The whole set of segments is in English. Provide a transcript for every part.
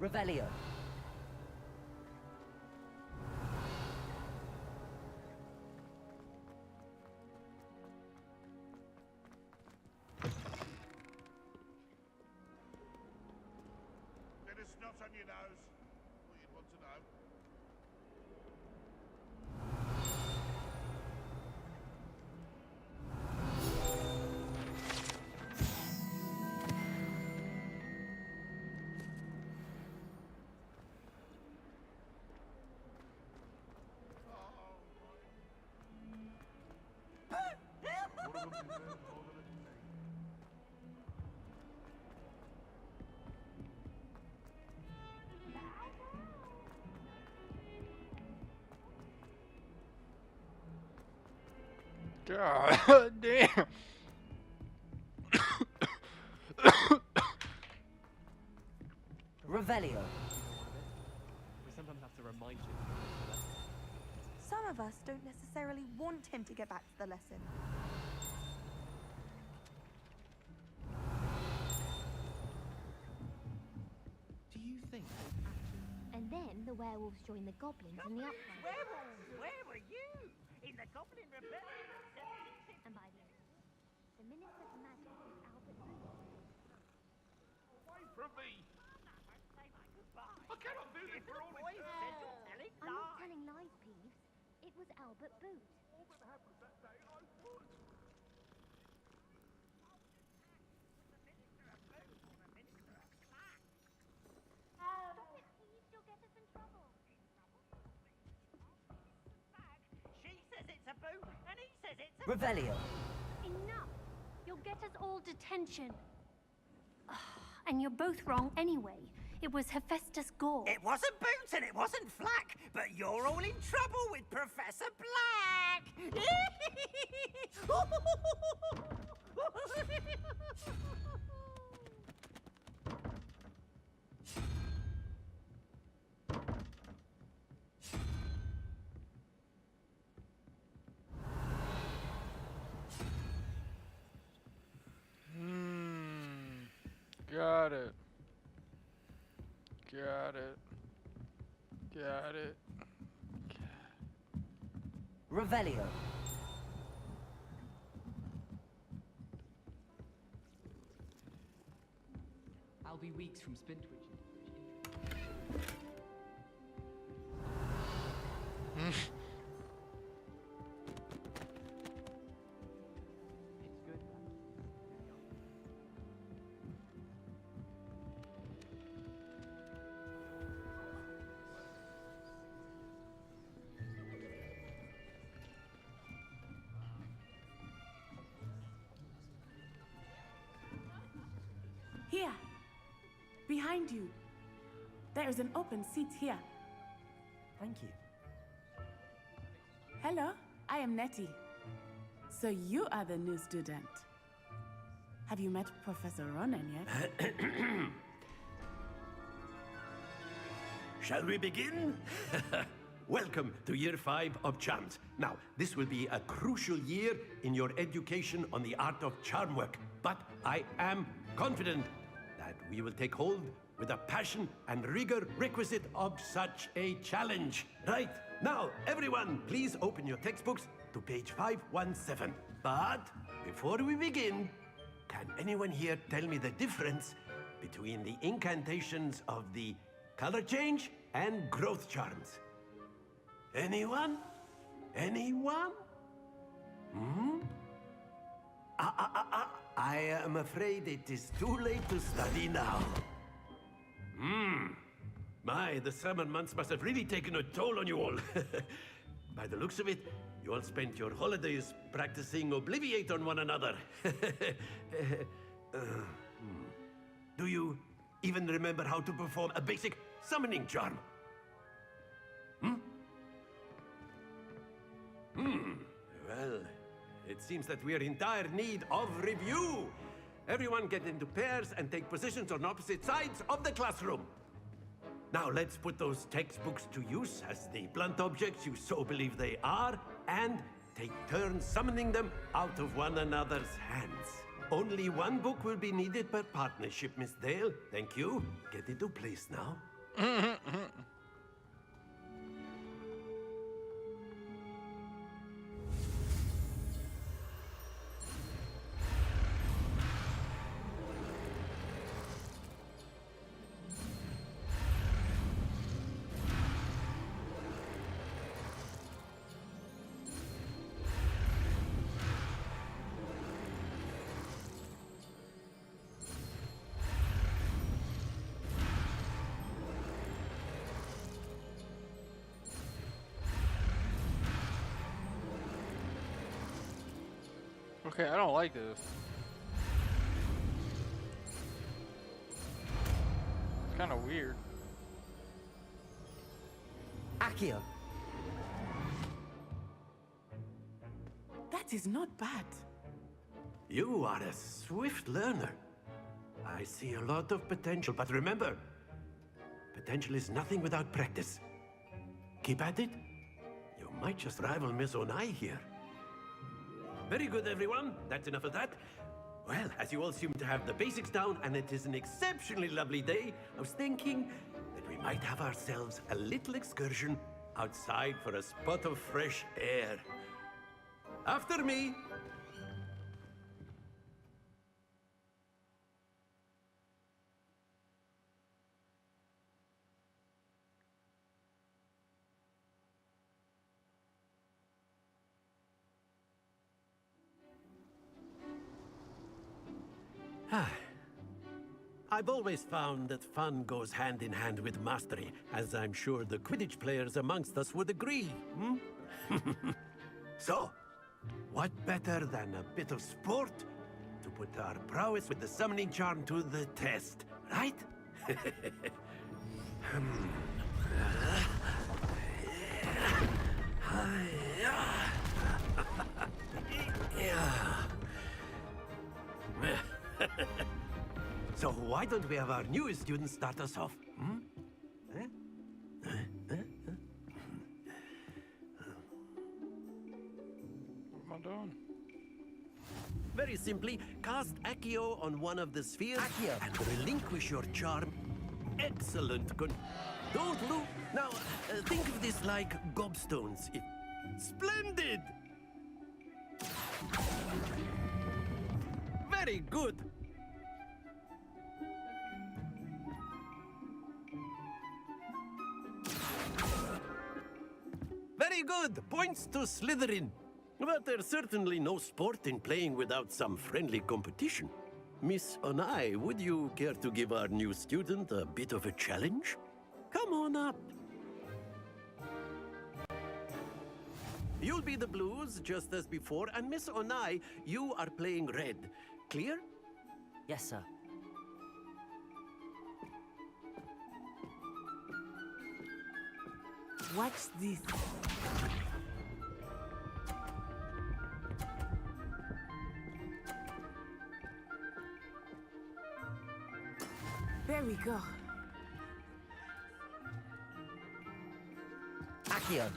Revelio. Bit of snot on your nose. What you'd want to know. God damn. Revelio. We sometimes have to remind you. Some of us don't necessarily want him to get back to the lesson. Do you think? And then the werewolves join the goblins in the uprising. Werewolves, where were you? In the Goblin Rebellion of 1760. And by the end of it, the Minister for Magic is Albert Booth. Away from me! Mother, won't say my goodbye. I cannot do this for all Boy it's said you're telling I'm not lies. telling lies, Peeves. It was Albert Booth. All that happened that day, I would. The Minister of Food or the Minister of Clack. Stop it, Peeves. You'll get us in trouble. She says it's a boot, and he says it's a Revelio. Enough! You'll get us all detention. And you're both wrong anyway. It was Hephaestus Gore. It wasn't Boot and it wasn't Flack, but you're all in trouble with Professor Black. Got it. Got it. Got it. Revelio. I'll be weeks from spin twitching. It's good. Here, behind you. There is an open seat here. Thank you. Hello, I am Nettie. So you are the new student. Have you met Professor Ronan yet? Shall we begin? Welcome to Year 5 of Charms. Now, this will be a crucial year in your education on the art of charm work, but I am confident that we will take hold with the passion and rigor requisite of such a challenge. Right, now, everyone, please open your textbooks to page 517. But before we begin, can anyone here tell me the difference between the incantations of the color change and growth charms? Anyone? Anyone? I am afraid it is too late to study now. My, the summer months must have really taken a toll on you all. By the looks of it, you all spent your holidays practicing Obliviate on one another. Do you even remember how to perform a basic summoning charm? Well, it seems that we are in dire need of review. Everyone get into pairs and take positions on opposite sides of the classroom. Now let's put those textbooks to use as the blunt objects you so believe they are, and take turns summoning them out of one another's hands. Only one book will be needed per partnership, Miss Dale. Thank you. Get into place now. Okay, I don't like this. It's kind of weird. Accio. That is not bad. You are a swift learner. I see a lot of potential, but remember, potential is nothing without practice. Keep at it. You might just rival Miss Onai here. Very good, everyone. That's enough of that. Well, as you all seem to have the basics down, and it is an exceptionally lovely day, I was thinking that we might have ourselves a little excursion outside for a spot of fresh air. After me. I've always found that fun goes hand in hand with mastery, as I'm sure the Quidditch players amongst us would agree. So, what better than a bit of sport to put our prowess with the summoning charm to the test, right? So why don't we have our newest student start us off? What am I doing? Very simply, cast Accio on one of the spheres Accio. and relinquish your charm. Excellent. Don't look. Now, think of this like gobstones. Splendid! Very good. Very good. Points to Slytherin. But there's certainly no sport in playing without some friendly competition. Miss Onai, would you care to give our new student a bit of a challenge? Come on up. You'll be the blues, just as before, and Miss Onai, you are playing red. Clear? Yes, sir. Watch this. There we go. Accio.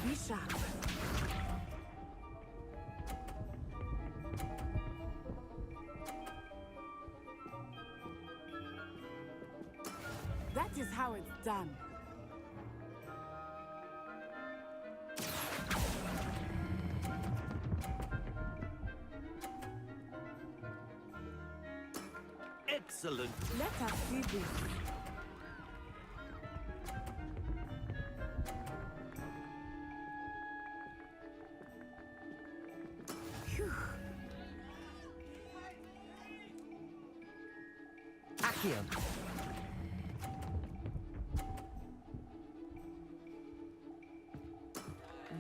Be sharp. That is how it's done. Excellent. Let us see this. Phew. Accio.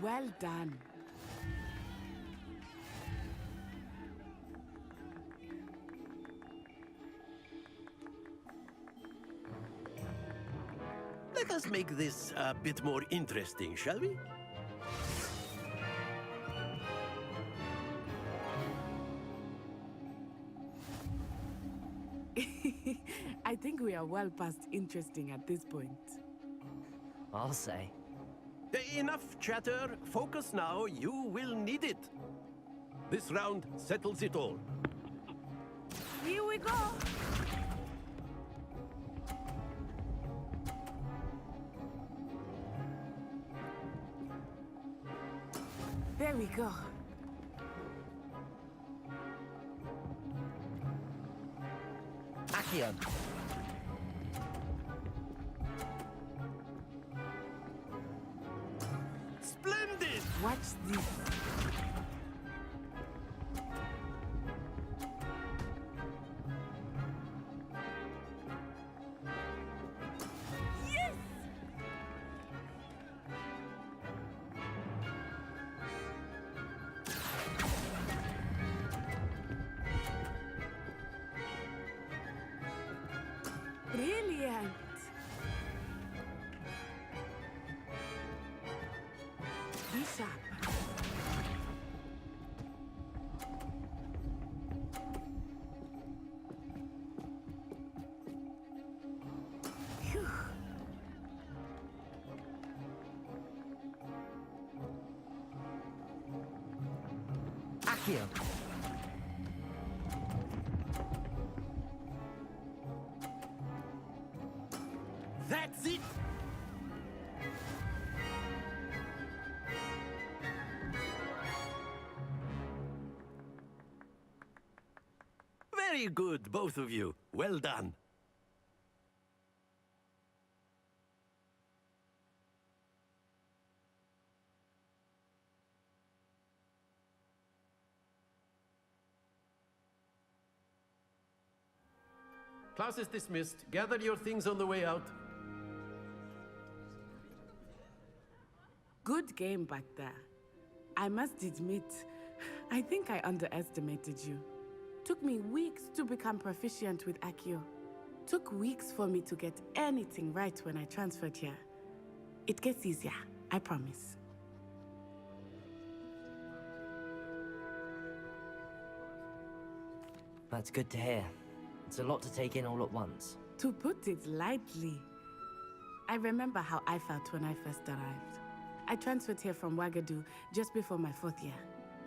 Well done. Let us make this a bit more interesting, shall we? I think we are well past interesting at this point. I'll say. Enough chatter. Focus now. You will need it. This round settles it all. Here we go. There we go. Accio. Splendid! Watch this. Yes! Brilliant. Be sharp. Phew. Accio. That's it! Very good, both of you. Well done. Class is dismissed. Gather your things on the way out. Good game back there. I must admit, I think I underestimated you. Took me weeks to become proficient with Accio. Took weeks for me to get anything right when I transferred here. It gets easier, I promise. That's good to hear. It's a lot to take in all at once. To put it lightly, I remember how I felt when I first arrived. I transferred here from Ouagadougou just before my 4th year.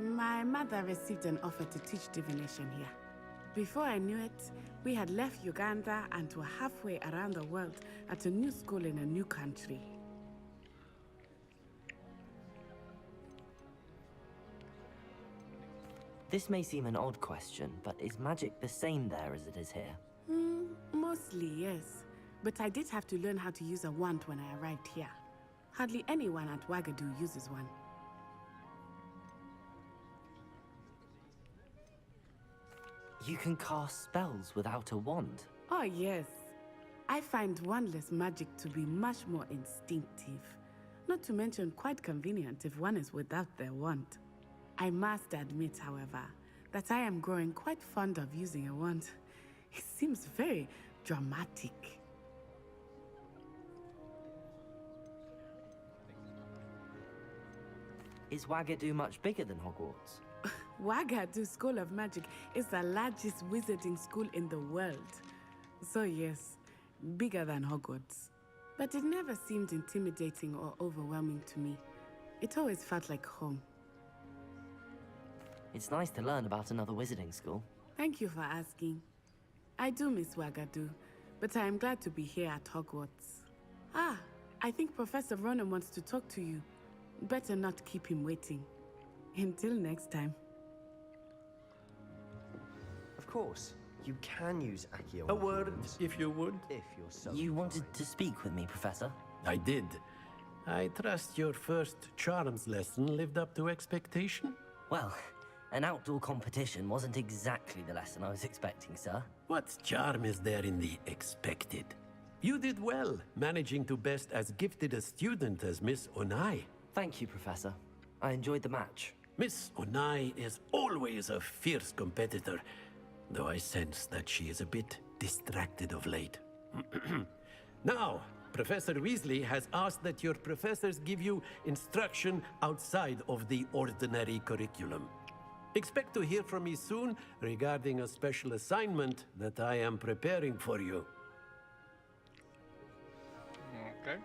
My mother received an offer to teach divination here. Before I knew it, we had left Uganda and were halfway around the world at a new school in a new country. This may seem an odd question, but is magic the same there as it is here? Mostly, yes. But I did have to learn how to use a wand when I arrived here. Hardly anyone at Ouagadougou uses one. You can cast spells without a wand. Oh, yes. I find wandless magic to be much more instinctive. Not to mention quite convenient if one is without their wand. I must admit, however, that I am growing quite fond of using a wand. It seems very dramatic. Is Ouagadougou much bigger than Hogwarts? Ouagadougou School of Magic is the largest wizarding school in the world. So yes, bigger than Hogwarts. But it never seemed intimidating or overwhelming to me. It always felt like home. It's nice to learn about another wizarding school. Thank you for asking. I do miss Ouagadougou, but I am glad to be here at Hogwarts. Ah, I think Professor Ronan wants to talk to you. Better not keep him waiting. Until next time. Of course, you can use Accio. A word, if you would. If you're so You wanted inclined. to speak with me, Professor? I did. I trust your first charms lesson lived up to expectation? Well, an outdoor competition wasn't exactly the lesson I was expecting, sir. What charm is there in the expected? You did well, managing to best as gifted a student as Miss Onai. Thank you, Professor. I enjoyed the match. Miss Onai is always a fierce competitor, though I sense that she is a bit distracted of late. Now, Professor Weasley has asked that your professors give you instruction outside of the ordinary curriculum. Expect to hear from me soon regarding a special assignment that I am preparing for you. Okay.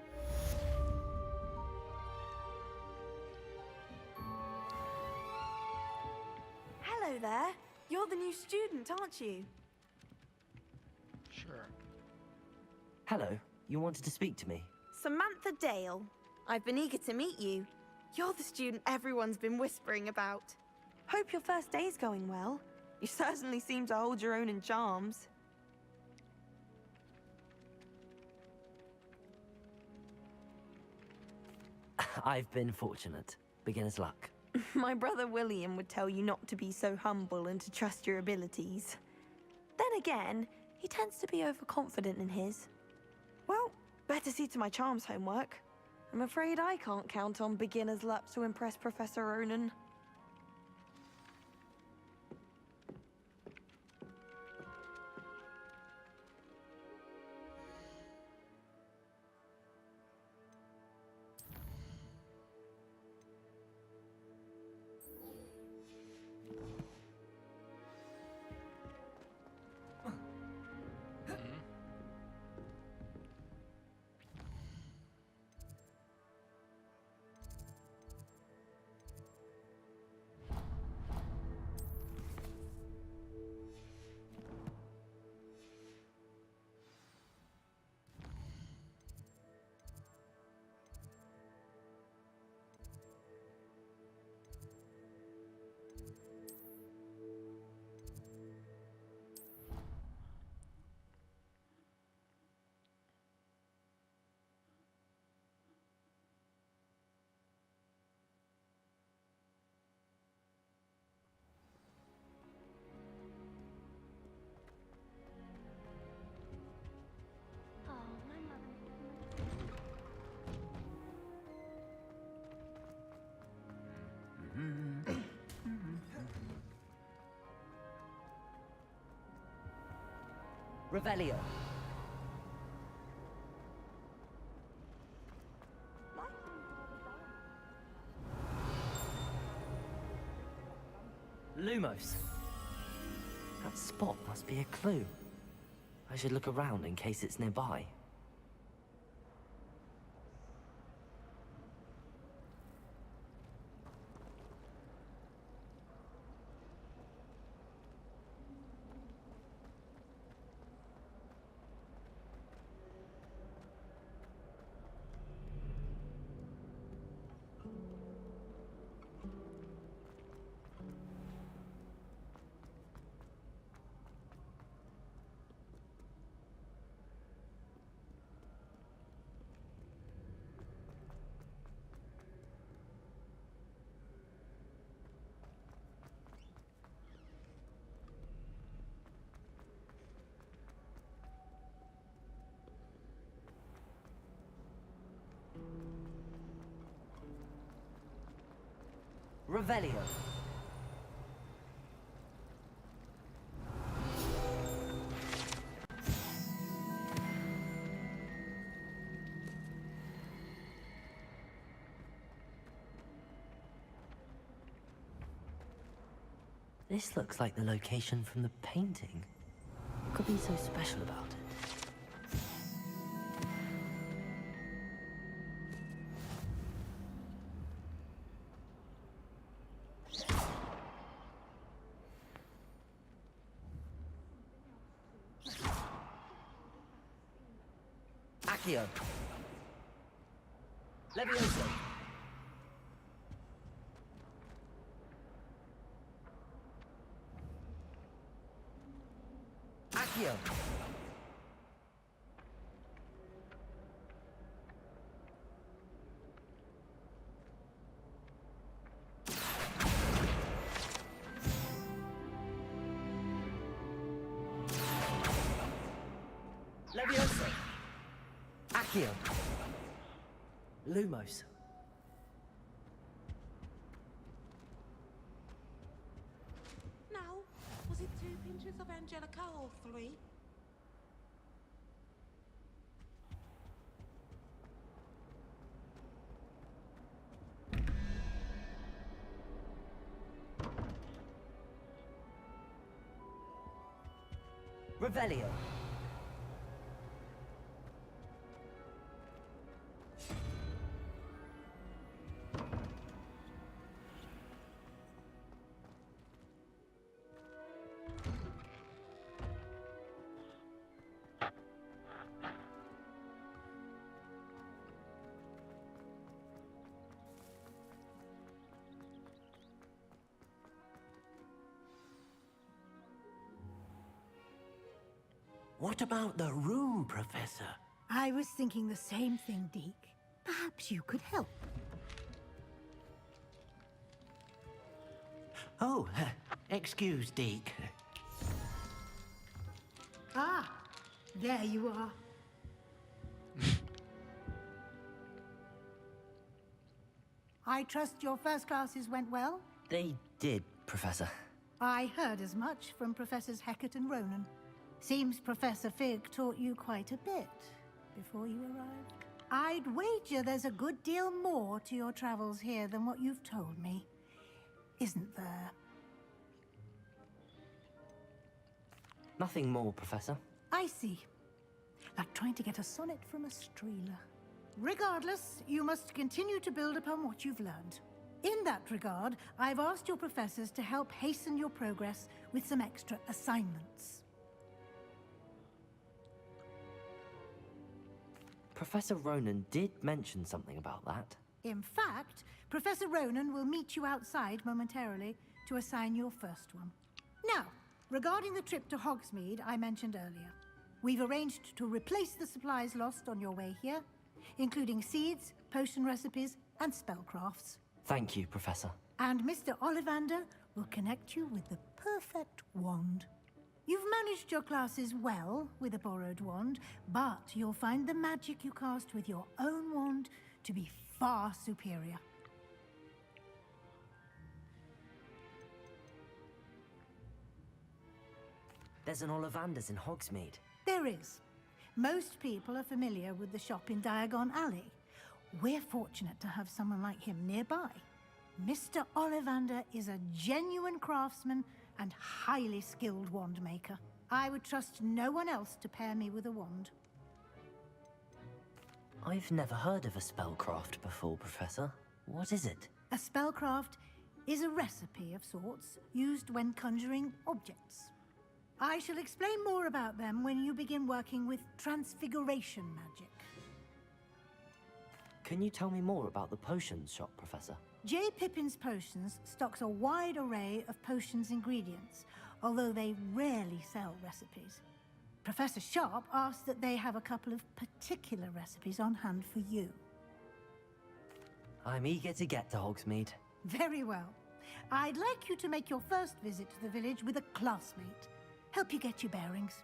Hello there. You're the new student, aren't you? Sure. Hello, you wanted to speak to me? Samantha Dale. I've been eager to meet you. You're the student everyone's been whispering about. Hope your first day's going well. You certainly seem to hold your own in charms. I've been fortunate. Beginner's luck. My brother William would tell you not to be so humble and to trust your abilities. Then again, he tends to be overconfident in his. Well, better see to my charms homework. I'm afraid I can't count on beginner's luck to impress Professor Ronan. Oh, my mother. Revelio. Lumos. That spot must be a clue. I should look around in case it's nearby. Revelio. This looks like the location from the painting. What could be so special about it? Accio. Levioso. Accio. Levioso. Accio. Lumos. Now, was it 2 pinches of Angelica or 3? Revelio. What about the room, Professor? I was thinking the same thing, Deke. Perhaps you could help. Oh, excuse, Deke. Ah, there you are. I trust your first classes went well? They did, Professor. I heard as much from Professors Hecat and Ronan. Seems Professor Fig taught you quite a bit before you arrived. I'd wager there's a good deal more to your travels here than what you've told me. Isn't there? Nothing more, Professor. I see. Like trying to get a sonnet from a streeler. Regardless, you must continue to build upon what you've learned. In that regard, I've asked your professors to help hasten your progress with some extra assignments. Professor Ronan did mention something about that. In fact, Professor Ronan will meet you outside momentarily to assign your first one. Now, regarding the trip to Hogsmeade I mentioned earlier, we've arranged to replace the supplies lost on your way here, including seeds, potion recipes, and spellcrafts. Thank you, Professor. And Mr. Ollivander will connect you with the perfect wand. You've managed your classes well with a borrowed wand, but you'll find the magic you cast with your own wand to be far superior. There's an Ollivander's in Hogsmeade. There is. Most people are familiar with the shop in Diagon Alley. We're fortunate to have someone like him nearby. Mr. Ollivander is a genuine craftsman and highly skilled wand maker. I would trust no one else to pair me with a wand. I've never heard of a spellcraft before, Professor. What is it? A spellcraft is a recipe of sorts used when conjuring objects. I shall explain more about them when you begin working with transfiguration magic. Can you tell me more about the potions shop, Professor? J. Pippin's Potions stocks a wide array of potions ingredients, although they rarely sell recipes. Professor Sharp asked that they have a couple of particular recipes on hand for you. I'm eager to get to Hogsmeade. Very well. I'd like you to make your first visit to the village with a classmate. Help you get your bearings.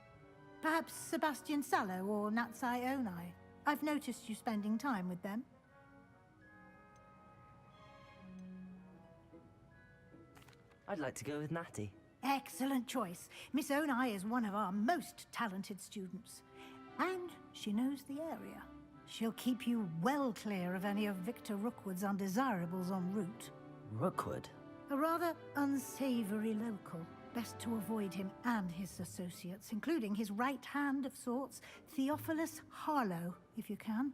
Perhaps Sebastian Sallow or Natsai Onai. I've noticed you spending time with them. I'd like to go with Natty. Excellent choice. Miss Onai is one of our most talented students. And she knows the area. She'll keep you well clear of any of Victor Rookwood's undesirables en route. Rookwood? A rather unsavory local. Best to avoid him and his associates, including his right hand of sorts, Theophilus Harlow, if you can.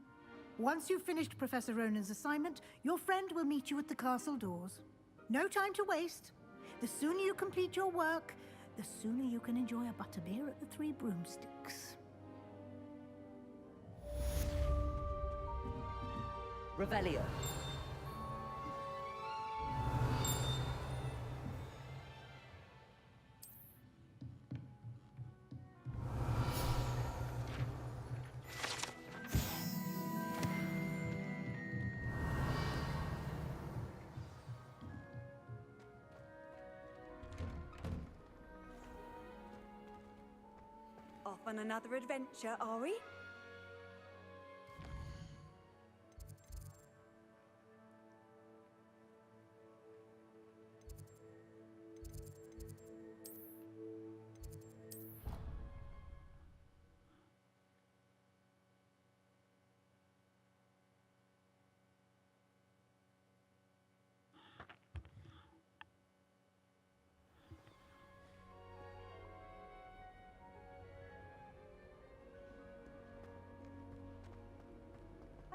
Once you've finished Professor Ronan's assignment, your friend will meet you at the castle doors. No time to waste. The sooner you complete your work, the sooner you can enjoy a butterbeer at the Three Broomsticks. Revelio. Off on another adventure, are we?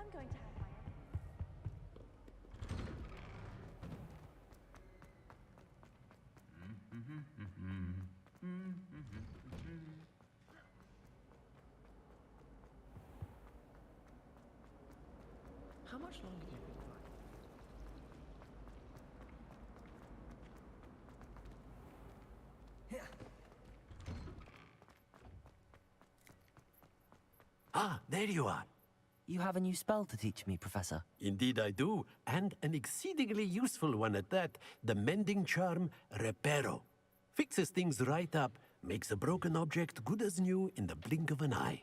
I'm going to have my How much longer do you think Ah, there you are. You have a new spell to teach me, Professor. Indeed I do, and an exceedingly useful one at that. The mending charm, Reparo. Fixes things right up, makes a broken object good as new in the blink of an eye.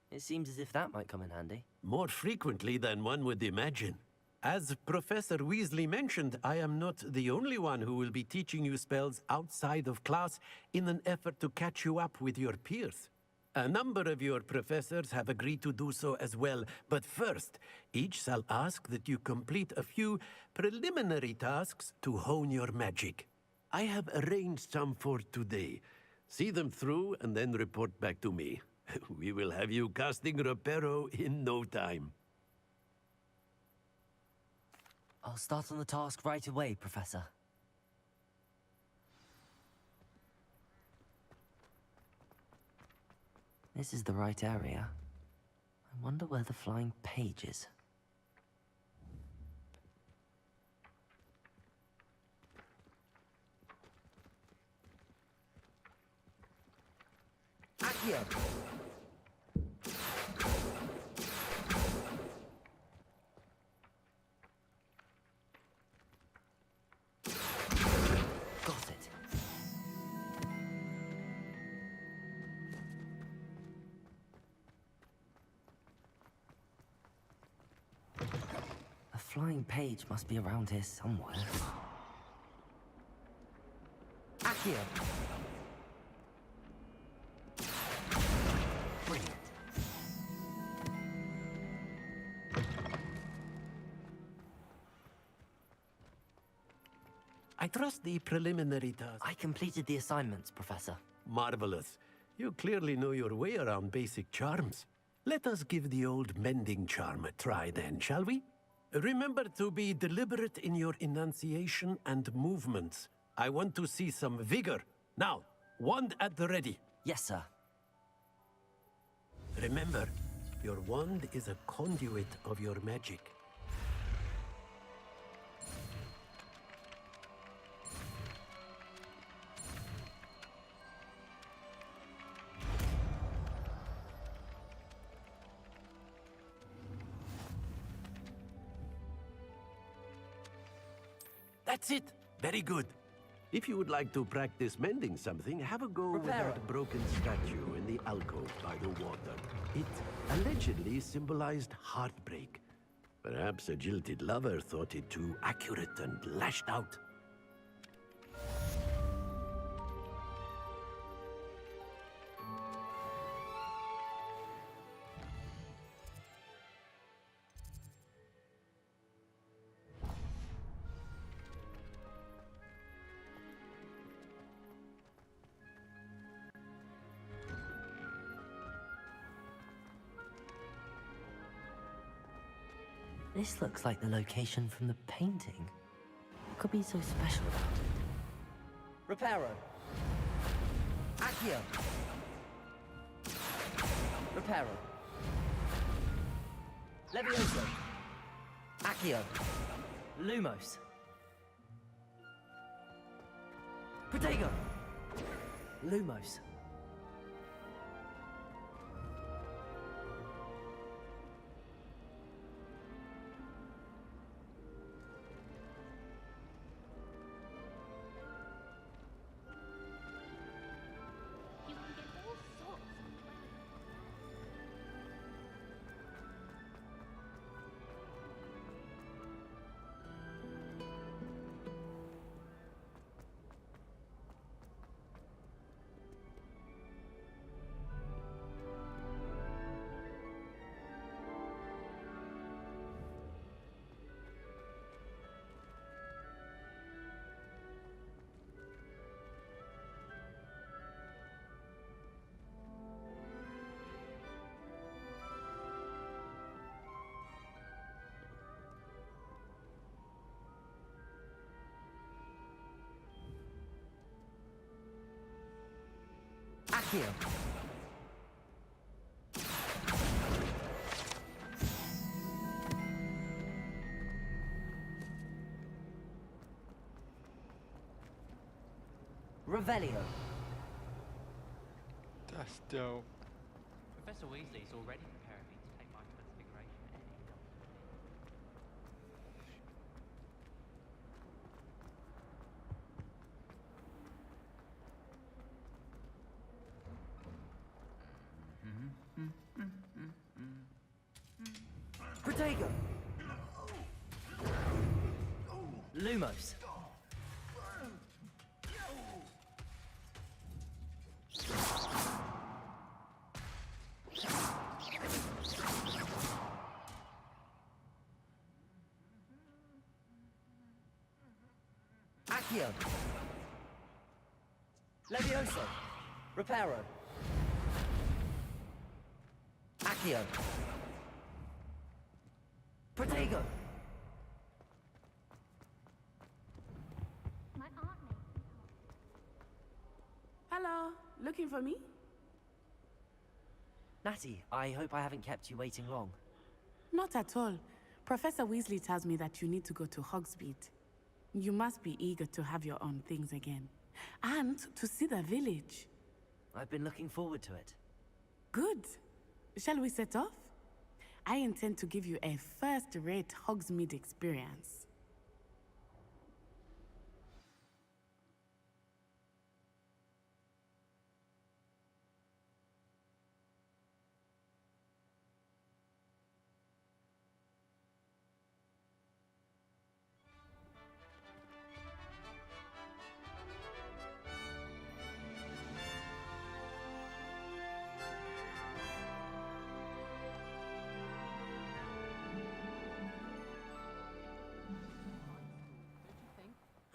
It seems as if that might come in handy. More frequently than one would imagine. As Professor Weasley mentioned, I am not the only one who will be teaching you spells outside of class in an effort to catch you up with your peers. A number of your professors have agreed to do so as well, but first, each shall ask that you complete a few preliminary tasks to hone your magic. I have arranged some for today. See them through and then report back to me. We will have you casting Reparo in no time. I'll start on the task right away, Professor. This is the right area. I wonder where the flying page is. Accio! Got it. A flying page must be around here somewhere. Accio! Brilliant. I trust the preliminary task. I completed the assignments, Professor. Marvelous. You clearly know your way around basic charms. Let us give the old mending charm a try then, shall we? Remember to be deliberate in your enunciation and movements. I want to see some vigor. Now, wand at the ready. Yes, sir. Remember, your wand is a conduit of your magic. That's it! Very good. If you would like to practice mending something, have a go with that broken statue in the alcove by the water. It allegedly symbolized heartbreak. Perhaps a jilted lover thought it too accurate and lashed out. This looks like the location from the painting. What could be so special about it? Reparo. Accio. Reparo. Levioso. Accio. Lumos. Protego. Lumos. You can get all sorts of Accio. Revelio. That's dope. Professor Weasley's already preparing me to take my transfiguration any double. Protego! Lumos! Accio! Levioso! Reparo! Accio! Protego! My aunt made me. Hello, looking for me? Natty, I hope I haven't kept you waiting long. Not at all. Professor Weasley tells me that you need to go to Hogsmeade. You must be eager to have your own things again. And to see the village. I've been looking forward to it. Good. Shall we set off? I intend to give you a first-rate Hogsmeade experience.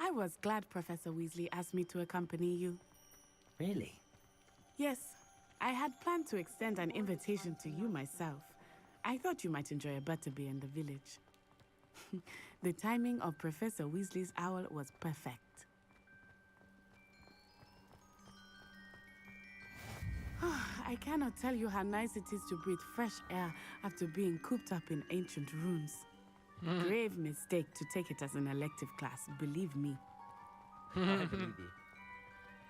I was glad Professor Weasley asked me to accompany you. Really? Yes, I had planned to extend an invitation to you myself. I thought you might enjoy a butterbeer in the village. The timing of Professor Weasley's owl was perfect. I cannot tell you how nice it is to breathe fresh air after being cooped up in ancient ruins. Grave mistake to take it as an elective class, believe me. I believe you.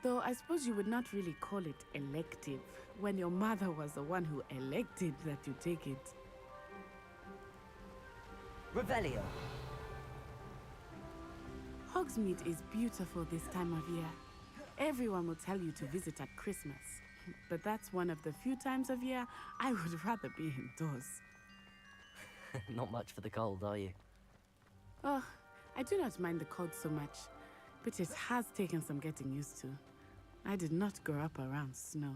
Though I suppose you would not really call it elective when your mother was the one who elected that you take it. Revelio. Hogsmeade is beautiful this time of year. Everyone will tell you to visit at Christmas. But that's one of the few times of year I would rather be indoors. Not much for the cold, are you? Oh, I do not mind the cold so much, but it has taken some getting used to. I did not grow up around snow.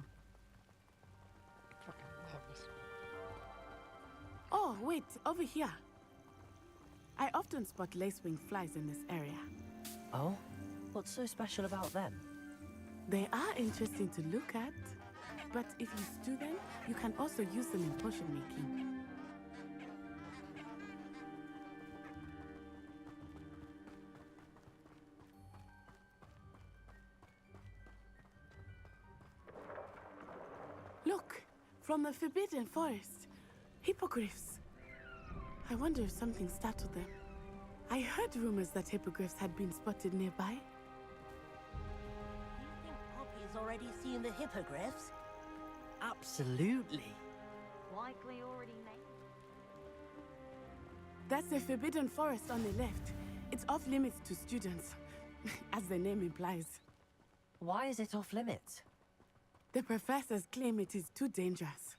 Fucking love this. Oh, wait, over here. I often spot lacewing flies in this area. Oh? What's so special about them? They are interesting to look at, but if you stew them, you can also use them in potion making. Look, from the Forbidden Forest. Hippogriffs. I wonder if something startled them. I heard rumors that hippogriffs had been spotted nearby. You think Poppy's already seen the hippogriffs? Absolutely. Likely already made. That's the Forbidden Forest on the left. It's off limits to students, as the name implies. Why is it off limits? The professors claim it is too dangerous.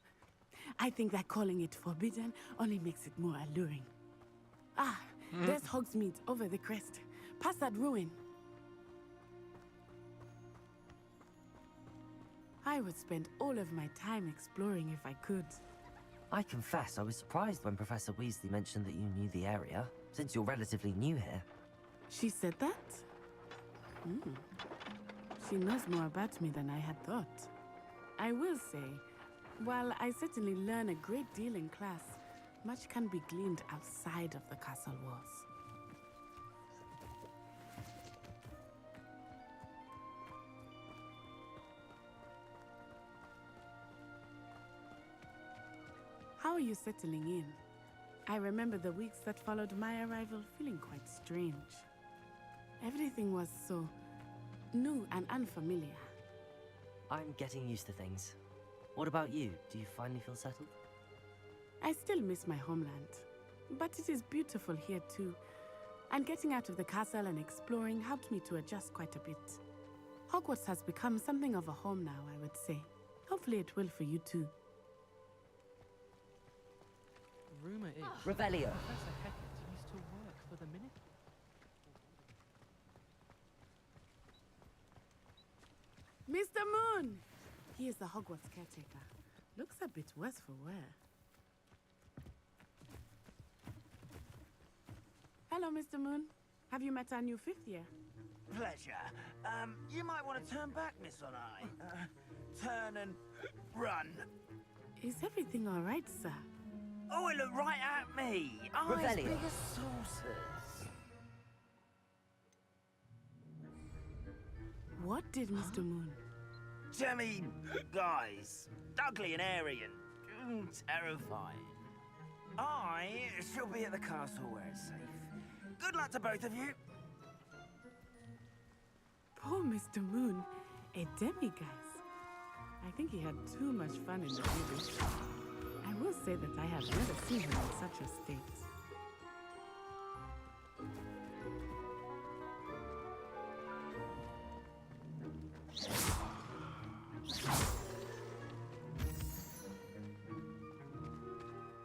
I think that calling it forbidden only makes it more alluring. Ah, there's Hogsmeade over the crest. Past that ruin. I would spend all of my time exploring if I could. I confess I was surprised when Professor Weasley mentioned that you knew the area, since you're relatively new here. She said that? She knows more about me than I had thought. I will say, while I certainly learn a great deal in class, much can be gleaned outside of the castle walls. How are you settling in? I remember the weeks that followed my arrival feeling quite strange. Everything was so new and unfamiliar. I'm getting used to things. What about you? Do you finally feel settled? I still miss my homeland, but it is beautiful here too. And getting out of the castle and exploring helped me to adjust quite a bit. Hogwarts has become something of a home now, I would say. Hopefully it will for you too. Rumor is Revelio. Professor Hecat used to work for the Ministry. Mr. Moon! He is the Hogwarts caretaker. Looks a bit worse for wear. Hello, Mr. Moon. Have you met our new 5th year? Pleasure. You might want to turn back, Miss Onai. Turn and run. Is everything all right, sir? Oh, it looked right at me. Eyes Revelio. big as saucers. What did Mr. Moon? I mean, guys, ugly and airy and terrifying. I shall be at the castle where it's safe. Good luck to both of you. Poor Mr. Moon, a demiguise. I think he had too much fun in the movie. I will say that I have never seen him in such a state.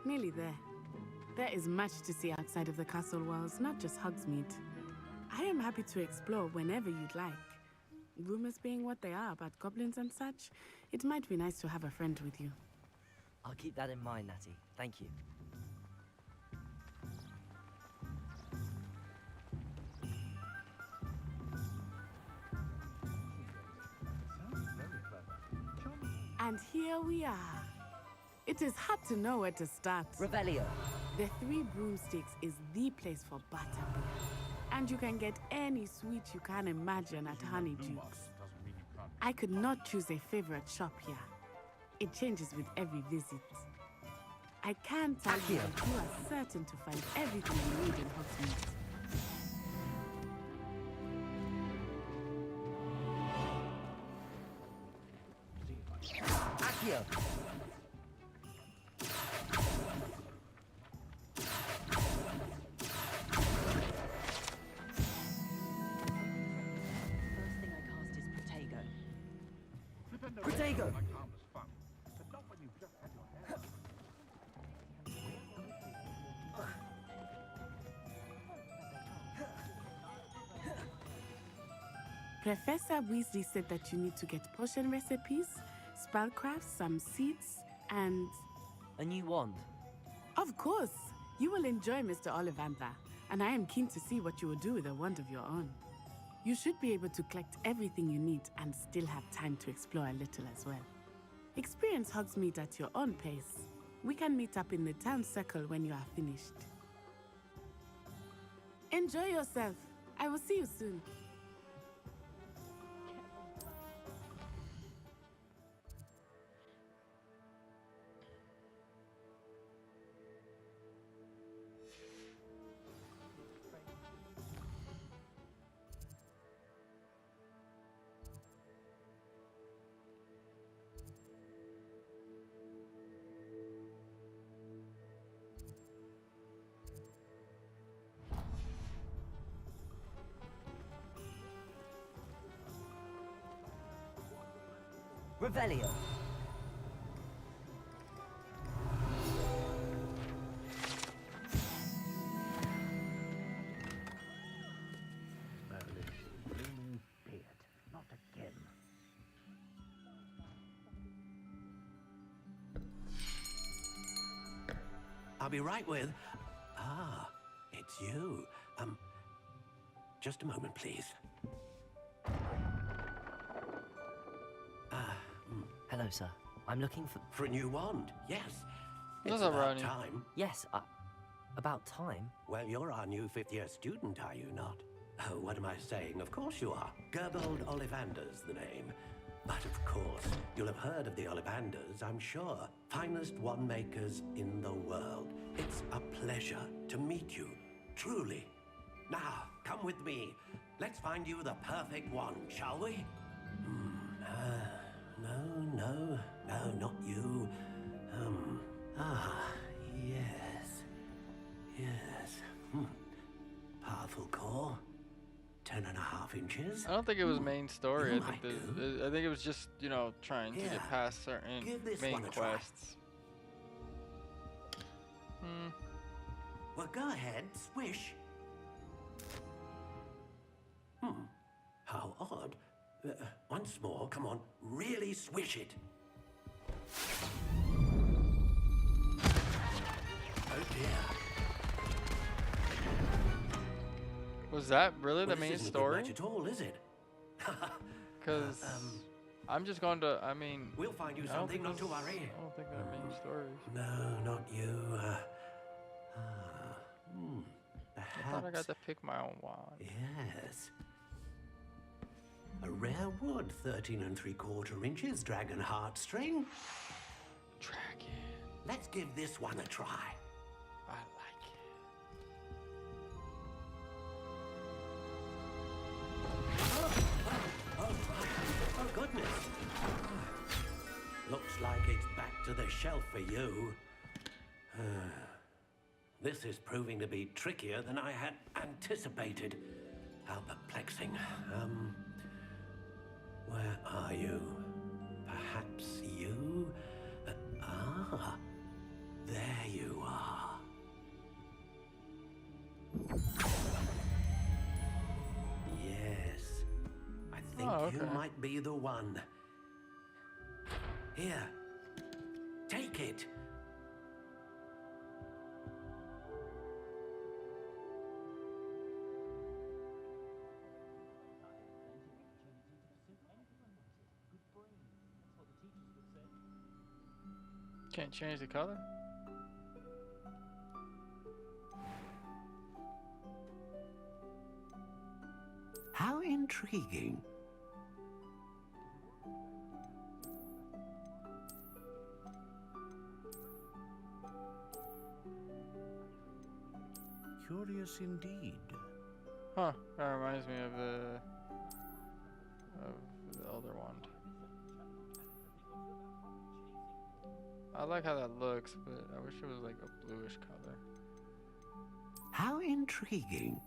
Nearly there. There is much to see outside of the castle walls, not just Hogsmeade. I am happy to explore whenever you'd like. Rumors being what they are about goblins and such, it might be nice to have a friend with you. I'll keep that in mind, Natty. Thank you. And here we are. It is hard to know where to start. Revelio. The Three Broomsticks is the place for butterbeer. And you can get any sweet you can imagine at Honeydukes. I could not choose a favorite shop here. It changes with every visit. I can tell you that you are certain to find everything you need in Hogsmeade. Accio. Protego! Professor Weasley said that you need to get potion recipes, spellcrafts, some seeds, and... A new wand. Of course! You will enjoy Mr. Ollivander, and I am keen to see what you will do with a wand of your own. You should be able to collect everything you need and still have time to explore a little as well. Experience Hogsmeade at your own pace. We can meet up in the town circle when you are finished. Enjoy yourself. I will see you soon. Revelio. Not again. I'll be right with... Ah, it's you. Just a moment, please. Hello, sir. I'm looking for... For a new wand, yes. That's It's a about brownie. time. Yes, about time. Well, you're our new 5th year student, are you not? Oh, what am I saying? Of course you are. Gerbold Ollivander's the name. But of course, you'll have heard of the Ollivanders, I'm sure. Finest wand makers in the world. It's a pleasure to meet you, truly. Now, come with me. Let's find you the perfect wand, shall we? No. no, no, not you. Yes. Yes. Powerful core. 10.5 inches. I don't think it was main story. You I think might I think it was just, you know, trying to Here, get past certain give this main one a try. quests. Well, go ahead, swish. How odd. Once more, come on, really swish it. Oh dear. Was that really Well, the main this isn't a good story? match at all, is it? Because I'm just going to. I mean, We'll find you I don't something, think not to this- worry. I don't think they're main stories. No, not you. I thought I got to pick my own wand. Yes. A rare wood, 13 3/4 inches, dragon heartstring. Dragon. Let's give this one a try. I like Oh, goodness. Looks like it's back to the shelf for you. This is proving to be trickier than I had anticipated. How perplexing. Where are you? Perhaps you? There you are. Yes. I think you okay. might be the one. Here. Take it. Can't change the color? How intriguing. Curious indeed. Huh. That reminds me of the other wand. I like how that looks, but I wish it was like a bluish color. How intriguing.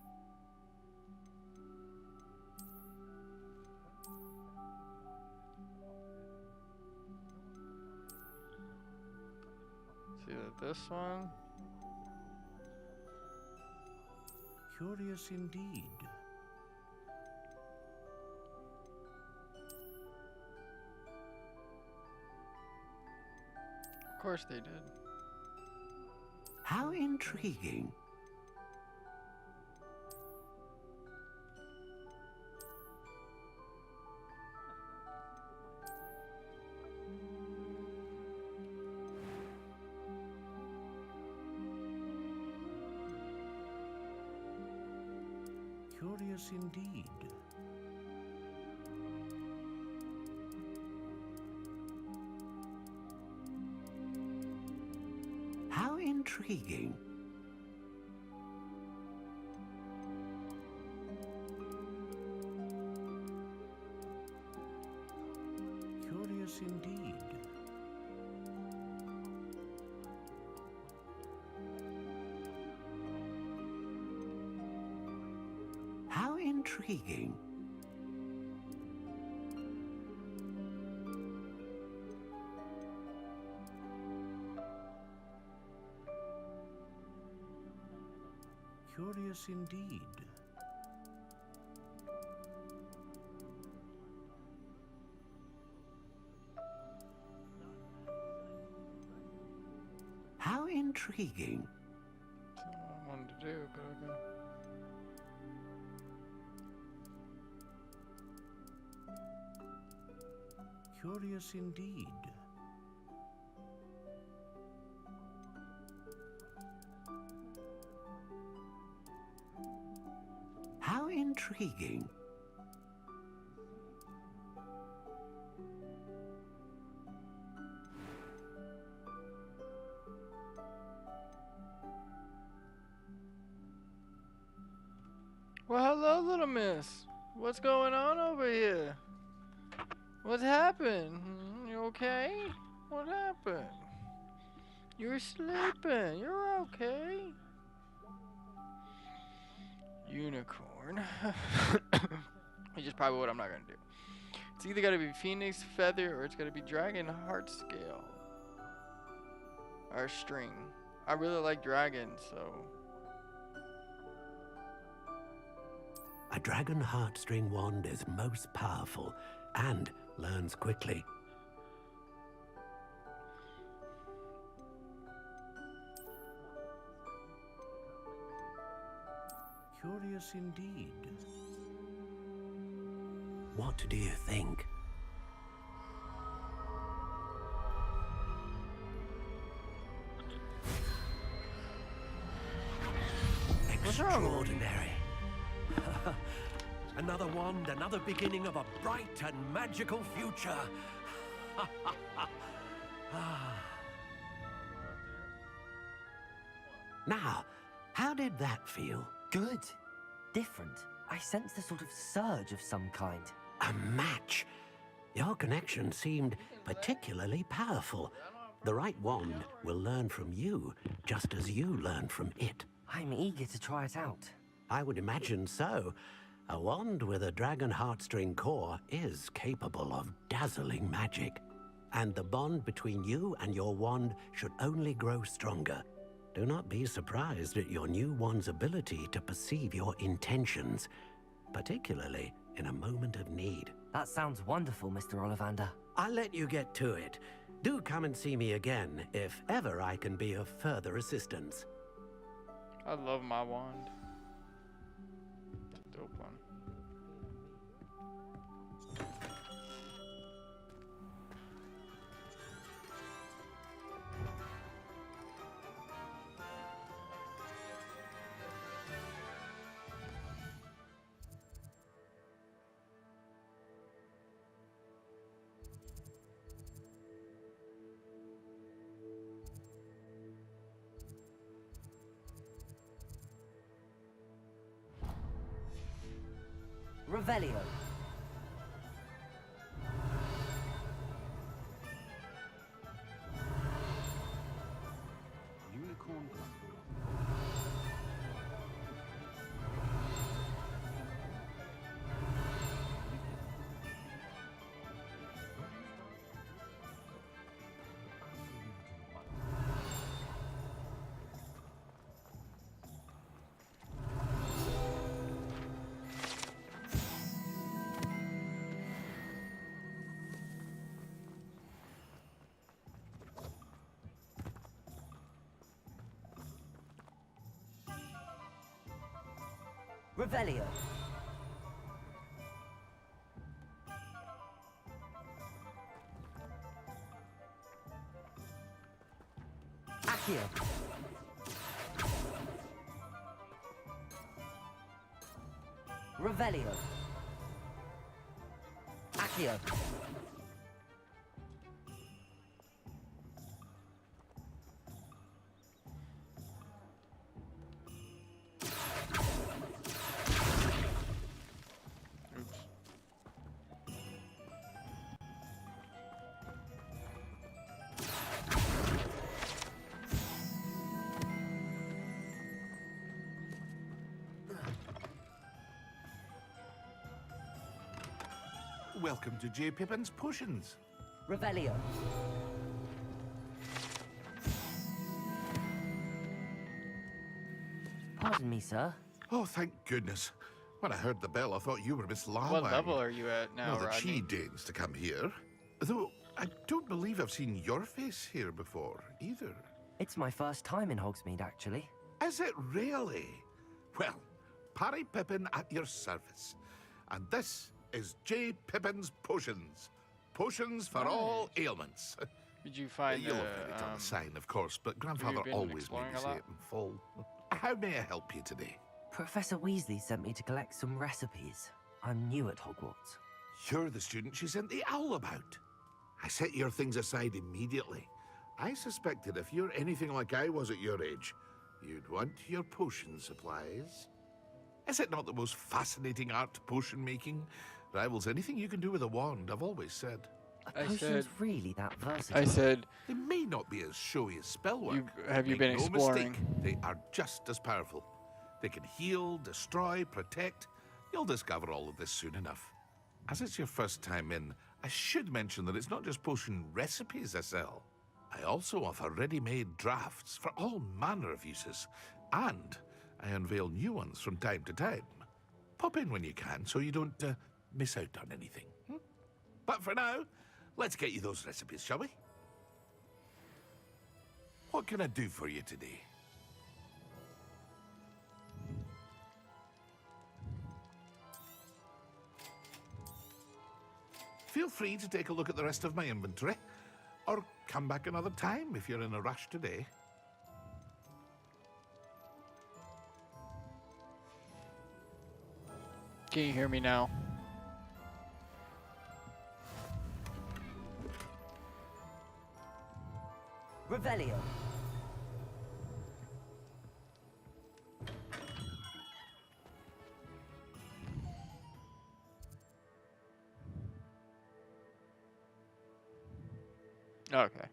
See that this one? Curious indeed. Of course they did. How intriguing. Curious indeed. How intriguing. Curious indeed. How intriguing. Curious indeed. How intriguing. That's not what I wanted to do, but okay. Curious indeed. How intriguing. Well, hello, little miss. What's going on over here? What's happened? You okay? What happened? You were sleeping. You're okay. Unicorn. Which is probably what I'm not gonna do. It's either gotta be Phoenix Feather or it's gotta be Dragon Heart Scale. Or String. I really like Dragon, so. A dragon heartstring wand is most powerful and learns quickly. Curious indeed. What do you think? Extraordinary. Another wand, another beginning of a bright and magical future. Now, how did that feel? Good. Different. I sensed a sort of surge of some kind. A match. Your connection seemed particularly powerful. The right wand will learn from you, just as you learn from it. I'm eager to try it out. I would imagine so. A wand with a dragon heartstring core is capable of dazzling magic. And the bond between you and your wand should only grow stronger. Do not be surprised at your new wand's ability to perceive your intentions, particularly in a moment of need. That sounds wonderful, Mr. Ollivander. I'll let you get to it. Do come and see me again if ever I can be of further assistance. I love my wand. Dope one. Revelio. Unicorn. Revelio. Accio. Revelio. Accio. Welcome to J. Pippin's Potions. Revelio. Pardon me, sir. Oh, thank goodness. When I heard the bell, I thought you were Miss Lawang. What level are you at now, Not that Rodney? she deigns to come here. Though, I don't believe I've seen your face here before, either. It's my first time in Hogsmeade, actually. Is it really? Well, Parry Pippin at your service. And this is J. Pippin's Potions. Potions for all ailments. Did you find You'll have read it on the sign, of course, but Grandfather been always made exploring me a say lot? it in full. How may I help you today? Professor Weasley sent me to collect some recipes. I'm new at Hogwarts. You're the student she sent the owl about. I set your things aside immediately. I suspected if you're anything like I was at your age, you'd want your potion supplies. Is it not the most fascinating art, potion making? Rivals anything you can do with a wand, I've always said. Are I potions said- really that versatile? I said, They may not be as showy as spellwork. have you Make been no exploring? mistake, they are just as powerful. They can heal, destroy, protect. You'll discover all of this soon enough. As it's your first time in, I should mention that it's not just potion recipes I sell. I also offer ready-made drafts for all manner of uses, and I unveil new ones from time to time. Pop in when you can so you don't miss out on anything. But for now, let's get you those recipes, shall we? What can I do for you today? Feel free to take a look at the rest of my inventory, or come back another time if you're in a rush today. Can you hear me now? Revelio. Okay.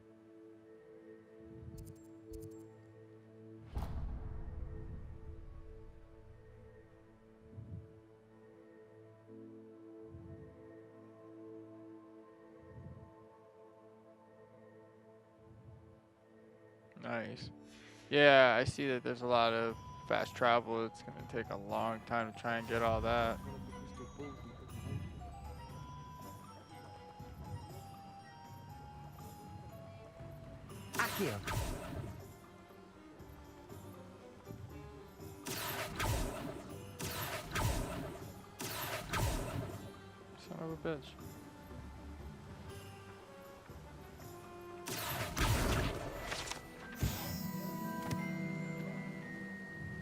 Nice. Yeah, I see that there's a lot of fast travel. It's gonna take a long time to try and get all that. Accio. Son of a bitch.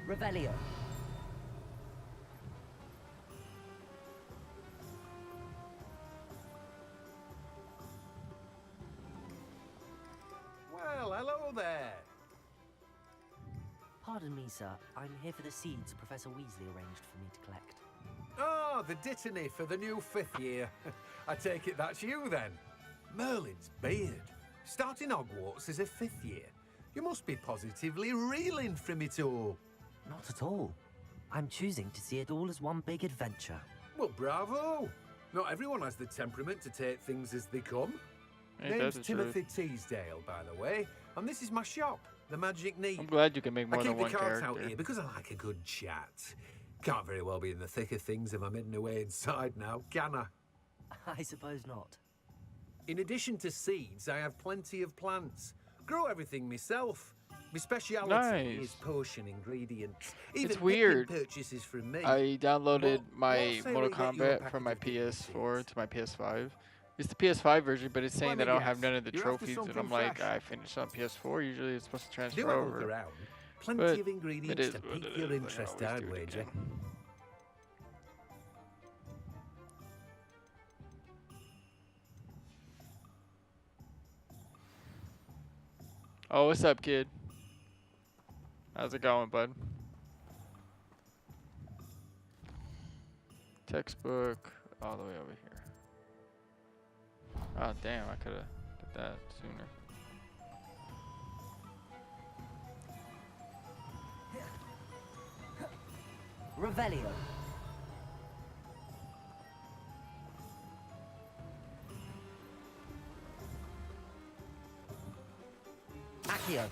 Revelio. Well, hello there. Pardon me, sir. I'm here for the seeds Professor Weasley arranged for me to collect. Oh, the dittany for the new 5th year. I take it that's you then. Merlin's beard. Starting Hogwarts as a 5th year. You must be positively reeling from it all. Not at all. I'm choosing to see it all as one big adventure. Well, bravo. Not everyone has the temperament to take things as they come. Ain't that Name's the Timothy Teasdale, by the way, and this is my shop, the Magic Neat. I'm glad you can make I more than keep the one cards character. out here because I like a good chat. Can't very well be in the thick of things if I'm hidden away inside now, can I? I suppose not. In addition to seeds, I have plenty of plants. Grow everything myself. My speciality Nice. is potion ingredients. Even It's weird. picking purchases from me. I downloaded What my say Mortal we get you a Kombat from packet my of PS4 to my PS5. It's the PS5 version, but it's saying Let me that I don't have guess. none of the You're after trophies, and something I'm like, fresh. I finished on PS4. Usually, it's supposed to transfer Do have a look over. around. Plenty But of it ingredients is to what pique it your is. I can interest, always I'd do it wager. again. Oh, what's up, kid? How's it going, bud? Textbook all the way over here. Oh, damn, I could have did that sooner. Revelio. Accio.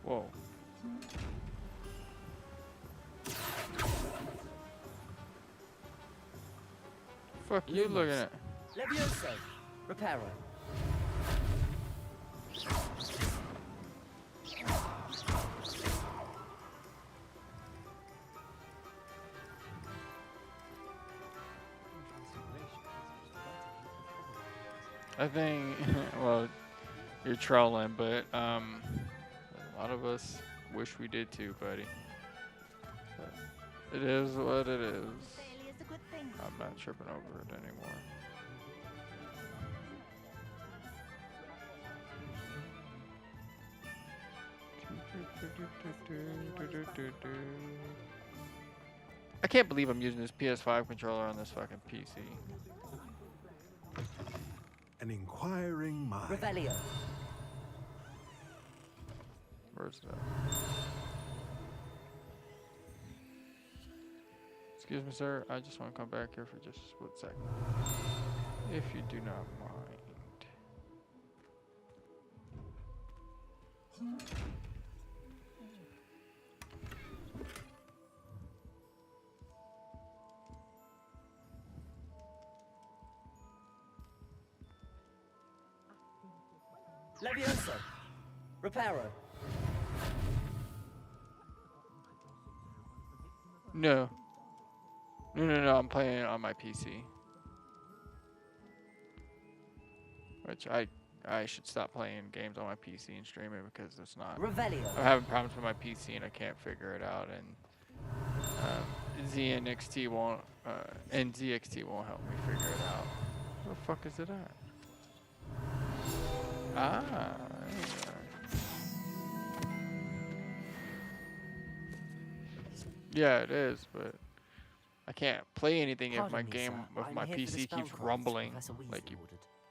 Whoa. Fuck you looking at? Levioso. Reparo. I think, well, you're trolling, but a lot of us wish we did too, buddy. But it is what it is. Failure's a good thing. I'm not tripping over it anymore. I can't believe I'm using this PS5 controller on this fucking PC. An inquiring mind. Revelio. Where's that? Excuse me, sir. I just want to come back here for just a split second. If you do not mind. Levioso. Reparo. No. No, I'm playing it on my PC. Which I should stop playing games on my PC and stream it because it's not. Revelio. I'm having problems with my PC and I can't figure it out, and ZXT won't help me figure it out. Where the fuck is it at? Ah, there you are. Yeah, it is, but I can't play anything if my PC keeps rumbling. Like you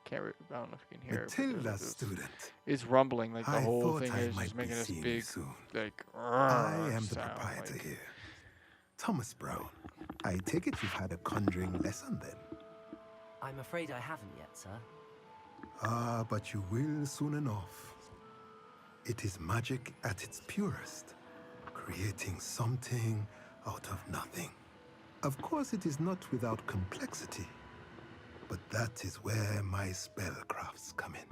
can't. I don't know if you can hear it. Matilda, student. It's rumbling, like the I whole thought thing I is might just be making this seeing big, you soon. like. I am the sound, proprietor like. here, Thomas Brown. I take it you've had a conjuring lesson then. I'm afraid I haven't yet, sir. Ah, but you will soon enough. It is magic at its purest, creating something out of nothing. Of course, it is not without complexity, but that is where my spellcrafts come in.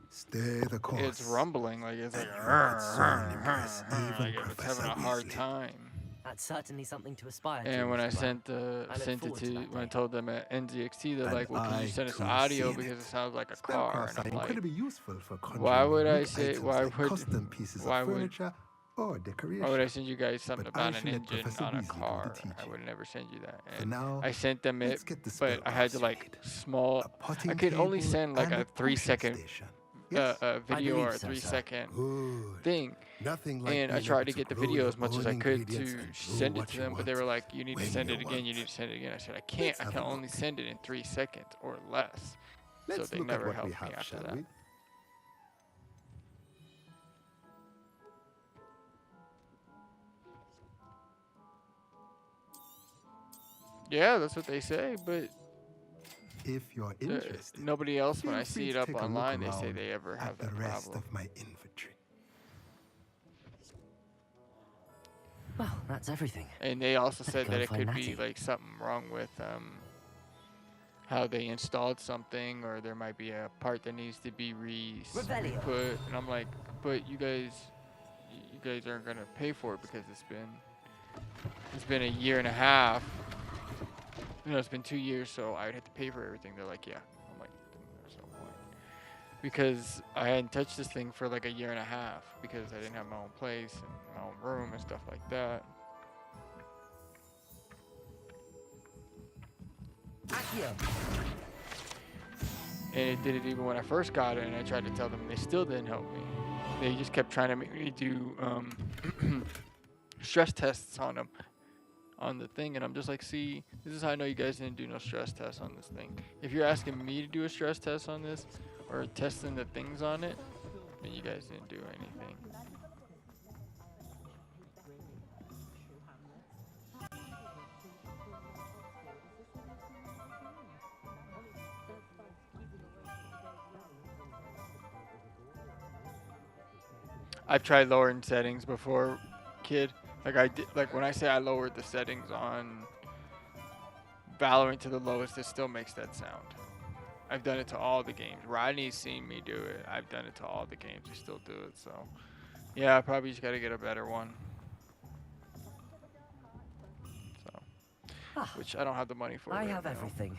Stay the course. It's rumbling, like it's like. Even It's having a hard time. That's certainly something to aspire to. And when I Mr. sent Brown. I look it forward to that when I day. told them at NZXT, they're And like, "Well, can you I send us too audio seen because it. it sounds like a car?" Spellcrafts And are I'm like, incredibly useful for conjuring "Why would I wood say? items Why like would? custom pieces Why of would? furniture or decoration? Why would I send you guys something But I about an shall let engine Professor on a Weasley do the car? teaching. I would never send you that." For And now, I sent them let's it, get the but I had to spellcrafts like you need. small. Potting I could only table send like and a 3-second station. Yes? video or a believe so, sir. 3-second Good. thing. Nothing like And I being tried able to get the grow video your as much as own I could ingredients to and brew send it what to you them, but they want were like, "You need to when send you it again. want You need to send it again." I said, "I can't. Let's I have can a only look. send it in 3 seconds or less." Let's so they look never at what helped we me have, after shall that. we? Yeah, that's what they say, but If you're interested, nobody else, when feel I free see it to up take a look online, they say around they ever have at the that rest problem. of my inventory. Well, that's everything. And they also Better said go that and it find could be Natty. like something wrong with how they installed something, or there might be a part that needs to be Revelio. put. And I'm like, but you guys aren't gonna pay for it because it's been a year and a half. You know, it's been 2 years, so I would have to pay for everything. They're like, yeah. I'm like, there's no point. Because I hadn't touched this thing for like a year and a half because I didn't have my own place and my own room and stuff like that. Accio. And it did it even when I first got it, and I tried to tell them, and they still didn't help me. They just kept trying to make me do stress tests on them, on the thing, and I'm just like, see, this is how I know you guys didn't do no stress tests on this thing. If you're asking me to do a stress test on this, or testing the things on it, then you guys didn't do anything. I've tried lowering settings before, kid. Like I did, like when I say I lowered the settings on Valorant to the lowest, it still makes that sound. I've done it to all the games. Rodney's seen me do it. I've done it to all the games. I still do it. So, yeah, I probably just got to get a better one. So, which I don't have the money for. I right have now. everything.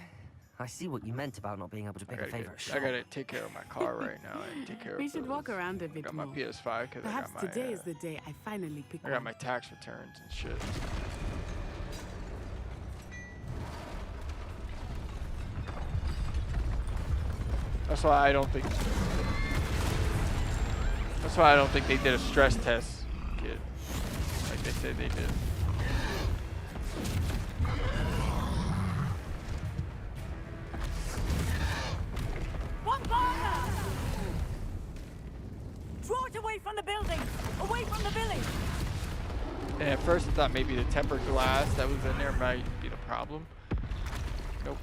I see what you meant about not being able to pick a favorite I shop. gotta take care of my car right now and take care of. We should walk around a I bit got more. my PS5 because I Perhaps got my. today is the day I finally pick I got one. my tax returns and shit. That's why I don't think. That's why I don't think they did a stress test, kid. Like they said they did. away from the village! And at first I thought maybe the tempered glass that was in there might be the problem. Nope.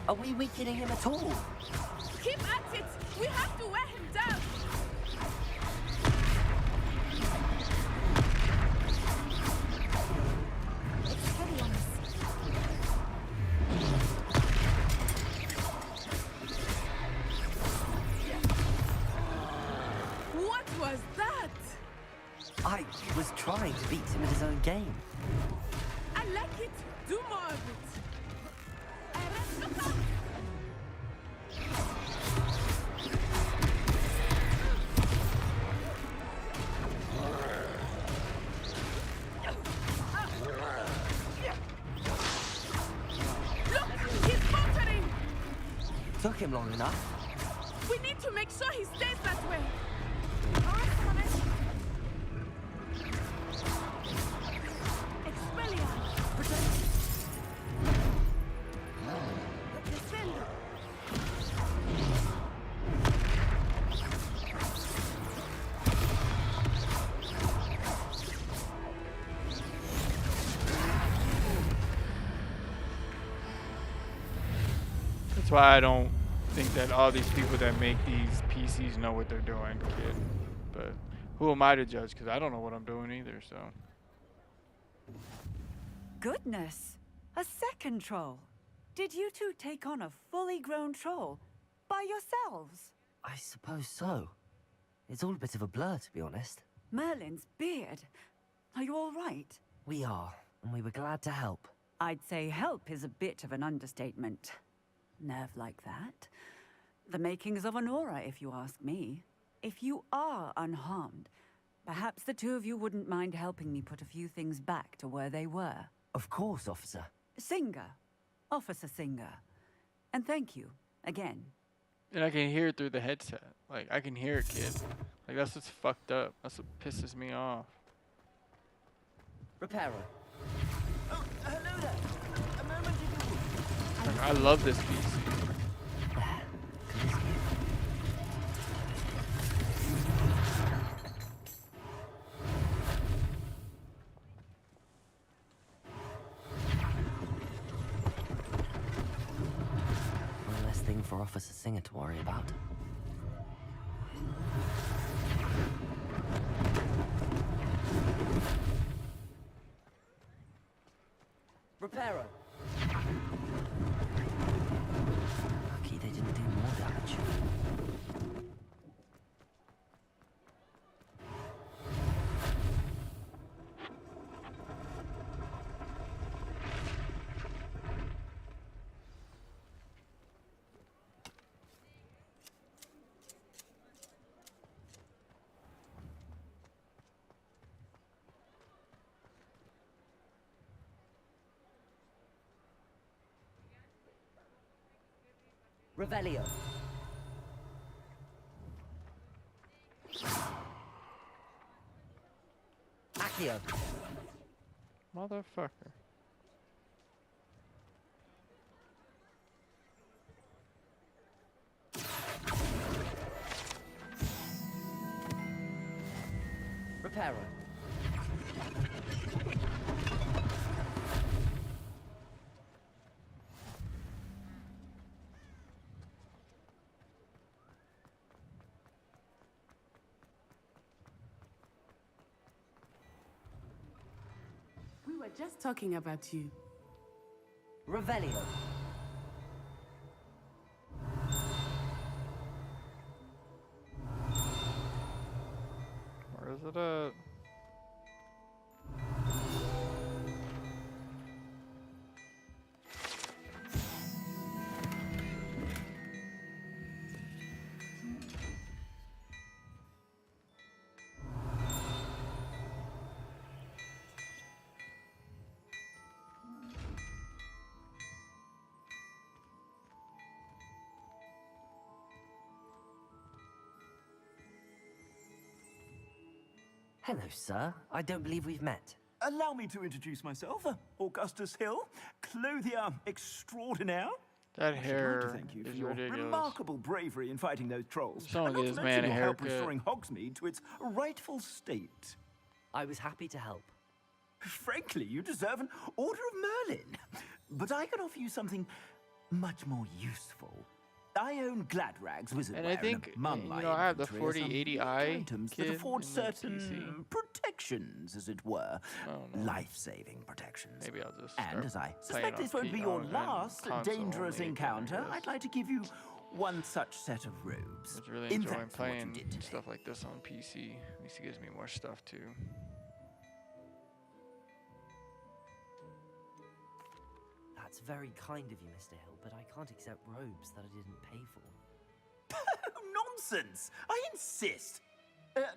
Are we weakening him at all? Keep at it! We have to wear him down! It's heavy on us. What was that? I was trying to beat him at his own game. I like it. Do more of it. Look, he's faltering. Took him long enough. We need to make sure he stays that way. That's why I don't think that all these people that make these PCs know what they're doing, kid. But who am I to judge? Because I don't know what I'm doing either, so. Goodness, a second troll. Did you two take on a fully grown troll by yourselves? I suppose so. It's all a bit of a blur, to be honest. Merlin's beard. Are you all right? We are, and we were glad to help. I'd say help is a bit of an understatement. Nerve like that. The makings of an aura, if you ask me. If you are unharmed, perhaps the two of you wouldn't mind helping me put a few things back to where they were. Of course, officer. Singer. Officer Singer. And thank you, again. And I can hear it through the headset. Like, I can hear it, kid. Like, that's what's fucked up. That's what pisses me off. Repairer. Oh, hello there. A moment ago. Like, I love this PC. One less thing for Officer Singer to worry about. Repairer. Lucky they didn't do more damage. Revelio. Accio. Motherfucker. Repairer. We were just talking about you. Revelio. Where is it at? Hello, sir. I don't believe we've met. Allow me to introduce myself. Augustus Hill, clothier extraordinaire. That I should like hair to thank you for is your ridiculous. remarkable bravery in fighting those trolls. Someone and get not this to man mention a your help haircut. restoring Hogsmeade to its rightful state. I was happy to help. Frankly, you deserve an Order of Merlin. But I can offer you something much more useful. I own Gladrag's Wizardwear, And I think, among my I have the inventory are some 4080i items kit that afford in the certain PC. protections, as it were. Oh, Life-saving protections. Maybe I'll just And start as I playing suspect on this won't be P- your on last console dangerous only again, I encounter, guess. I'd like to give you one such set of robes. I was really In enjoying thanks for what you playing did today. stuff like this on PC. At least it gives me more stuff too. That's very kind of you, Mr. Hill, but I can't accept robes that I didn't pay for. Nonsense! I insist.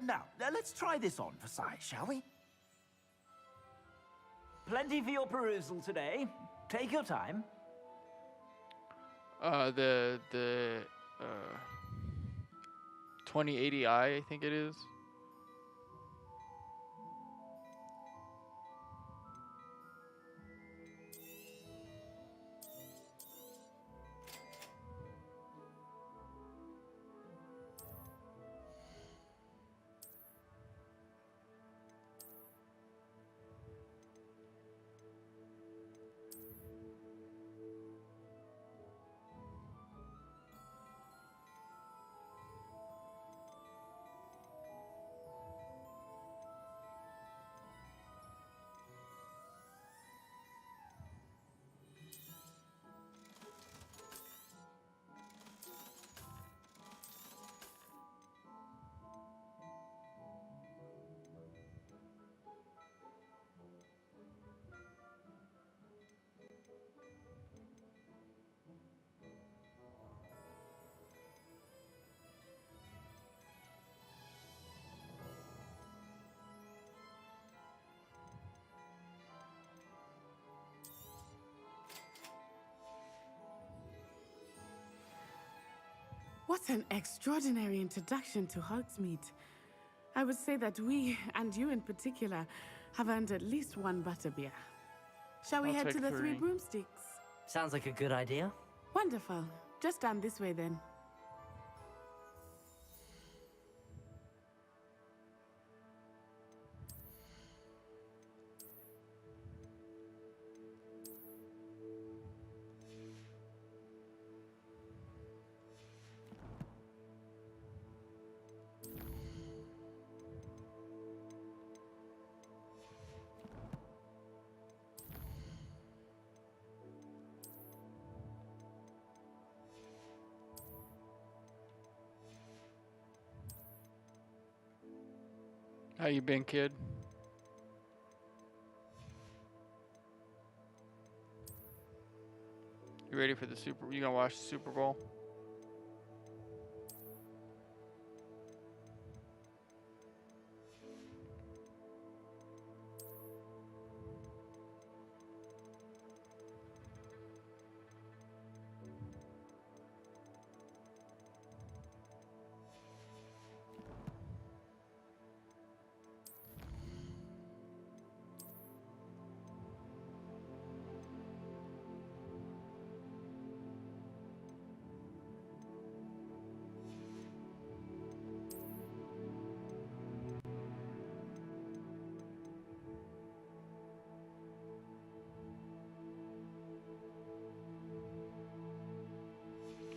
Now, let's try this on for size, shall we? Plenty for your perusal today. Take your time. The 2080i, I think it is. What an extraordinary introduction to Hogsmeade. I would say that we, and you in particular, have earned at least one butterbeer. Shall we I'll head to take the 3. Three Broomsticks? Sounds like a good idea. Wonderful. Just down this way then. How you been, kid? You ready for the Super? You gonna watch the Super Bowl?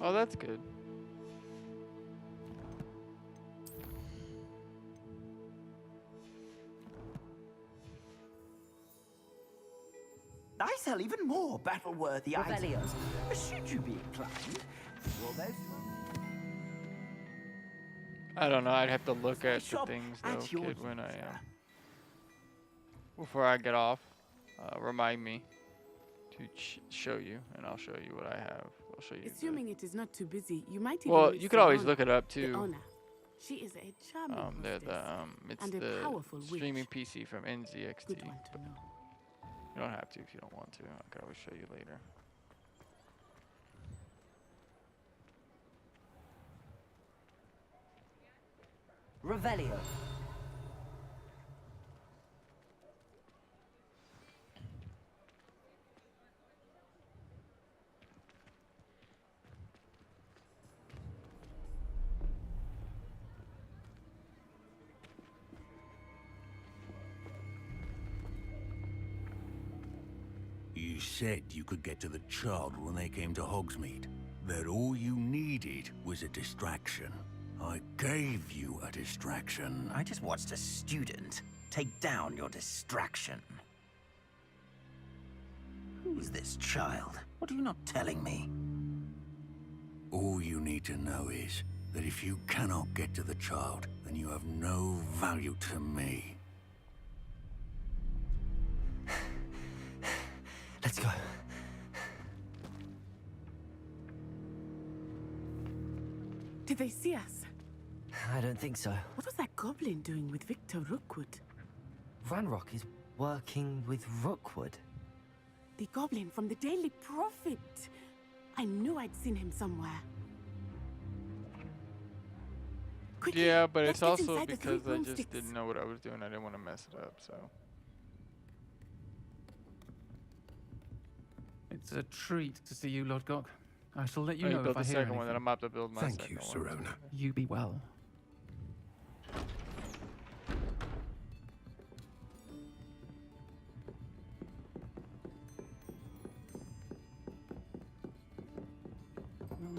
Oh, that's good. I sell even more battle-worthy Revelio. items. Should you be inclined, will those... I don't know. I'd have to look at the Shop things at though, your kid, when I before I get off. Remind me to show you, and I'll show you what I have. I'll show you. Assuming it is not too busy, you might even Well, meet you could always Simone, look it up the too. owner. She is a charming They're hostess it's and a the powerful witch. streaming PC from NZXT. Good one to know. You don't have to if you don't want to. I could always show you later. Revelio. You said you could get to the child when they came to Hogsmeade. That all you needed was a distraction. I gave you a distraction. I just watched a student take down your distraction. Who's this child? What are you not telling me? All you need to know is that if you cannot get to the child, then you have no value to me. Let's go. Did they see us? I don't think so. What was that goblin doing with Victor Rookwood? Ranrock is working with Rookwood. The goblin from the Daily Prophet. I knew I'd seen him somewhere. Quickly, Yeah, but let's it's get also inside the three because I just broomsticks. didn't know what I was doing. I didn't want to mess it up, so. It's a treat to see you, Lodgok. I shall let you Oh, you know built if I the hear second one, then anything. I'm about to build my Thank second you, one. Serona. You be well.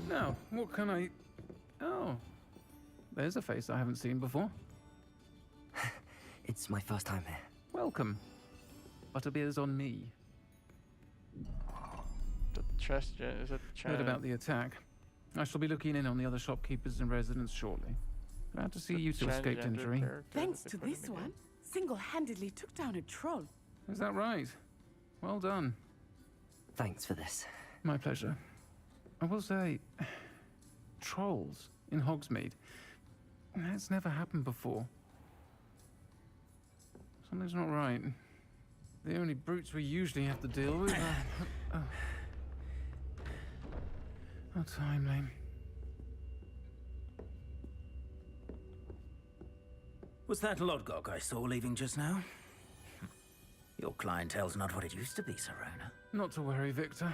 Now, what can I... Oh, there's a face I haven't seen before. It's my first time here. Welcome. Butterbeer's on me. The chest, is it the chest? Heard about the attack. I shall be looking in on the other shopkeepers and residents shortly. Glad to see you two escaped injury. Thanks to this one, single-handedly took down a troll. Is that right? Well done. Thanks for this. My pleasure. I will say, trolls in Hogsmeade. That's never happened before. Something's not right. The only brutes we usually have to deal with are... Oh, timely. Was that Lodgok I saw leaving just now? Your clientele's not what it used to be, Serona. Not to worry, Victor.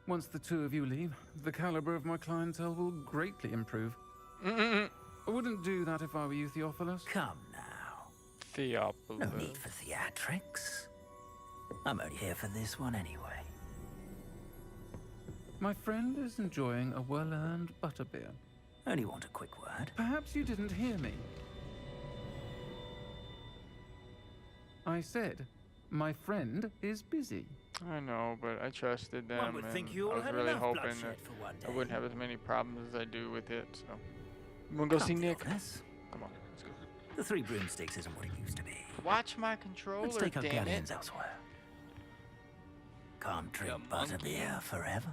Once the two of you leave, the caliber of my clientele will greatly improve. I wouldn't do that if I were you, Theophilus. Come now. Theophilus. No need for theatrics. I'm only here for this one anyway. My friend is enjoying a well-earned butterbeer. Only want a quick word. Perhaps you didn't hear me. I said, my friend is busy. I know, but I trusted them. One would and think you all I was had really enough hoping bloodshed that for one I day. wouldn't have as many problems as I do with it. So, you wanna go see Nick? Come on, let's go. The three broomsticks isn't what it used to be. Watch my controller, Let's take our damn galleons it. elsewhere. Can't drink You monkey. butterbeer forever.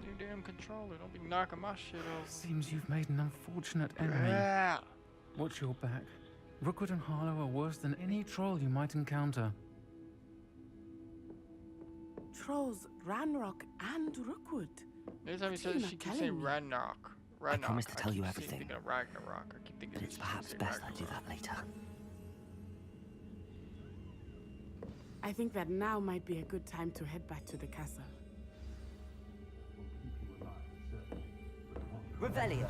You damn controller, don't be knocking my shit over. Seems you've made an unfortunate enemy. Yeah. Watch your back. Rookwood and Harlow are worse than any troll you might encounter. Trolls, Ranrock, and Rookwood. Every time you What say are you this, she not keeps saying telling me? Ranrock. I promise to tell you keep everything. thinking of Ragnarok. I keep thinking But it's she's perhaps saying best I do Ragnarok. that later. I think that now might be a good time to head back to the castle. Revelio.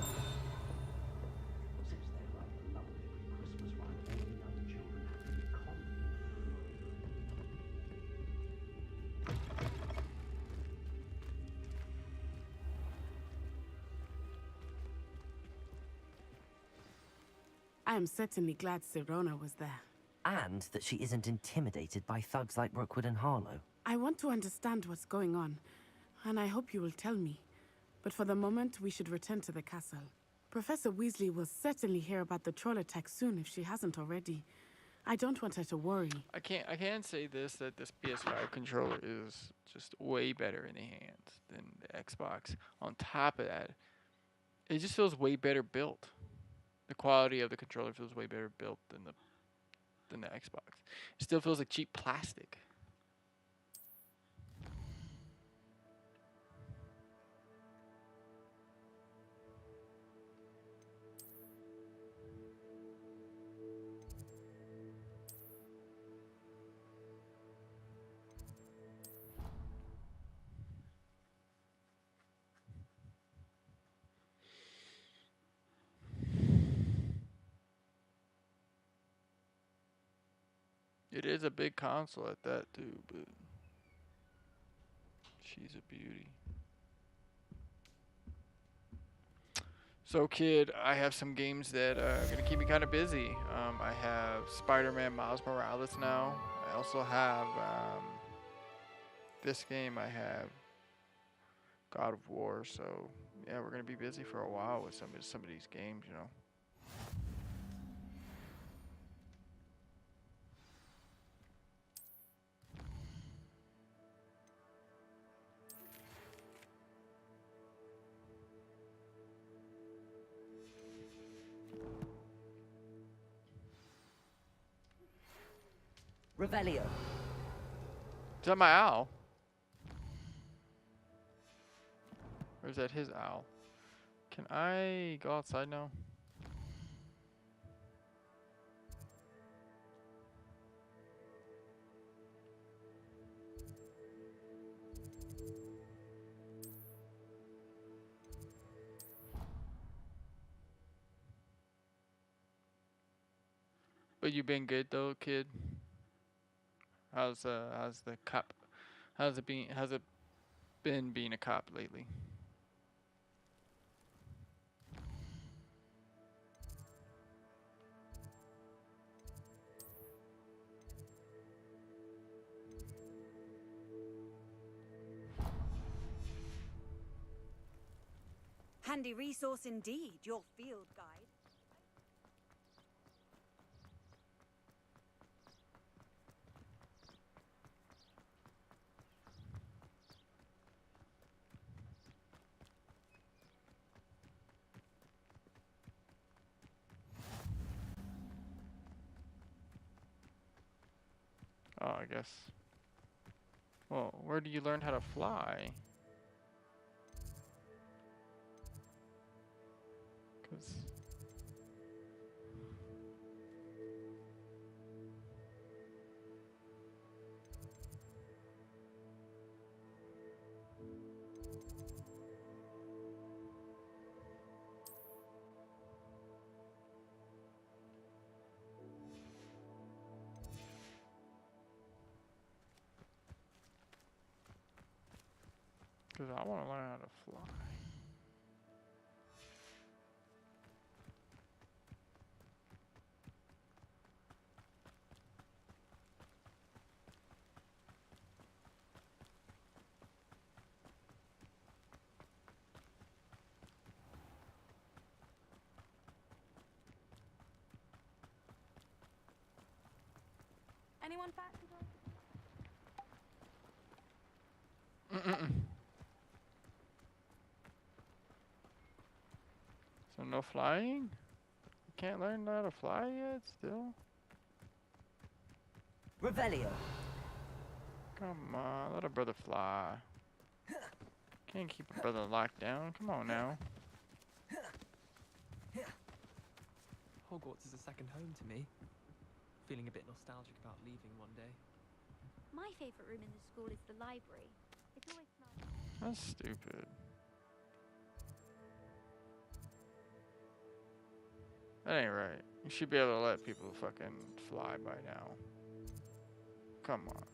I am certainly glad Serona was there. And that she isn't intimidated by thugs like Rookwood and Harlow. I want to understand what's going on, and I hope you will tell me. But for the moment, we should return to the castle. Professor Weasley will certainly hear about the troll attack soon if she hasn't already. I don't want her to worry. I can't say this, that this PS5 controller is just way better in the hands than the Xbox. On top of that, it just feels way better built. The quality of the controller feels way better built than the Xbox. It still feels like cheap plastic. It is a big console at that too, but she's a beauty. So, kid, I have some games that are gonna keep me kind of busy. I have Spider-Man Miles Morales now. I also have this game. I have God of War. So, yeah, we're gonna be busy for a while with some of these games, you know. Revelio. Is that my owl? Or is that his owl? Can I go outside now? But you been good though, kid? How's the cop? How's it been being a cop lately? Handy resource indeed, your field guide. Oh, I guess. Well, where do you learn how to fly? 'Cause I want to learn how to fly. Anyone fancy So no flying? You can't learn how to fly yet still? Revelio. Come on, let a brother fly. Can't keep a brother locked down. Come on now. Hogwarts is a second home to me. Feeling a bit nostalgic about leaving one day. My favorite room in the school is the library. It always smells. That's stupid. That ain't right. You should be able to let people fucking fly by now. Come on.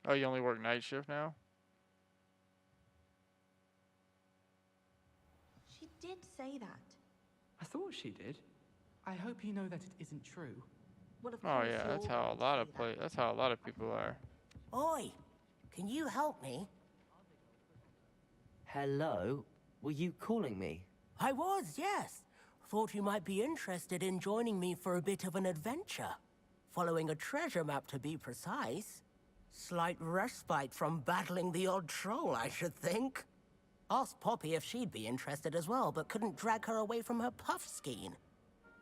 Oh, you only work night shift now? She did say that. I thought she did. I hope you know that it isn't true. Well, of Oh course yeah, that's you're how a going to lot say of that. that's how a lot of people are. Oi, can you help me? Hello? Were you calling me? I was, yes. Thought you might be interested in joining me for a bit of an adventure. Following a treasure map, to be precise. Slight respite from battling the odd troll, I should think. Asked Poppy if she'd be interested as well, but couldn't drag her away from her puff skein.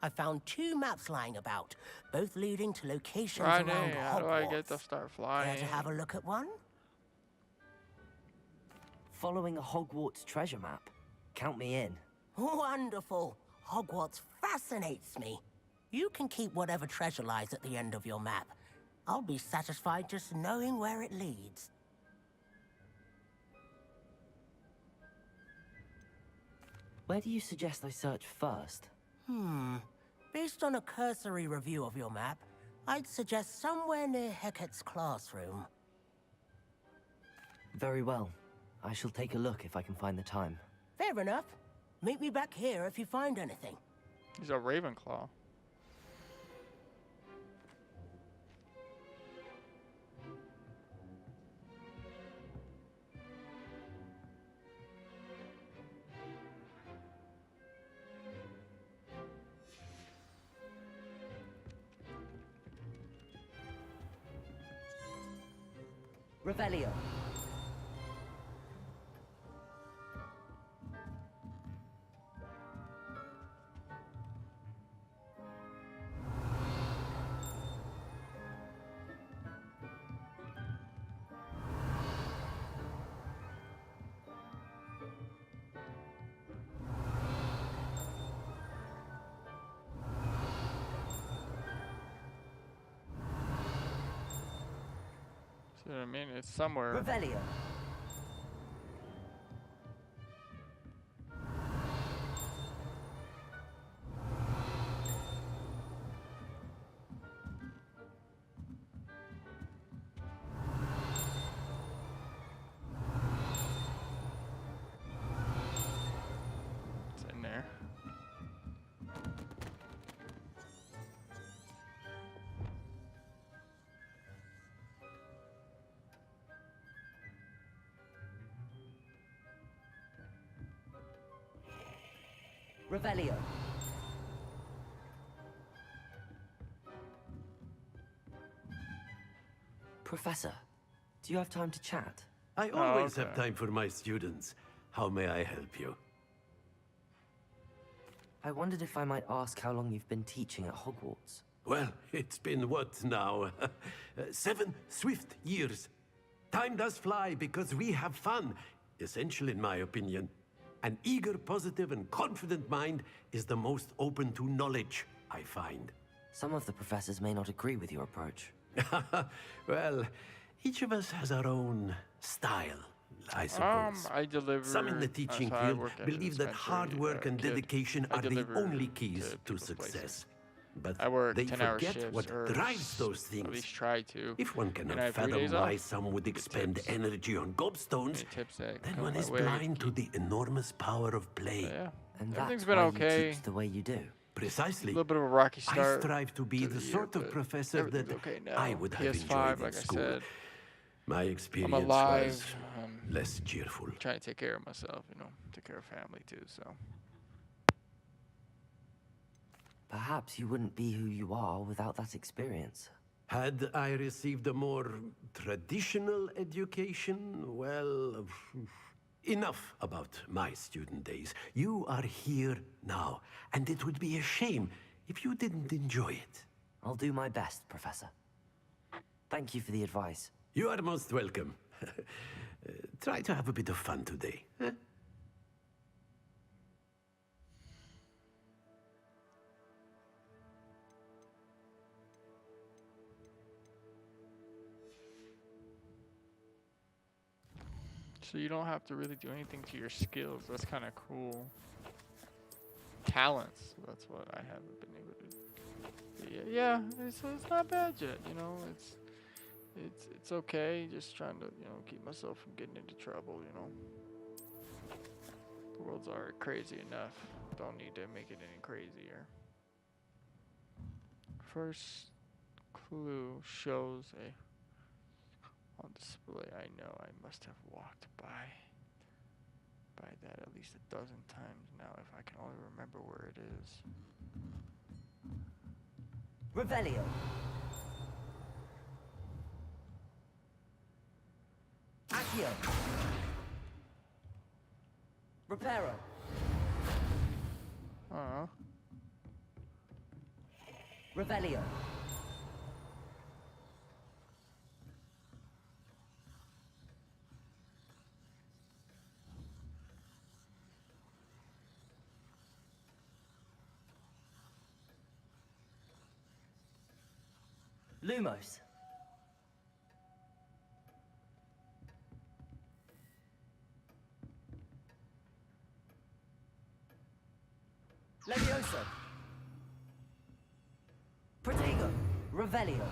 I found 2 maps lying about, both leading to locations Friday, around how do I get to Hogwarts. start Care flying? to have a look at one? Following a Hogwarts treasure map. Count me in. Wonderful. Hogwarts fascinates me. You can keep whatever treasure lies at the end of your map. I'll be satisfied just knowing where it leads. Where do you suggest I search first? Based on a cursory review of your map, I'd suggest somewhere near Hecat's classroom. Very well. I shall take a look if I can find the time. Fair enough. Meet me back here if you find anything. He's a Ravenclaw. Revelio. See what I mean? It's somewhere. Revelio. It's in there. Revelio. Professor, do you have time to chat? I always have time for my students. How may I help you? I wondered if I might ask how long you've been teaching at Hogwarts. Well, it's been what now? 7 swift years. Time does fly because we have fun. Essential in my opinion. An eager, positive, and confident mind is the most open to knowledge, I find. Some of the professors may not agree with your approach. Well, each of us has our own style, I suppose. I deliver. Some in the teaching that's how I field work at a believe that hard dispensary, work and kid. dedication I are the deliver only keys to people's success. places. But I work they 10-hour forget shifts, what or drives those things. At least try to. If one And I cannot have 3 fathom days why off. some would expend energy on gobstones, Then then one is way. blind to the enormous power of play. Yeah. And Everything's that's been why okay. you teach the way you do. Precisely. A little bit of a rocky I start. strive to be to the year, sort of but professor that everything's okay now. I would have PS5, enjoyed in like I school. said. My I'm experience alive. was less cheerful. Trying to take care of myself, take care of family too. So Perhaps you wouldn't be who you are without that experience. Had I received a more traditional education, well, enough about my student days. You are here now, and it would be a shame if you didn't enjoy it. I'll do my best, Professor. Thank you for the advice. You are most welcome. Try to have a bit of fun today. Huh? So you don't have to really do anything to your skills. That's kind of cool. Talents. That's what I haven't been able to. Yeah, it's not bad yet. It's okay. Just trying to keep myself from getting into trouble. The world's already crazy enough. Don't need to make it any crazier. First clue shows a on display. I know I must have walked by that at least a dozen times now, if I can only remember where it is. Revelio. Accio. Reparo. Revelio. Lumos. Levioso. Protego. Revelio.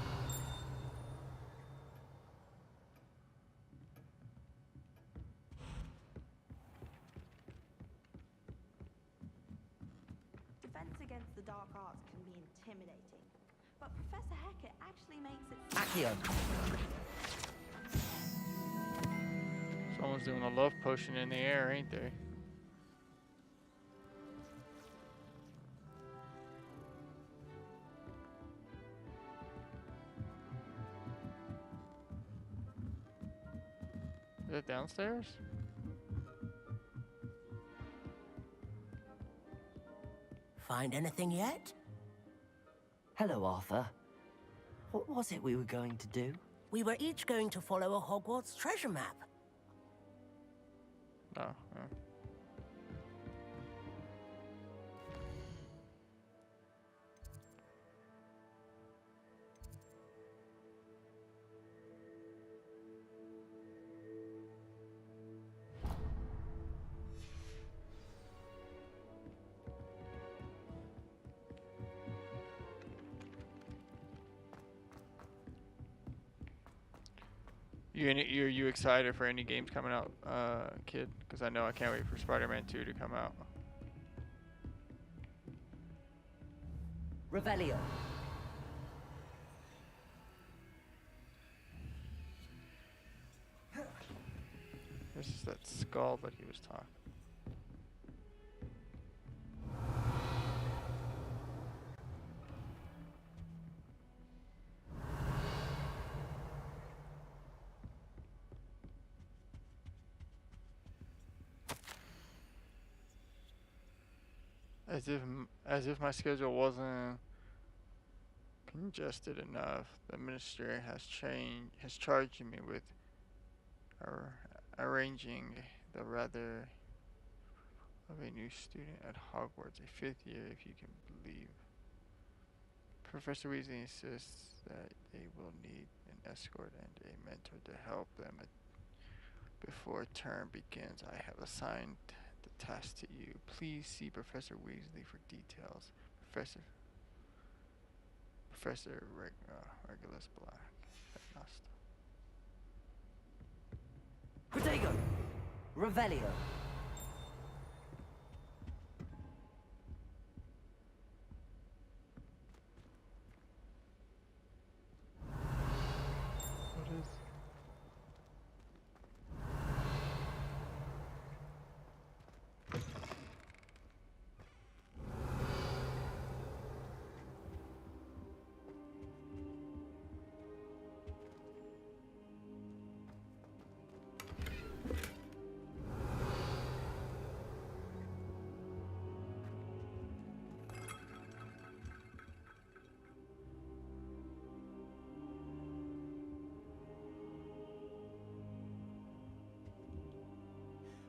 Defense against the dark arts can be intimidating, but Professor Hecat actually makes it... Accio. Someone's doing a love potion in the air, ain't they? Is it downstairs? Find anything yet? Hello, Arthur. What was it we were going to do? We were each going to follow a Hogwarts treasure map. Oh, You excited for any games coming out, kid? Because I know I can't wait for Spider-Man 2 to come out. Revelio. This is that skull that he was talking. As if my schedule wasn't congested enough, the minister has charged me with arranging the rather of a new student at Hogwarts, a 5th year if you can believe. Professor Weasley insists that they will need an escort and a mentor to help them before term begins. I have assigned the task to you. Please see Professor Weasley for details. Professor Regulus Black. Protego. Revelio. What is?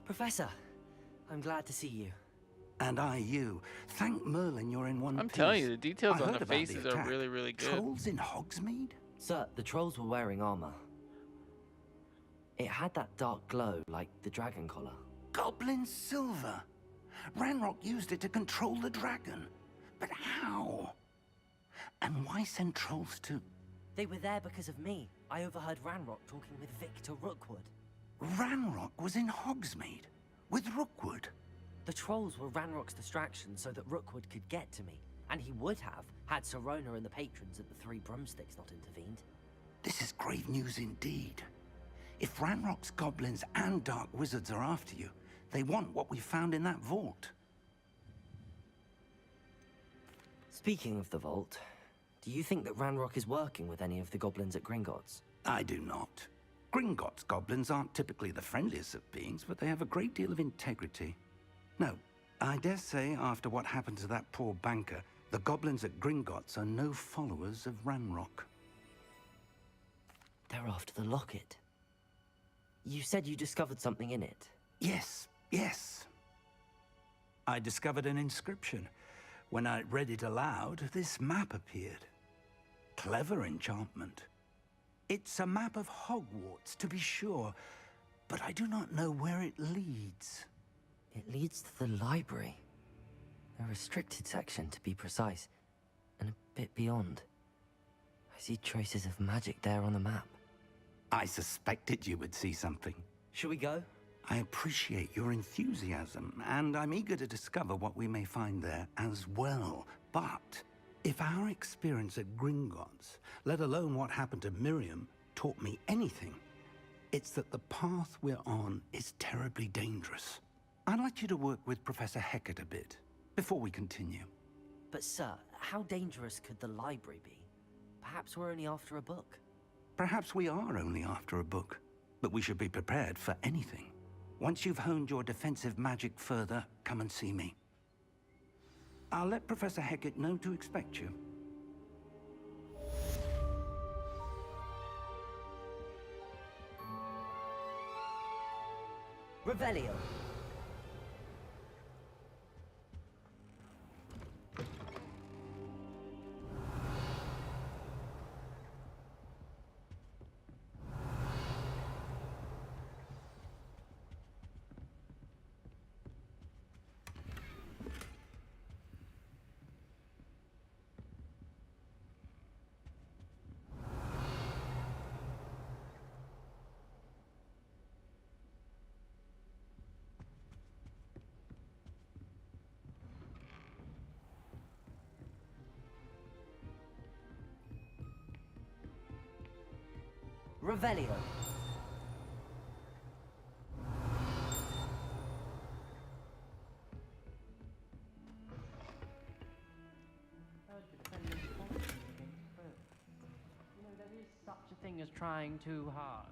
Professor, I'm glad to see you. And I you. Thank Merlin you're in one I'm piece. telling you, the details I on heard the about faces are attack. really, really good. Trolls in Hogsmeade? Sir, the trolls were wearing armor. It had that dark glow like the dragon collar. Goblin silver. Ranrock used it to control the dragon. But how? And why send trolls to... They were there because of me. I overheard Ranrock talking with Victor Rookwood. Ranrock was in Hogsmeade with Rookwood. The trolls were Ranrock's distraction so that Rookwood could get to me. And he would have, had Sirona and the patrons at the Three Broomsticks not intervened. This is grave news indeed. If Ranrock's goblins and dark wizards are after you, they want what we found in that vault. Speaking of the vault, do you think that Ranrock is working with any of the goblins at Gringotts? I do not. Gringotts goblins aren't typically the friendliest of beings, but they have a great deal of integrity. No, I dare say after what happened to that poor banker, The goblins at Gringotts are no followers of Ranrock. They're after the locket. You said you discovered something in it. Yes, yes. I discovered an inscription. When I read it aloud, this map appeared. Clever enchantment. It's a map of Hogwarts, to be sure, but I do not know where it leads. It leads to the library. A restricted section, to be precise, and a bit beyond. I see traces of magic there on the map. I suspected you would see something. Shall we go? I appreciate your enthusiasm, and I'm eager to discover what we may find there as well. But if our experience at Gringotts, let alone what happened to Miriam, taught me anything, it's that the path we're on is terribly dangerous. I'd like you to work with Professor Hecat a bit, before we continue. But sir, how dangerous could the library be? Perhaps we're only after a book. Perhaps we are only after a book, but we should be prepared for anything. Once you've honed your defensive magic further, come and see me. I'll let Professor Hecat know to expect you. Revelio. Revelio. There is such a thing as trying too hard.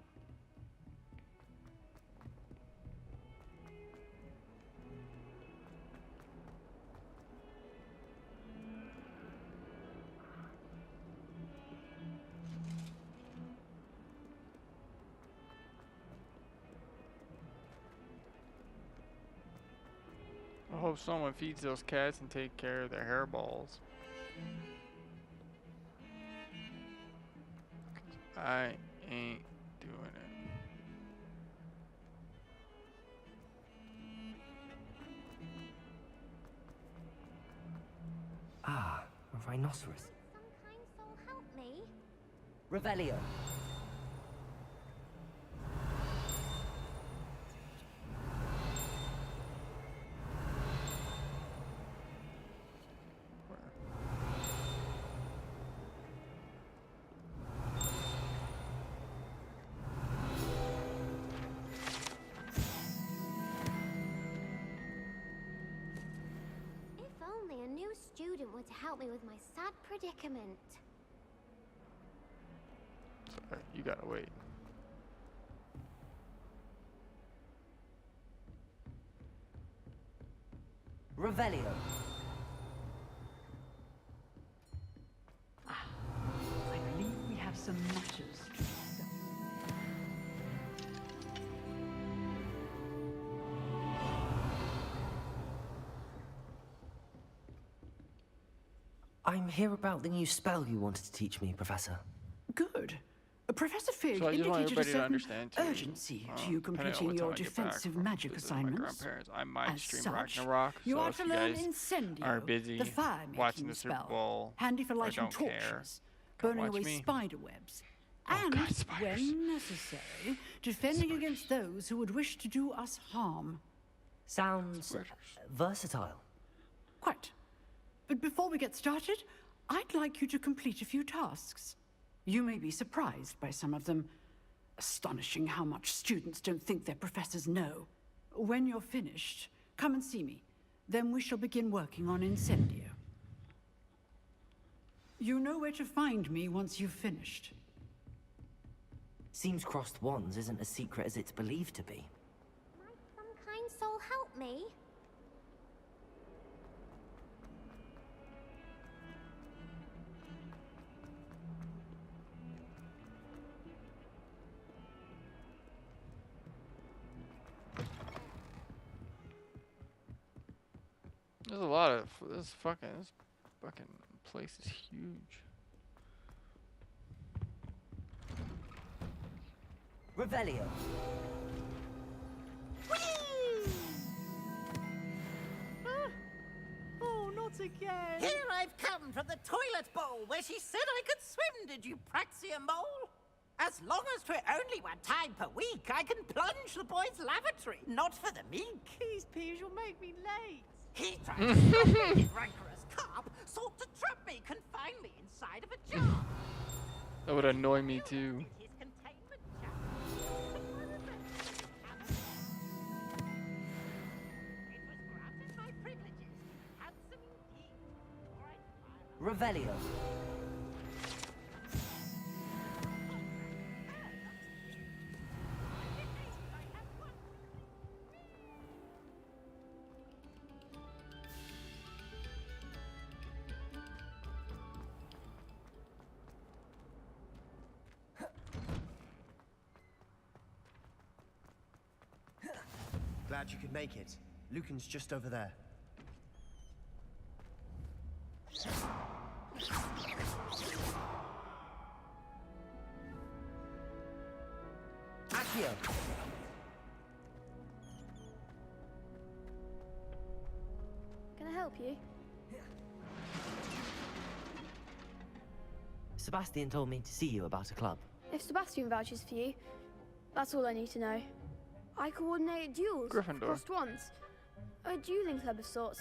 I hope someone feeds those cats and take care of their hairballs. I ain't doing it. Ah, a rhinoceros. Some kind soul help me. Revelio. If only a new student were to help me with my sad predicament. Sorry, you gotta wait. Revelio. I believe we have some matters. I'm here about the new spell you wanted to teach me, Professor. Good. Professor Fig So I just want indicated a everybody to certain understand too, urgency to you depending on completing what your time I get back defensive from magic visiting my assignments. grandparents, I might As stream such, Ragnarok, you so are if to you learn guys Incendio, are busy the fire-making watching the Super spell, Bowl handy for or lighting don't care, torches, come burning watch away me. spider webs, Oh, and, God, spiders. when necessary, defending against those who would wish to do us harm. Sounds versatile. Quite. But before we get started, I'd like you to complete a few tasks. You may be surprised by some of them. Astonishing how much students don't think their professors know. When you're finished, come and see me. Then we shall begin working on Incendio. You know where to find me once you've finished. Seems crossed wands isn't as secret as it's believed to be. Might some kind soul help me? There's a lot of this fucking place is huge. Revelio. Oh, not again. Here I've come from the toilet bowl where she said I could swim, did you praxia mole? As long as 'twere only one time per week, I can plunge the boy's lavatory, not for the meek. These peas will make me late. He tried to stop me, his rancorous carp, sought to trap me, confine me inside of a jar. That would annoy me too. His containment jar. It was granted my privileges, handsome indeed. Revelio. Glad you could make it. Lucan's just over there. Accio. Can I help you? Sebastian told me to see you about a club. If Sebastian vouches for you, that's all I need to know. I coordinate duels, Gryffindor. crossed ones, a dueling club of sorts.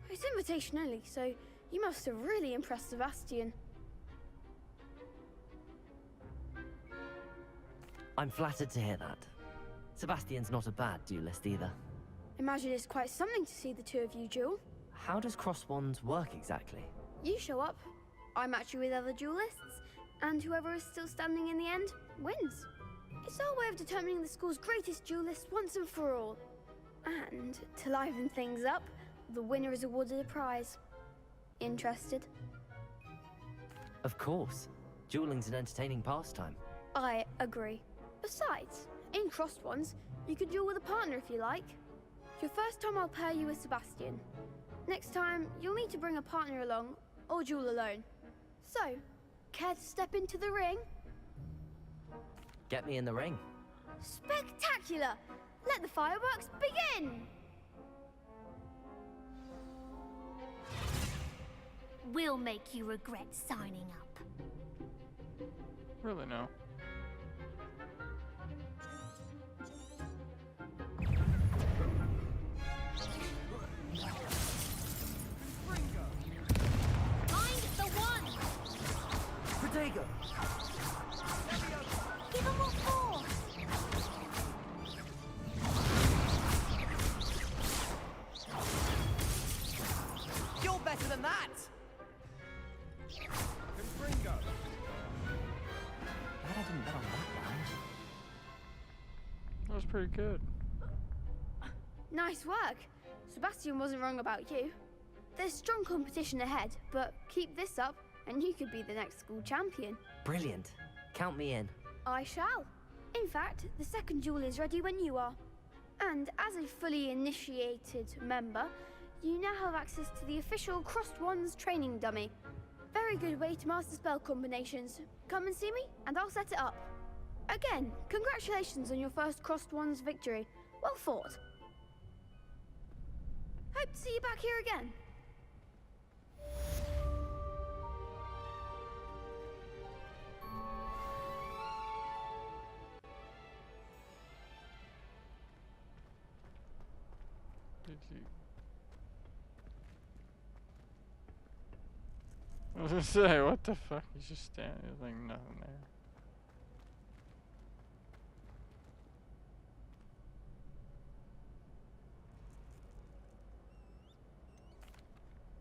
It's invitation only, so you must have really impressed Sebastian. I'm flattered to hear that. Sebastian's not a bad duelist either. Imagine it's quite something to see the two of you duel. How does cross wands work exactly? You show up, I match you with other duelists, and whoever is still standing in the end wins. It's our way of determining the school's greatest duelist once and for all. And to liven things up, the winner is awarded a prize. Interested? Of course. Dueling's an entertaining pastime. I agree. Besides, in crossed ones, you can duel with a partner if you like. Your first time I'll pair you with Sebastian. Next time, you'll need to bring a partner along, or duel alone. So, care to step into the ring? Get me in the ring. Spectacular! Let the fireworks begin! We'll make you regret signing up. Really no. Find the one! Protego! Give him more force! You're better than that! Confringo. Glad I didn't bet on that round. That was pretty good. Nice work. Sebastian wasn't wrong about you. There's strong competition ahead, but keep this up and you could be the next school champion. Brilliant. Count me in. I shall. In fact, the second duel is ready when you are. And as a fully initiated member, you now have access to the official Crossed Wands training dummy. Very good way to master spell combinations. Come and see me, and I'll set it up. Again, congratulations on your first Crossed Wands victory. Well fought. Hope to see you back here again. Did you? I was gonna say, what the fuck? He's just standing. There's like nothing there.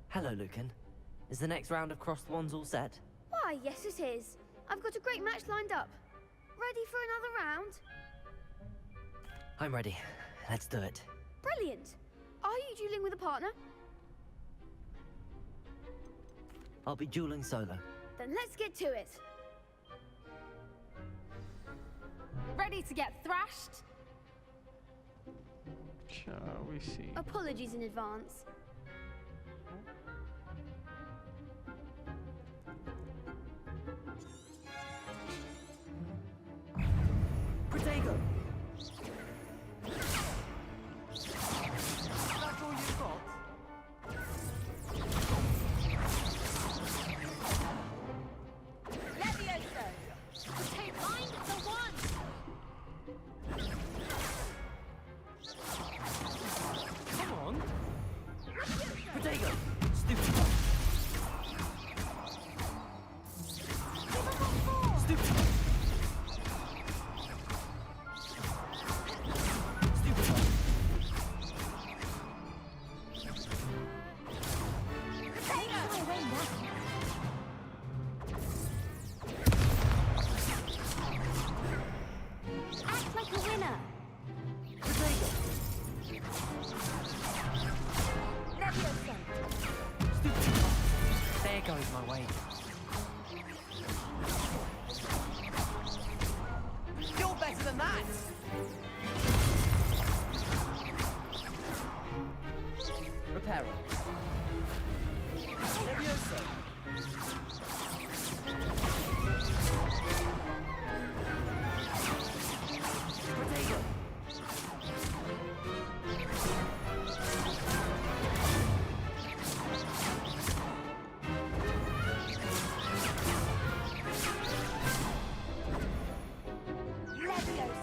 Hello, Lucan. Is the next round of crossed wands all set? Why, yes it is. I've got a great match lined up. Ready for another round? I'm ready. Let's do it. Brilliant. Are you dueling with a partner? I'll be dueling solo. Then let's get to it. Ready to get thrashed? Shall we see? Apologies in advance. Protego! That's all you've got? Levioso! Take mind of the one! Come on! Protego! Stupid! Stupid! Act like a winner! Levioso! There goes my way. You're better than that! Reparo. Levioso! Protego! Levioso!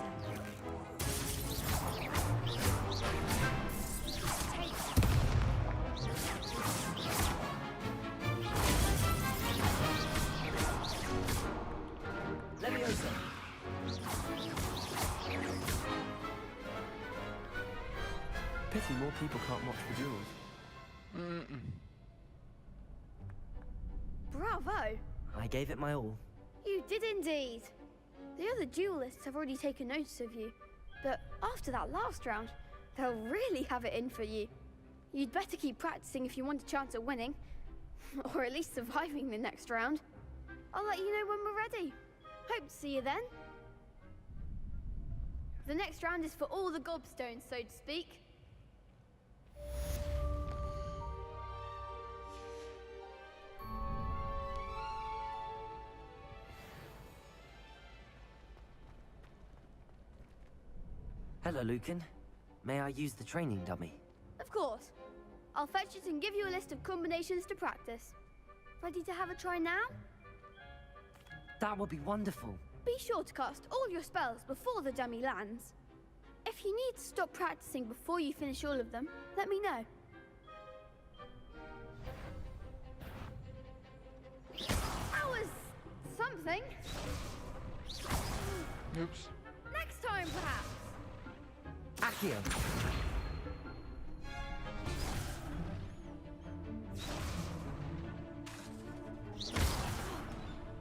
Levioso! Pity more people can't watch the duels. Bravo! I gave it my all. You did indeed. The other duelists have already taken notice of you, but after that last round, they'll really have it in for you. You'd better keep practicing if you want a chance at winning, or at least surviving the next round. I'll let you know when we're ready. Hope to see you then. The next round is for all the gobstones, so to speak. Hello, Lucan. May I use the training dummy? Of course. I'll fetch it and give you a list of combinations to practice. Ready to have a try now? That would be wonderful. Be sure to cast all your spells before the dummy lands. If you need to stop practicing before you finish all of them, let me know. That was something. Oops. Next time, perhaps. Accio.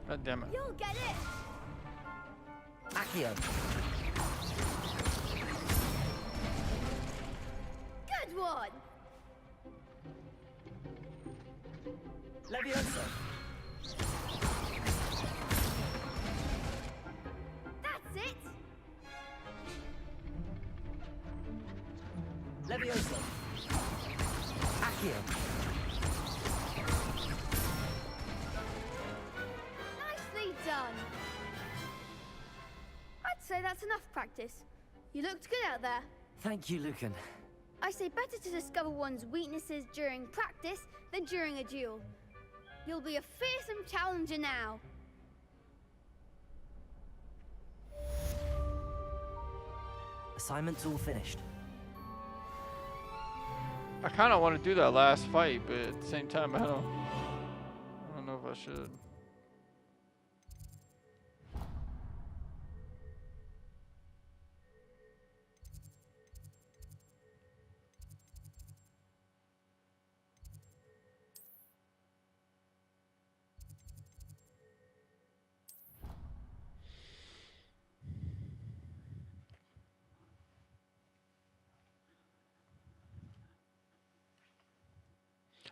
God damn it. You'll get it. Accio. Good one. Levioso! That's it. Levioso! Accio. Nicely done. I'd say that's enough practice. You looked good out there. Thank you, Lucan. I say better to discover one's weaknesses during practice than during a duel. You'll be a fearsome challenger now. Assignment's all finished. I kind of want to do that last fight, but at the same time, I don't know if I should.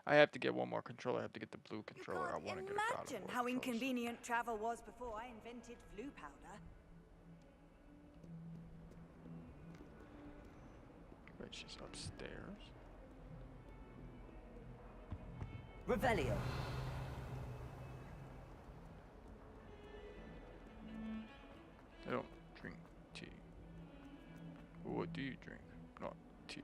I have to get one more controller. I have to get the blue controller. I want to get a God of Imagine War how controller. inconvenient travel was before I invented blue powder. Wait, she's upstairs. Revelio. I don't drink tea. What do you drink? Not tea.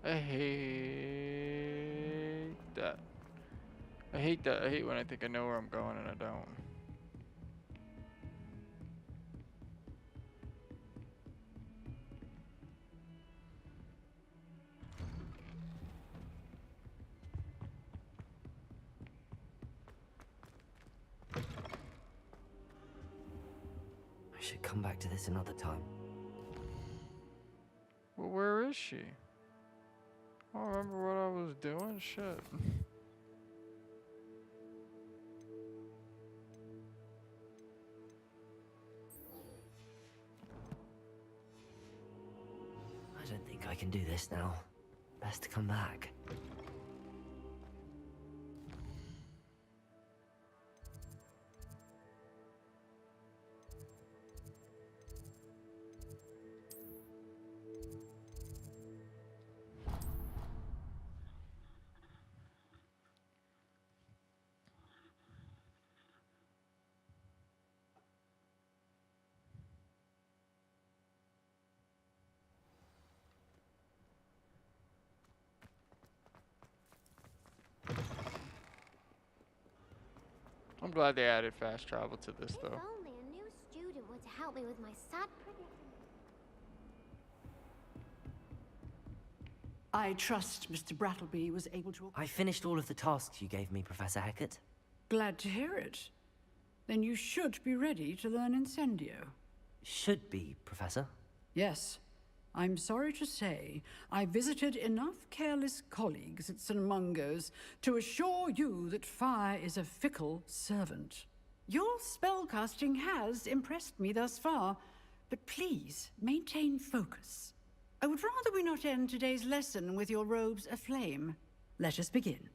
I hate that. I hate that. I hate when I think I know where I'm going and I don't. I should come back to this another time. Well, where is she? I don't remember what I was doing. Shit. I don't think I can do this now. Best to come back. I'm glad they added fast travel to this, though. If only a new student were to help me with my sad predicament. I trust Mr. Brattleby was able to... I finished all of the tasks you gave me, Professor Hecat. Glad to hear it. Then you should be ready to learn Incendio. Should be, Professor. Yes. I'm sorry to say, I visited enough careless colleagues at St. Mungo's to assure you that fire is a fickle servant. Your spellcasting has impressed me thus far, but please maintain focus. I would rather we not end today's lesson with your robes aflame. Let us begin.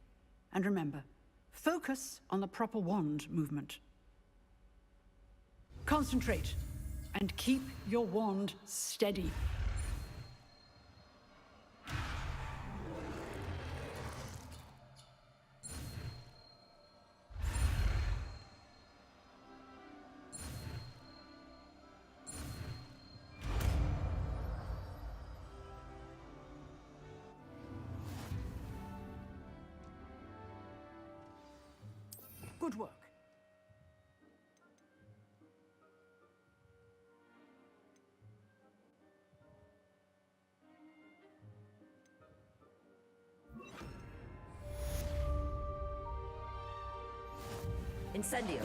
And remember, focus on the proper wand movement. Concentrate, and keep your wand steady. Good work. Incendio.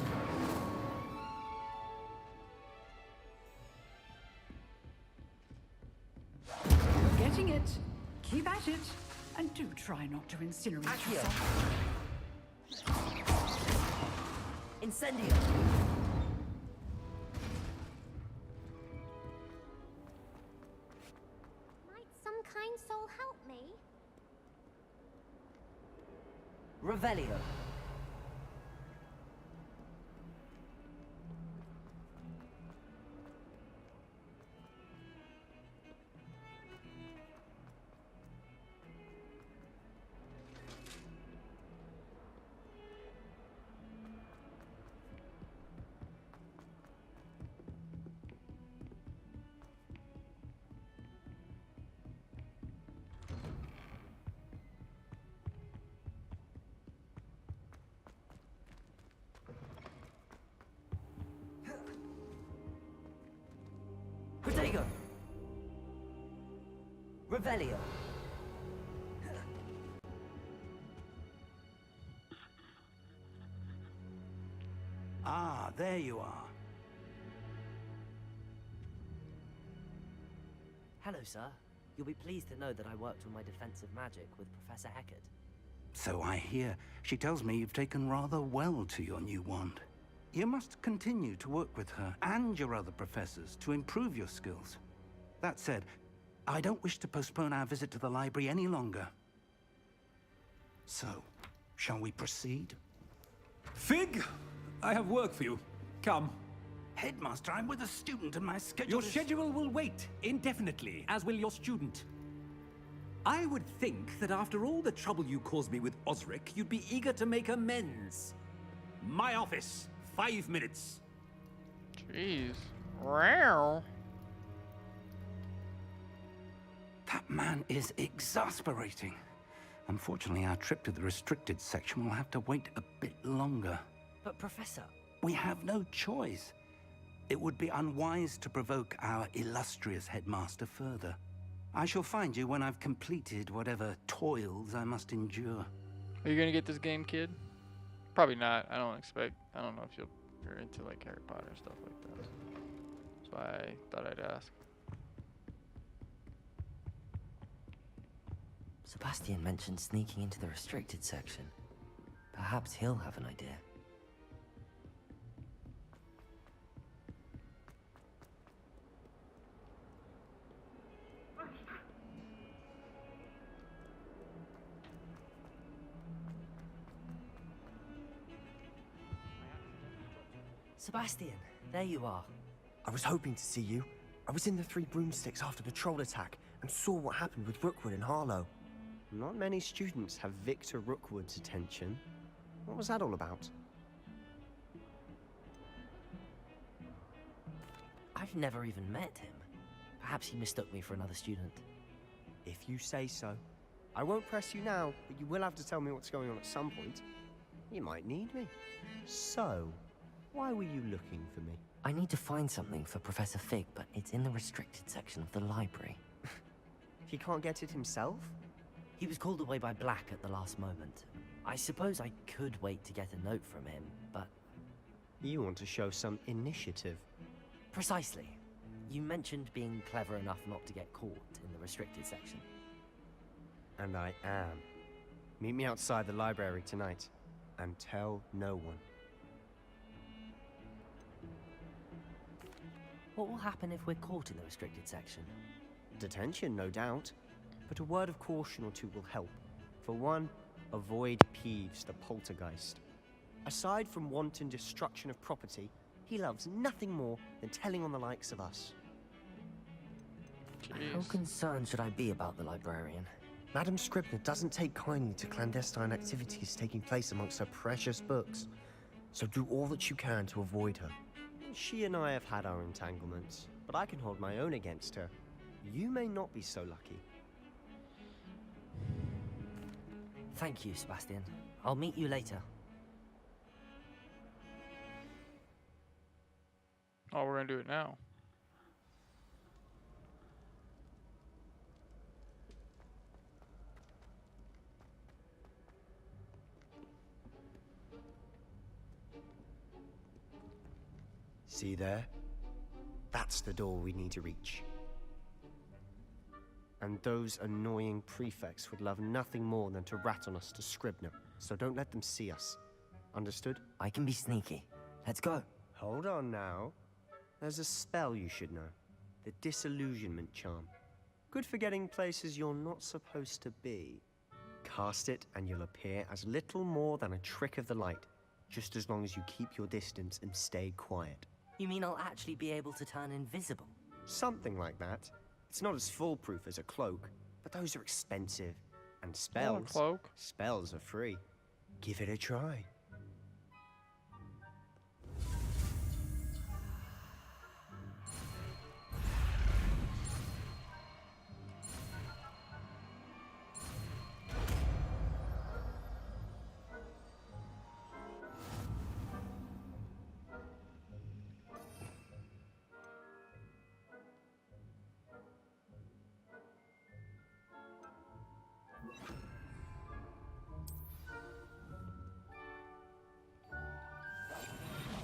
You're getting it. Keep at it. And do try not to incinerate Accio. yourself. Incendio. Might some kind soul help me? Revelio. Protego. Revelio. Ah, there you are. Hello, sir. You'll be pleased to know that I worked on my defensive magic with Professor Hecat. So I hear. She tells me you've taken rather well to your new wand. You must continue to work with her and your other professors to improve your skills. That said, I don't wish to postpone our visit to the library any longer. So, shall we proceed? Fig, I have work for you. Come. Headmaster, I'm with a student and my schedule Your is... schedule will wait indefinitely, as will your student. I would think that after all the trouble you caused me with Osric, you'd be eager to make amends. My office, 5 minutes. Jeez. Wow. That man is exasperating. Unfortunately, our trip to the restricted section will have to wait a bit longer. But Professor... We have no choice. It would be unwise to provoke our illustrious headmaster further. I shall find you when I've completed whatever toils I must endure. Are you gonna get this game, kid? Probably not. I don't know if you're into like Harry Potter and stuff like that. That's why I thought I'd ask. Sebastian mentioned sneaking into the restricted section. Perhaps he'll have an idea. Sebastian, there you are. I was hoping to see you. I was in the Three Broomsticks after the troll attack and saw what happened with Rookwood and Harlow. Not many students have Victor Rookwood's attention. What was that all about? I've never even met him. Perhaps he mistook me for another student. If you say so. I won't press you now, but you will have to tell me what's going on at some point. You might need me. So, why were you looking for me? I need to find something for Professor Fig, but it's in the restricted section of the library. He can't get it himself? He was called away by Black at the last moment. I suppose I could wait to get a note from him, but... You want to show some initiative. Precisely. You mentioned being clever enough not to get caught in the restricted section. And I am. Meet me outside the library tonight, and tell no one. What will happen if we're caught in the restricted section? Detention, no doubt. But a word of caution or two will help. For one, avoid Peeves, the poltergeist. Aside from wanton destruction of property, he loves nothing more than telling on the likes of us. How concerned should I be about the librarian? Madam Scribner doesn't take kindly to clandestine activities taking place amongst her precious books. So do all that you can to avoid her. She and I have had our entanglements, but I can hold my own against her. You may not be so lucky. Thank you, Sebastian. I'll meet you later. Oh, we're gonna do it now. See there? That's the door we need to reach. And those annoying prefects would love nothing more than to rat on us to Scribner, so don't let them see us. Understood? I can be sneaky. Let's go. Hold on now. There's a spell you should know. The Disillusionment Charm. Good for getting places you're not supposed to be. Cast it and you'll appear as little more than a trick of the light, just as long as you keep your distance and stay quiet. You mean I'll actually be able to turn invisible? Something like that. It's not as foolproof as a cloak, but those are expensive. And spells... cloak. Spells are free. Give it a try.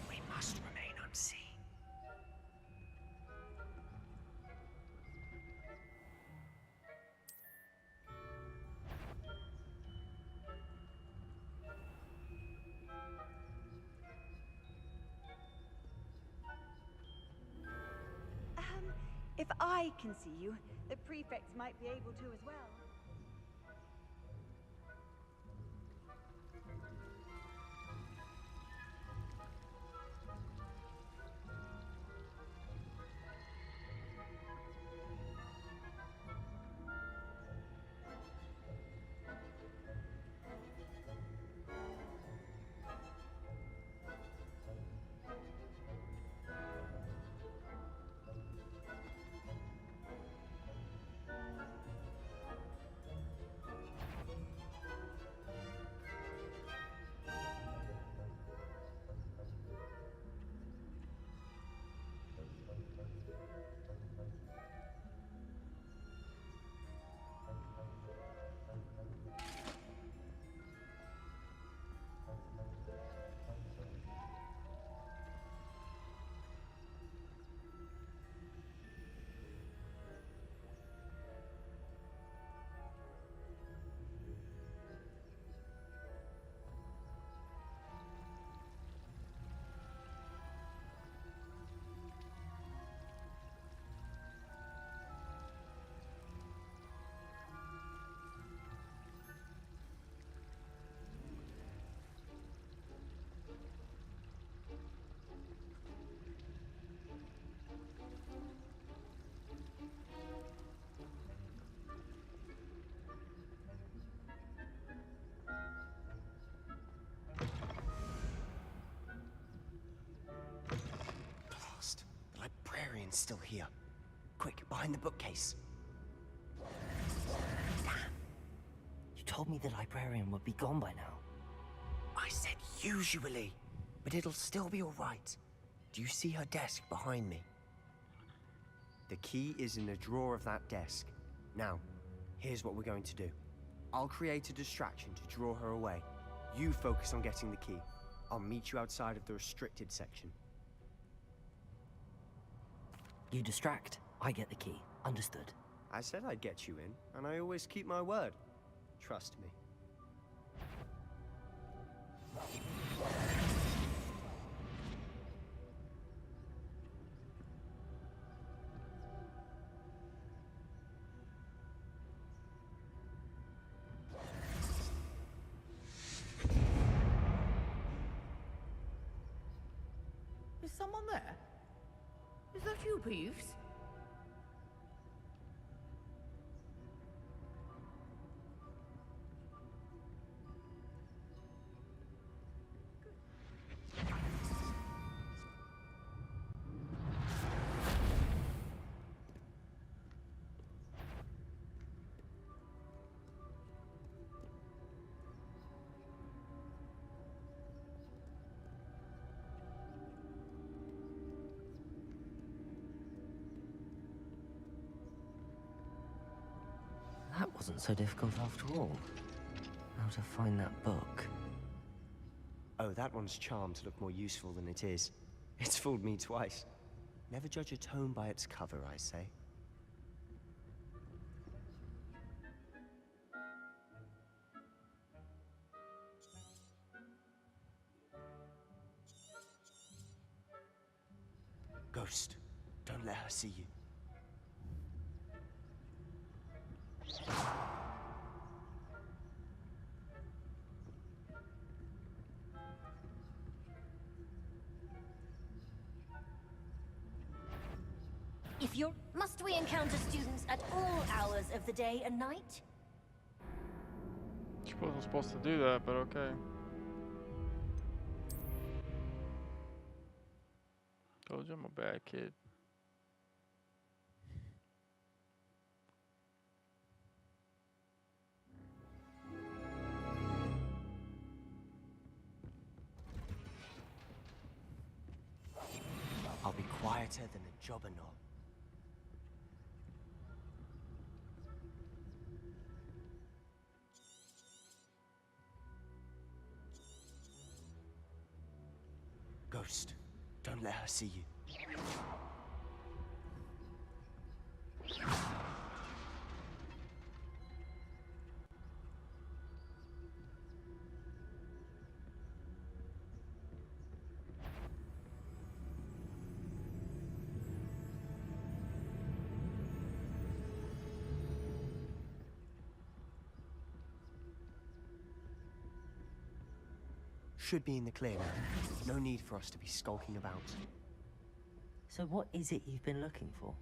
We must remain unseen. If I can see you, the prefects might be able to as well. librarian's still here. Quick, behind the bookcase. Damn. You told me the librarian would be gone by now. I said usually, but it'll still be all right. Do you see her desk behind me? The key is in the drawer of that desk. Now, here's what we're going to do. I'll create a distraction to draw her away. You focus on getting the key. I'll meet you outside of the restricted section. You distract, I get the key. Understood. I said I'd get you in, and I always keep my word. Trust me. Is someone there? Is that you, Peeves? That wasn't so difficult after all. How to find that book. Oh, that one's charmed to look more useful than it is. It's fooled me twice. Never judge a tome by its cover, I say. Ghost, don't let her see you. If you're... Must we encounter students at all hours of the day and night? I suppose I'm supposed to do that, but okay. Told you I'm a bad kid. I'll be quieter than a jobber knoll. Ghost, don't let her see you. Should be in the clear now. No need for us to be skulking about. So what is it you've been looking for?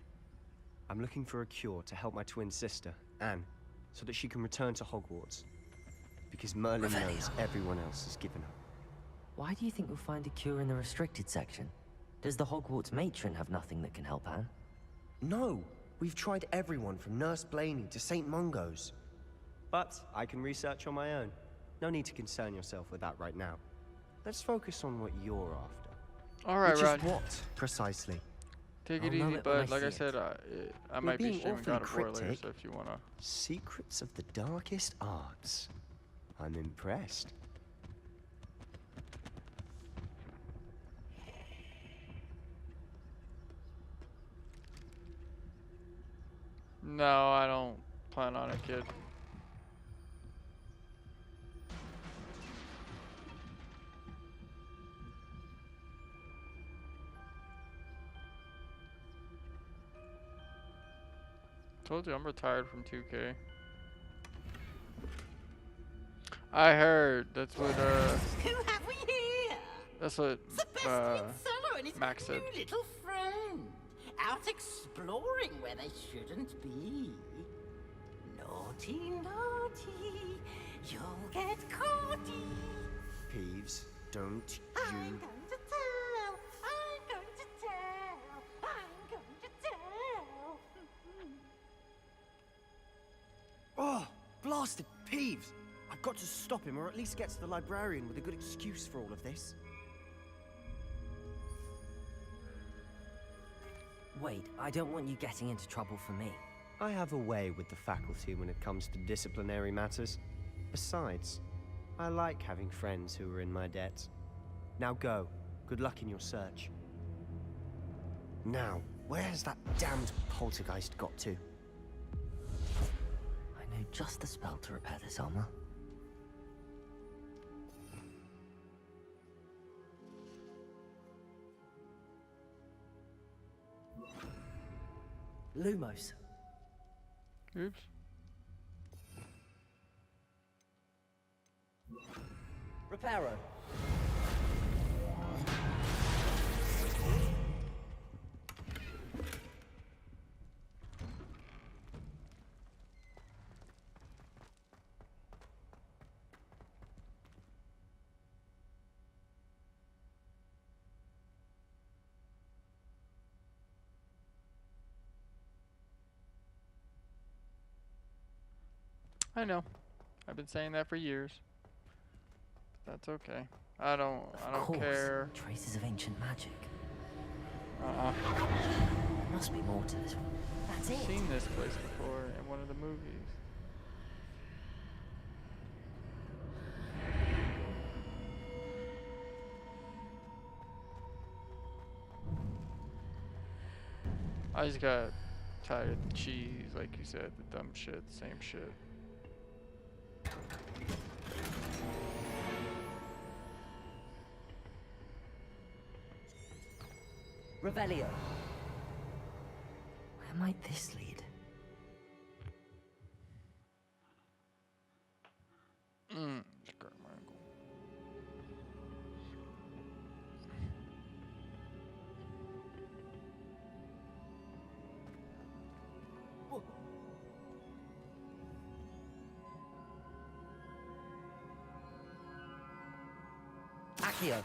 I'm looking for a cure to help my twin sister, Anne, so that she can return to Hogwarts. Because Merlin knows everyone else has given up. Why do you think you'll find a cure in the restricted section? Does the Hogwarts matron have nothing that can help Anne? No! We've tried everyone from Nurse Blaney to St. Mungo's. But I can research on my own. No need to concern yourself with that right now. Let's focus on what you're after. All right, Which Rod. is what, precisely? Take it easy, bud. Like I said, I might be streaming God of War later, so if you wanna. Secrets of the darkest arts. I'm impressed. No, I don't plan on it, kid. Told you I'm retired from 2K. I heard that's what Who have we here? that's what Sebastian Cello and his Max said. new little friend. Out exploring where they shouldn't be. Naughty, naughty, you'll get caughty. Peeves, don't I'm you... going to tell, I'm going to tell, I'm going to Bastard! Peeves! I've got to stop him, or at least get to the librarian with a good excuse for all of this. Wait, I don't want you getting into trouble for me. I have a way with the faculty when it comes to disciplinary matters. Besides, I like having friends who are in my debt. Now go. Good luck in your search. Now, where has that damned poltergeist got to? I know just the spell to repair this armor. Lumos. Oops. Reparo. I know. I've been saying that for years. But that's okay. I don't care. Traces of ancient magic. Uh-uh. There must be more to this one. That's I've it. seen this place before in one of the movies. I just got tired of the cheese, like you said, the dumb shit, the same shit. Revelio. Where might this lead? Skirt my ankle. Accio.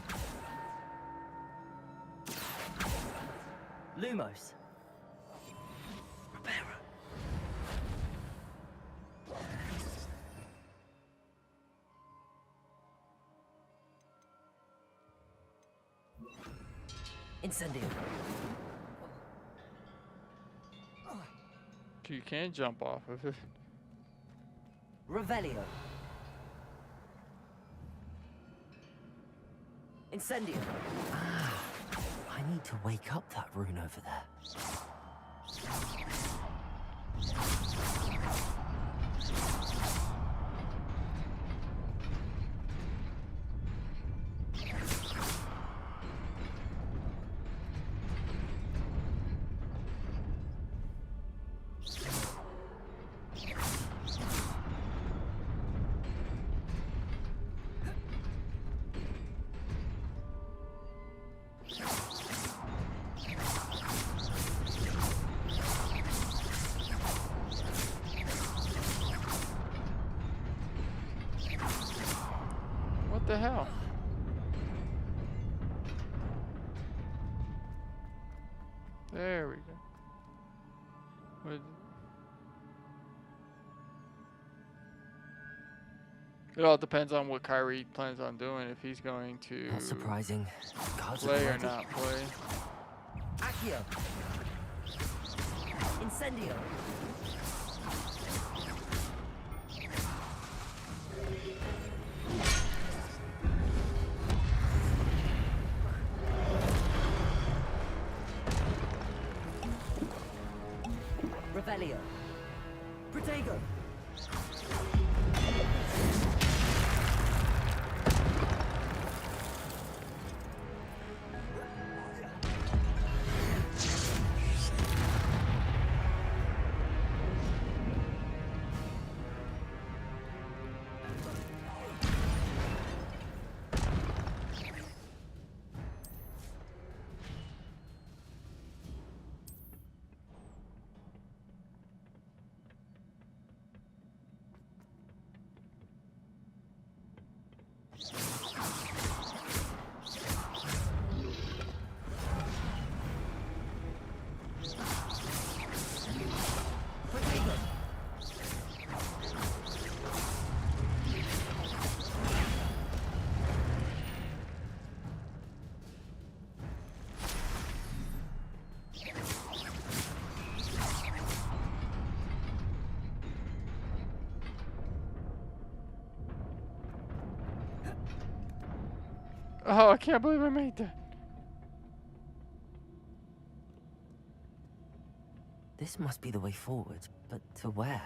Lumos. Reparo. Incendio. You can jump off of it. Revelio. Incendio. Ah, I need to wake up that rune over there. What the hell? There we go. What is it? It all depends on what Kyrie plans on doing, if he's going to Not surprising. Gods play or almighty. not play. Accio. Incendio. Revelio. Protego. Oh, I can't believe I made that. This must be the way forward, but to where?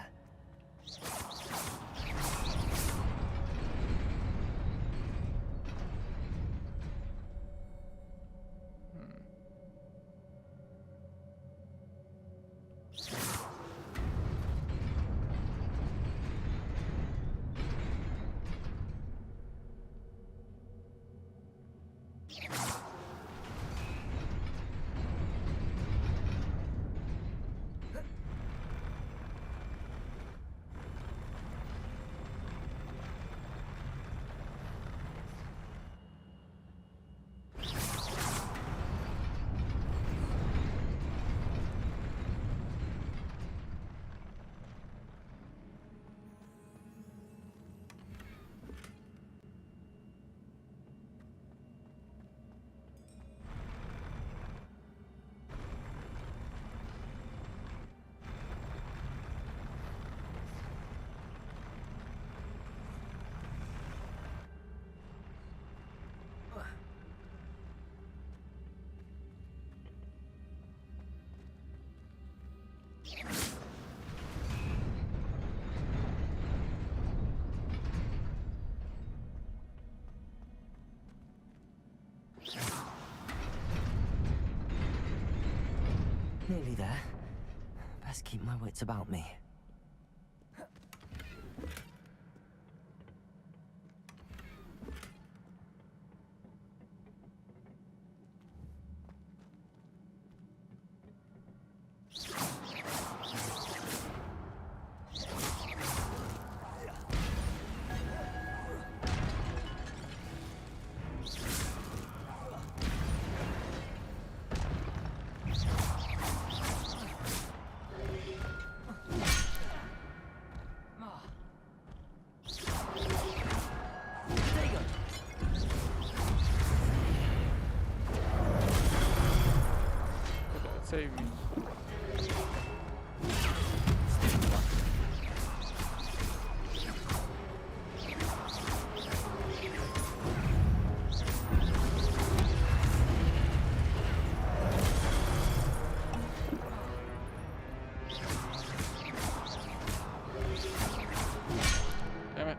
Nearly there. Best keep my wits about me. Save me. Damn it.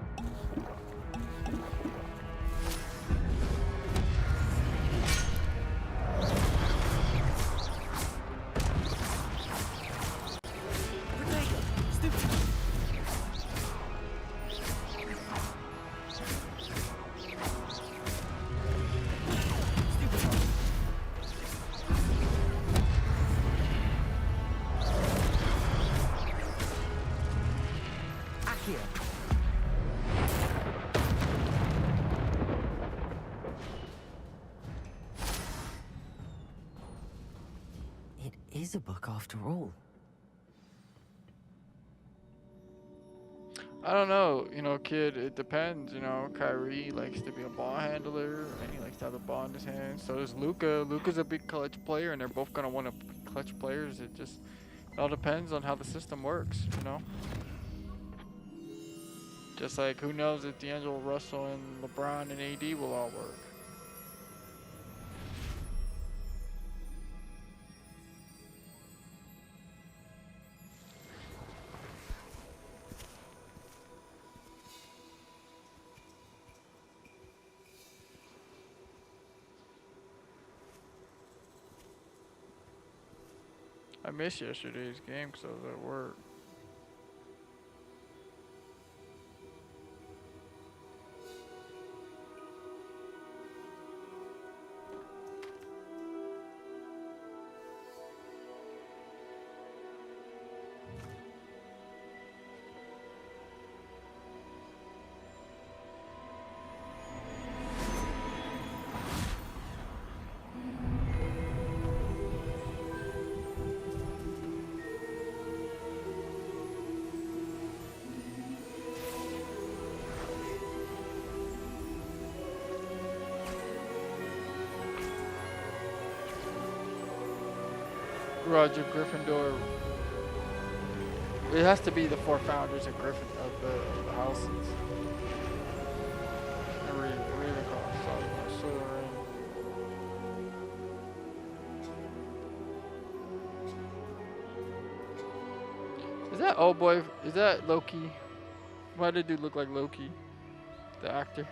It is a book after all. I don't know, you know, kid, it depends, you know. Kyrie likes to be a ball handler, and he likes to have the ball in his hand. So does Luka. Luka's a big clutch player, and they're both going to want to be clutch players. It all depends on how the system works, you know. Just like, who knows if D'Angelo Russell and LeBron and AD will all work. I missed yesterday's game because I was at work. Roger Gryffindor. It has to be the four founders of the houses. Ravenclaw, Slytherin, Is that old boy? Is that Loki? Why did dude look like Loki? The actor.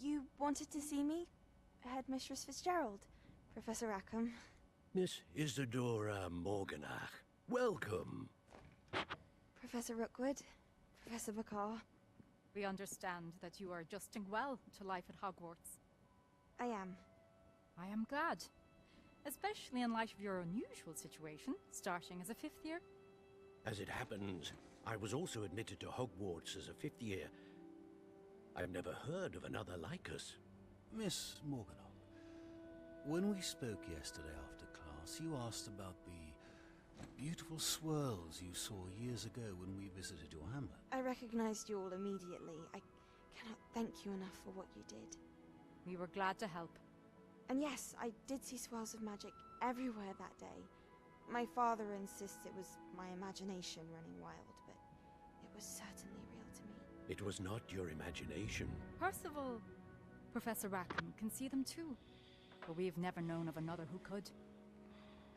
You wanted to see me? Headmistress Fitzgerald, Professor Rackham. Miss Isadora Morganach, welcome. Professor Rookwood, Professor Bakar. We understand that you are adjusting well to life at Hogwarts. I am. I am glad. Especially in light of your unusual situation, starting as a 5th year. As it happens, I was also admitted to Hogwarts as a 5th year. I've never heard of another like us. Miss Morganach, when we spoke yesterday after class, you asked about the beautiful swirls you saw years ago when we visited your hamlet. I recognized you all immediately. I cannot thank you enough for what you did. We were glad to help. And yes, I did see swirls of magic everywhere that day. My father insists it was my imagination running wild, but it was certainly real to me. It was not your imagination. Percival, Professor Rackham can see them too. But we've never known of another who could.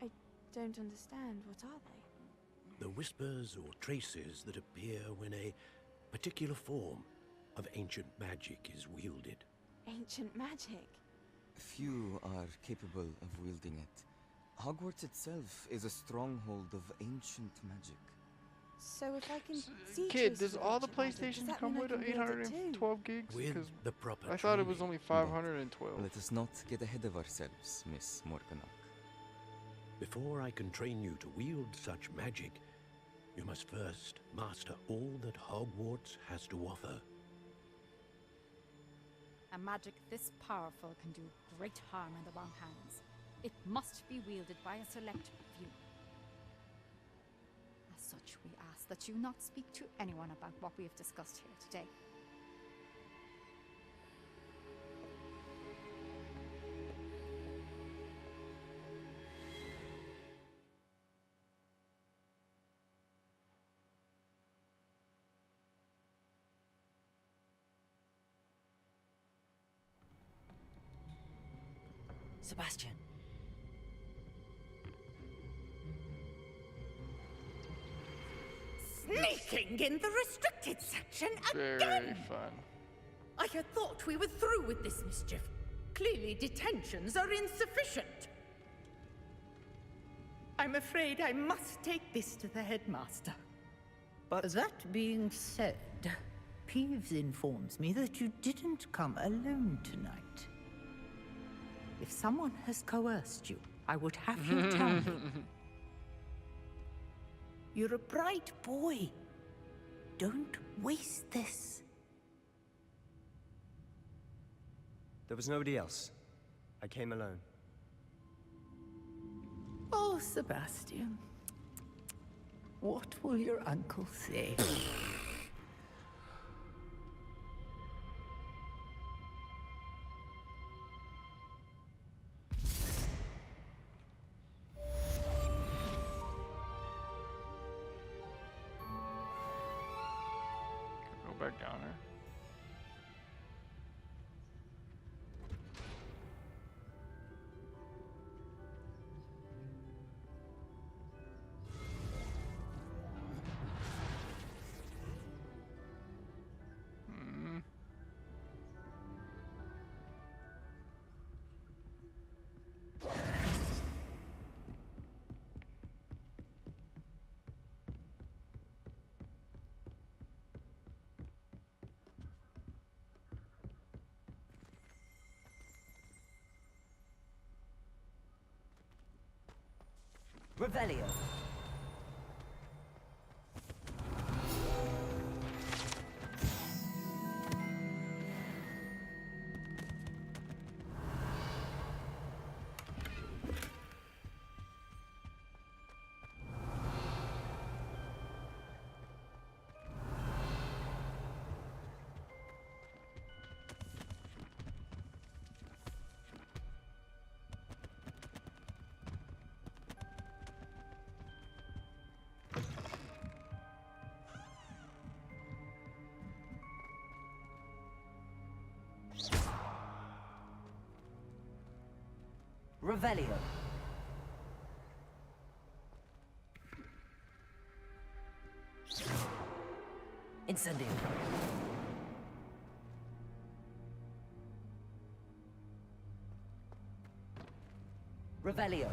I don't understand. What are they? The whispers or traces that appear when a particular form of ancient magic is wielded. Ancient magic? Few are capable of wielding it. Hogwarts itself is a stronghold of ancient magic. So if I can see Kid, traces does of all the ancient magic, does PlayStations that come mean I with can wield it too? 812 gigs? With 'Cause the proper I thought it was training. only 512. Let us not get ahead of ourselves, Miss Morganach. Before I can train you to wield such magic, you must first master all that Hogwarts has to offer. A magic this powerful can do great harm in the wrong hands. It must be wielded by a select few. As such, we ask that you not speak to anyone about what we have discussed here today. Sebastian. Sneaking in the restricted section Very again! fun. I had thought we were through with this mischief. Clearly detentions are insufficient. I'm afraid I must take this to the headmaster. But that being said, Peeves informs me that you didn't come alone tonight. If someone has coerced you, I would have you tell me. You're a bright boy. Don't waste this. There was nobody else. I came alone. Oh, Sebastian. What will your uncle say? Go back down there. Revelio. Revelio. Incendio. Revelio.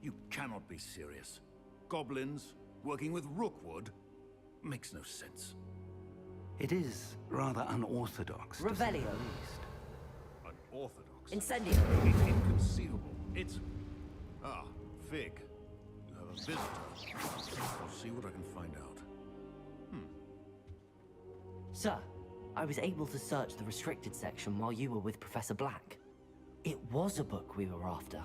You cannot be serious. Goblins working with Rookwood makes no sense. It is rather unorthodox. to say the Revelio. least. Unorthodox? Incendio. It's inconceivable. It's... Ah, Fig. You have a visitor. I'll see what I can find out. Sir, I was able to search the restricted section while you were with Professor Black. It was a book we were after.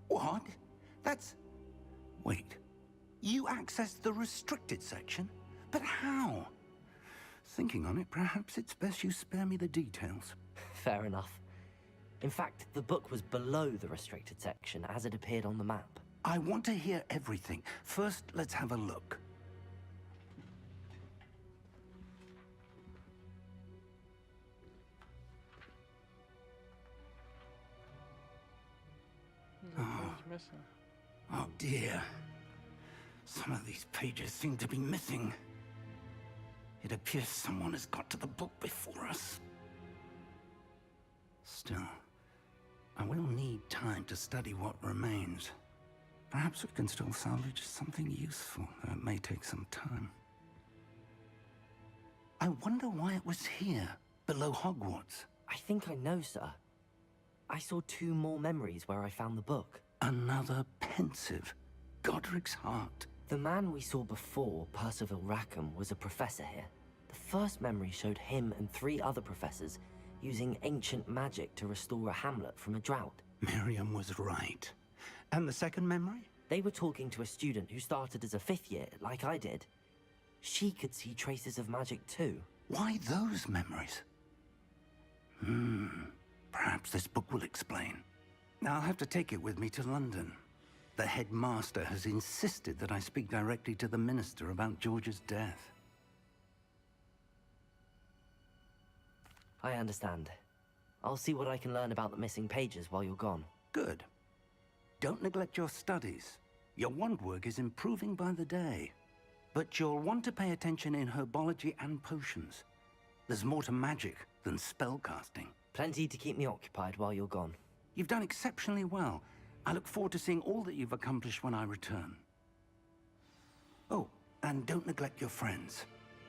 What? That's... Wait. You accessed the restricted section? But how? Thinking on it, perhaps it's best you spare me the details. Fair enough. In fact, the book was below the restricted section as it appeared on the map. I want to hear everything. First, let's have a look. Missing. Oh dear. Some of these pages seem to be missing. It appears someone has got to the book before us. Still, I will need time to study what remains. Perhaps we can still salvage something useful, though it may take some time. I wonder why it was here, below Hogwarts. I think I know, sir. I saw 2 more memories where I found the book. Another pensive. Godric's heart. The man we saw before, Percival Rackham, was a professor here. The first memory showed him and 3 other professors using ancient magic to restore a hamlet from a drought. Miriam was right. And the second memory? They were talking to a student who started as a 5th year, like I did. She could see traces of magic too. Why those memories? Perhaps this book will explain. I'll have to take it with me to London. The headmaster has insisted that I speak directly to the minister about George's death. I understand. I'll see what I can learn about the missing pages while you're gone. Good. Don't neglect your studies. Your wand work is improving by the day. But you'll want to pay attention in herbology and potions. There's more to magic than spellcasting. Plenty to keep me occupied while you're gone. You've done exceptionally well. I look forward to seeing all that you've accomplished when I return. Oh, and don't neglect your friends.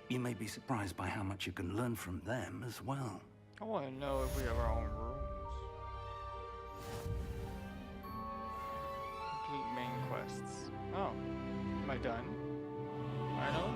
You may be surprised by how much you can learn from them as well. I want to know if we have our own rooms. Complete main quests. Oh, am I done? Finally?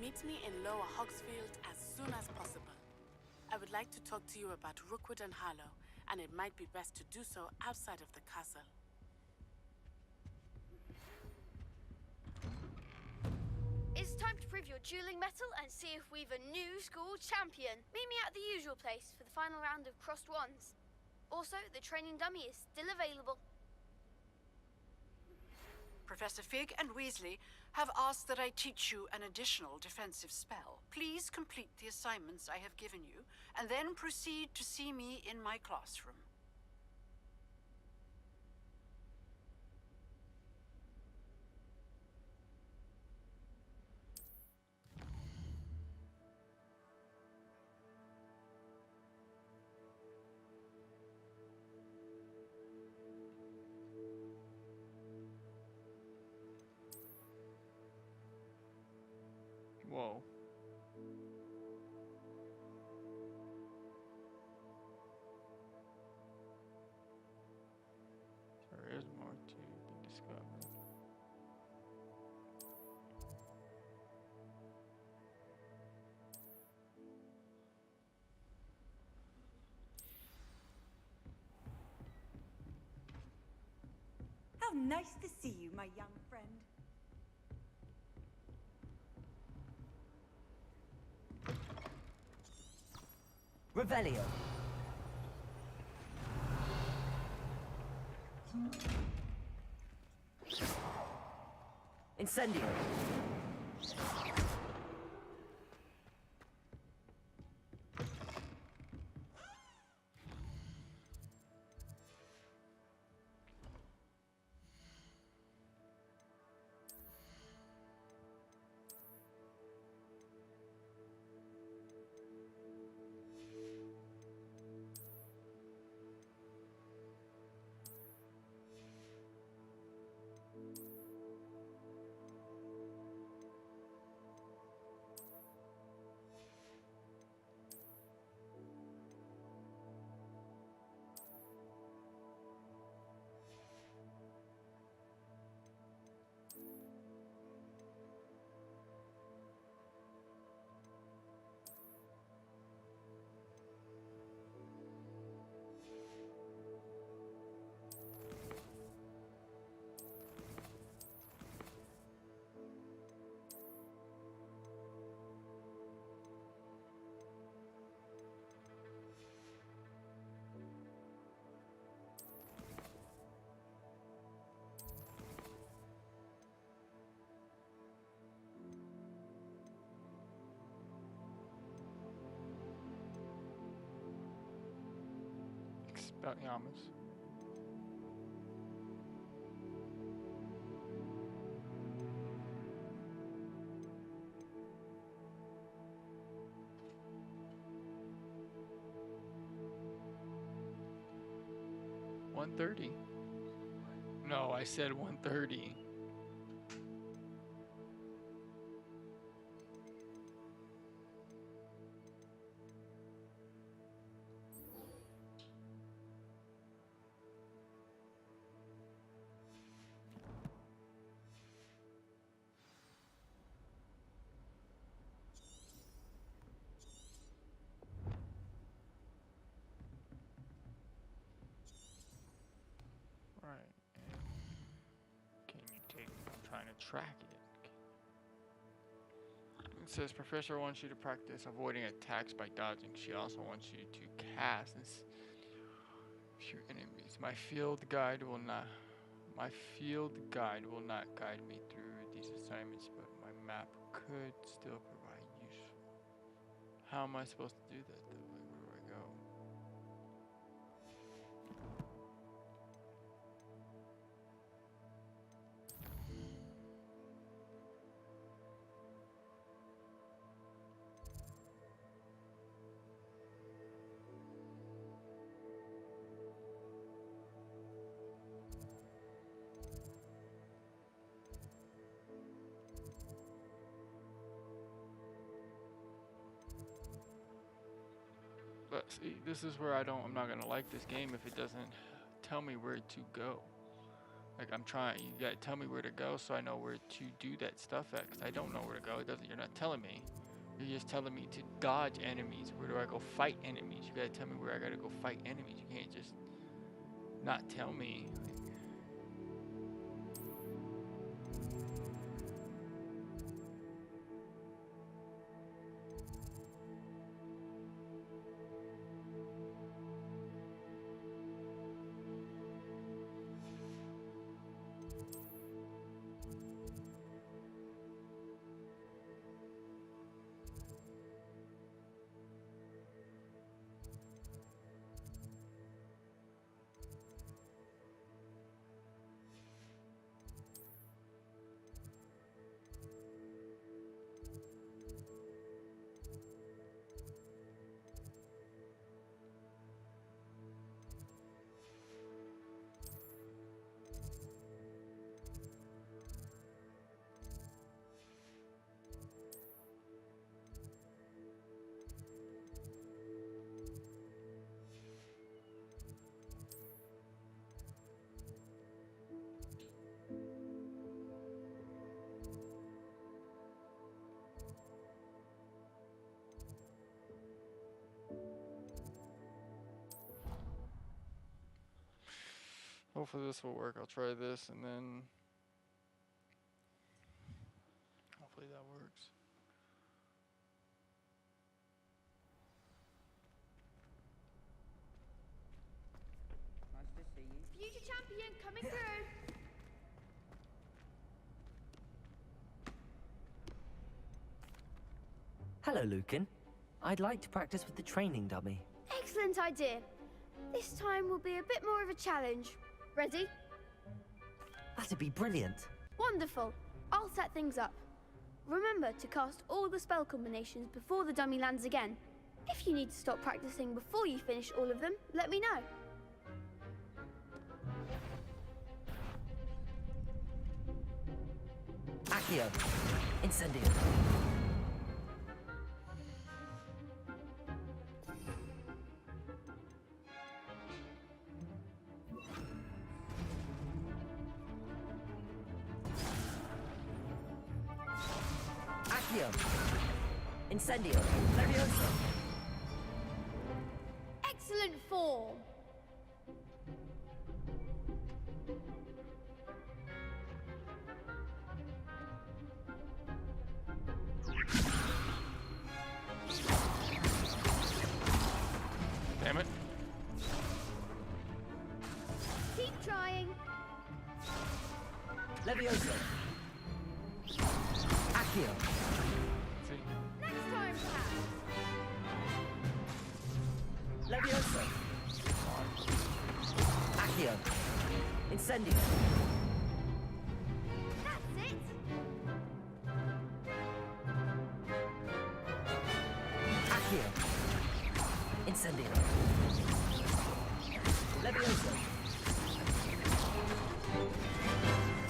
Meet me in Lower Hogsfield as soon as possible. I would like to talk to you about Rookwood and Harlow, and it might be best to do so outside of the castle. It's time to prove your dueling mettle and see if we've a new school champion. Meet me at the usual place for the final round of crossed wands. Also, the training dummy is still available. Professor Fig and Weasley have asked that I teach you an additional defensive spell. Please complete the assignments I have given you, and then proceed to see me in my classroom. Whoa. There is more to be discovered. How nice to see you, my young friend. Revelio. Incendio. Expelliarmus. $130. No, I said 130. Right, and can you take, I'm trying to track it. It says Professor wants you to practice avoiding attacks by dodging. She also wants you to cast and few enemies. My field guide will not guide me through these assignments, but my map could still provide useful. How am I supposed to do that though? Like, where do I go? But see, this is where I'm not gonna like this game if it doesn't tell me where to go. Like, I'm trying. You gotta tell me where to go so I know where to do that stuff at. Cause I don't know where to go. It doesn't. You're not telling me. You're just telling me to dodge enemies. Where do I go fight enemies? You gotta tell me where I gotta go fight enemies. You can't just not tell me. Hopefully this will work. I'll try this and then hopefully that works. Nice to see you. Future champion coming through. Hello, Lucan. I'd like to practice with the training dummy. Excellent idea. This time will be a bit more of a challenge. Ready? That'd be brilliant. Wonderful. I'll set things up. Remember to cast all the spell combinations before the dummy lands again. If you need to stop practicing before you finish all of them, let me know. Accio. Incendio. Accio. Incendio. Leviosa. Excellent form. Damn it. Keep trying. Leviosa. Accio. See? Next time, perhaps. Leviosa. Accio. Incendio. That's it. Accio. Incendio. Leviosa.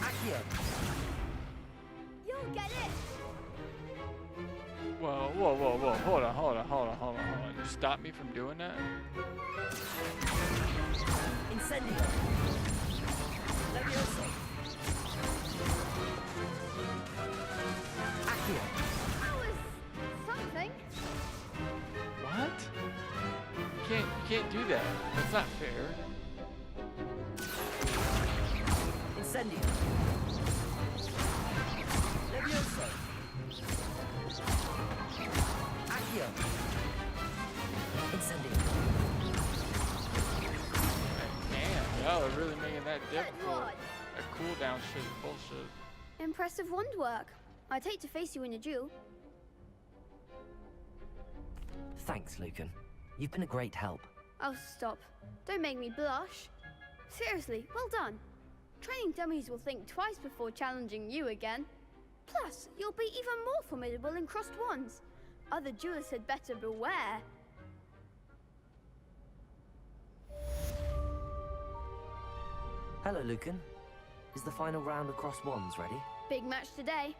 Accio. You'll get it. Whoa, whoa, whoa, whoa. Hold on, hold on, hold on, hold on, hold on. You stop me from doing that? Incendio. Leviosa. Accio. That was something. What? You can't do that. That's not fair. Incendio. Leviosa. Accio. Incendio. Man, y'all are really making that difficult. what? That cooldown shit is bullshit. Impressive wand work. I'd hate to face you in a duel. Thanks, Lucan. You've been a great help. Oh, stop. Don't make me blush. Seriously, well done. Training dummies will think twice before challenging you again. Plus, you'll be even more formidable in crossed wands. Other duelists had better beware. Hello, Lucan. Is the final round across wands ready? Big match today.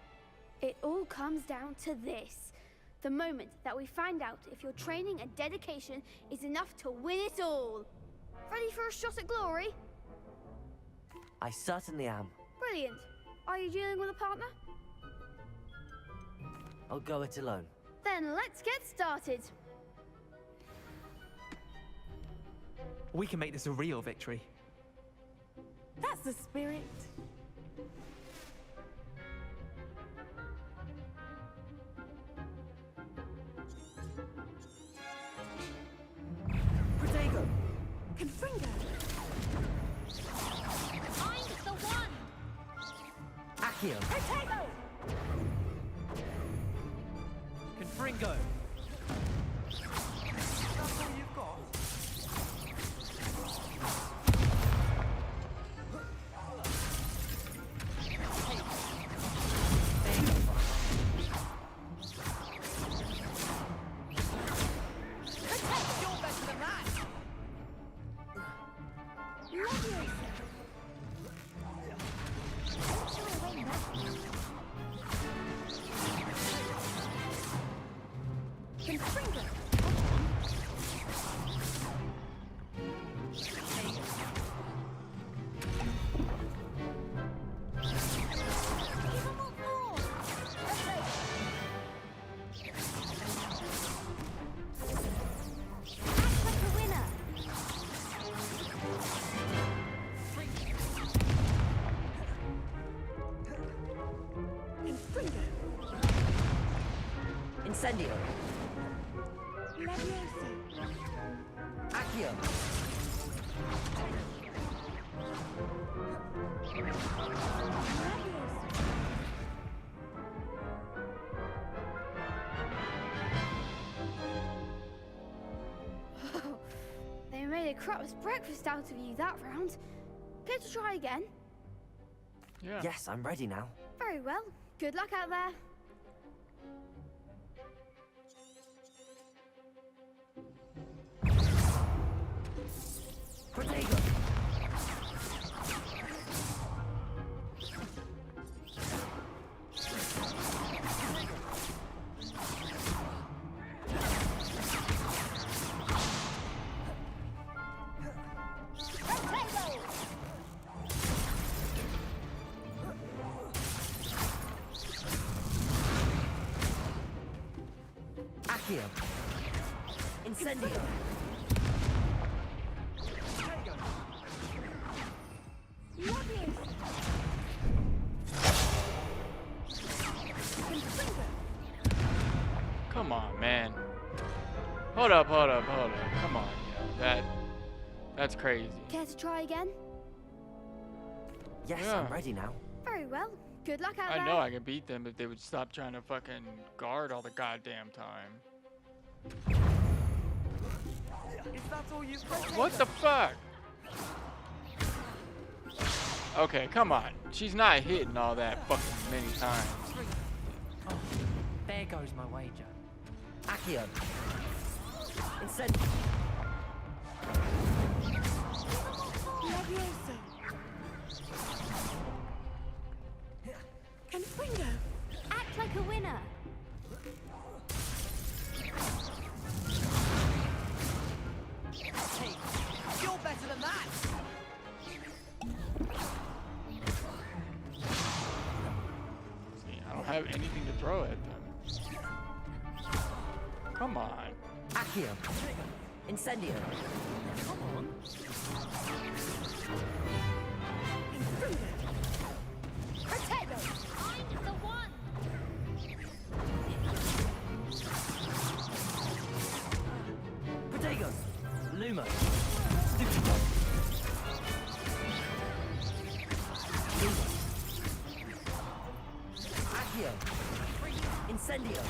It all comes down to this. The moment that we find out if your training and dedication is enough to win it all. Ready for a shot at glory? I certainly am. Brilliant. Are you dealing with a partner? I'll go it alone. Then let's get started. We can make this a real victory. That's the spirit. Protego! Confringo! I'm the one! Accio! Protego! Confringo! That's all you've got? Incendio! Accio! They made a crap's breakfast out of you that round. Care to try again? Yeah. Yes, I'm ready now. Very well. Good luck out there. Protego! Accio! Incendio! Come on, man. Hold up. Come on, that's crazy. Care to try again? Yes, Yeah. I'm ready now. Very well. Good luck out there. I know I can beat them if they would stop trying to fucking guard all the goddamn time. Is that all you've got? What the fuck? Okay, come on. She's not hitting all that fucking many times. Oh, there goes my wager. Accio! Incendio! Confringo! Act like a winner! Hey, you're better than that! See, I don't have anything to throw at them. Come on. Accio! Incendio! Come on. Protego! I'm the one! Protego! Lumo! Accio! Incendio!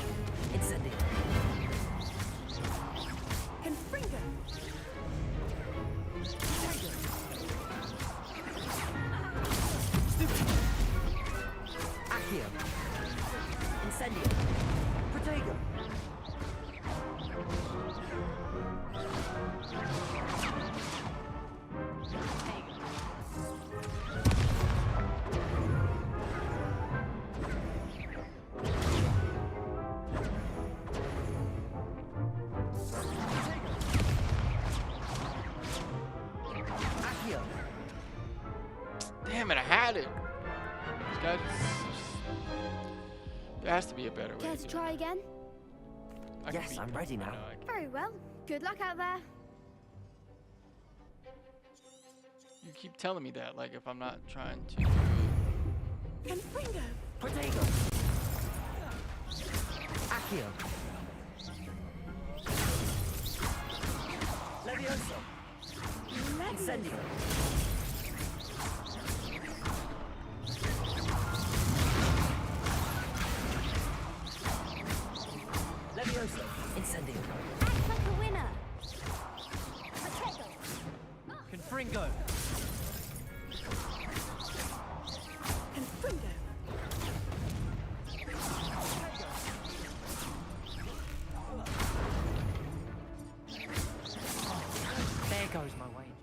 Incendio! Confringo! Accio! Incendio! Protego! got it. These guys, there has to be a better way. Care to try again? Yes, I'm ready now. Very well. Good luck out there. You keep telling me that, like if I'm not trying to do it. Confringo. Protego. Accio. Levioso. Incendio. Levioso. Incendio. Act like a winner. Protego. Confringo. Confringo. There goes my wager.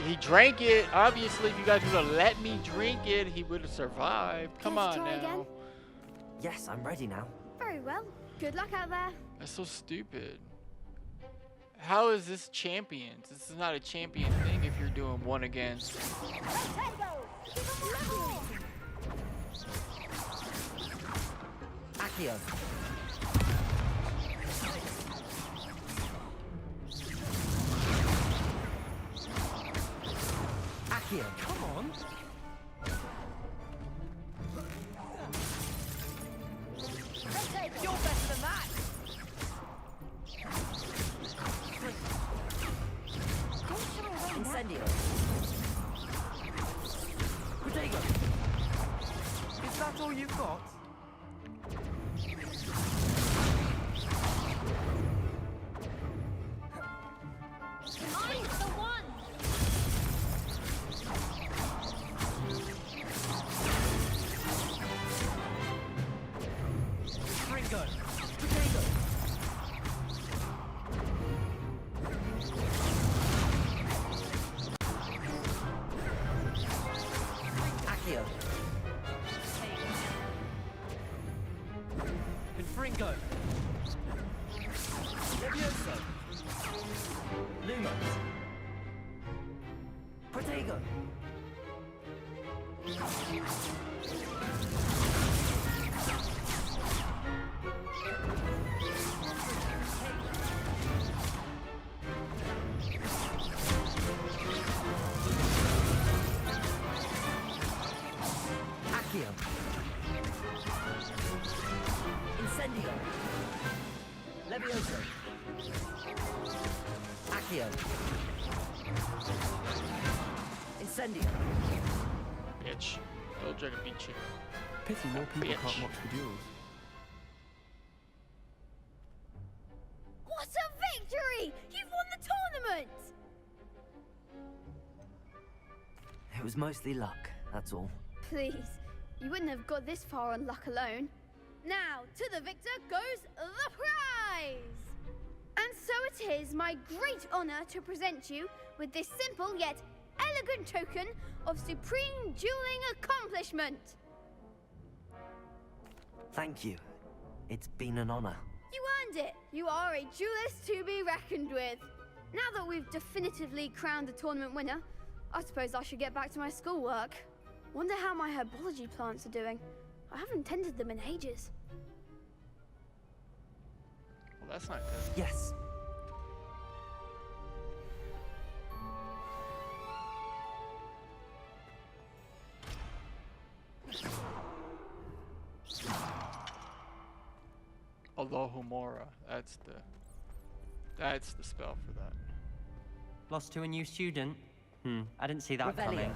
He drank it. Obviously, if you guys would have let me drink it, he would have survived. Come Care to on try now. again? Yes, I'm ready now. Very well. Good luck out there. That's so stupid. How is this champions? This is not a champion thing if you're doing one against. Accio. Accio. Come on. You're better than that. Incendio. Protego. Is that all you've got? I'm the one. Ringo. Protego. Accio. Confringo. Levioso. Lumos. Protego. Accio. Incendio. Levioso. Accio. Incendio. Bitch. Little Dragon beat you. Pity more people Bitch. can't watch the duels. What a victory! You've won the tournament! It was mostly luck, that's all. Please, you wouldn't have got this far on luck alone. Now, to the victor goes the prize! And so it is my great honor to present you with this simple yet elegant token of supreme dueling accomplishment. Thank you. It's been an honor. You earned it. You are a duelist to be reckoned with. Now that we've definitively crowned the tournament winner, I suppose I should get back to my schoolwork. Wonder how my herbology plants are doing. I haven't tended them in ages. Well, that's not good. Yes. Alohomora. That's the spell for that. Lost to a new student? I didn't see that Revelio. coming.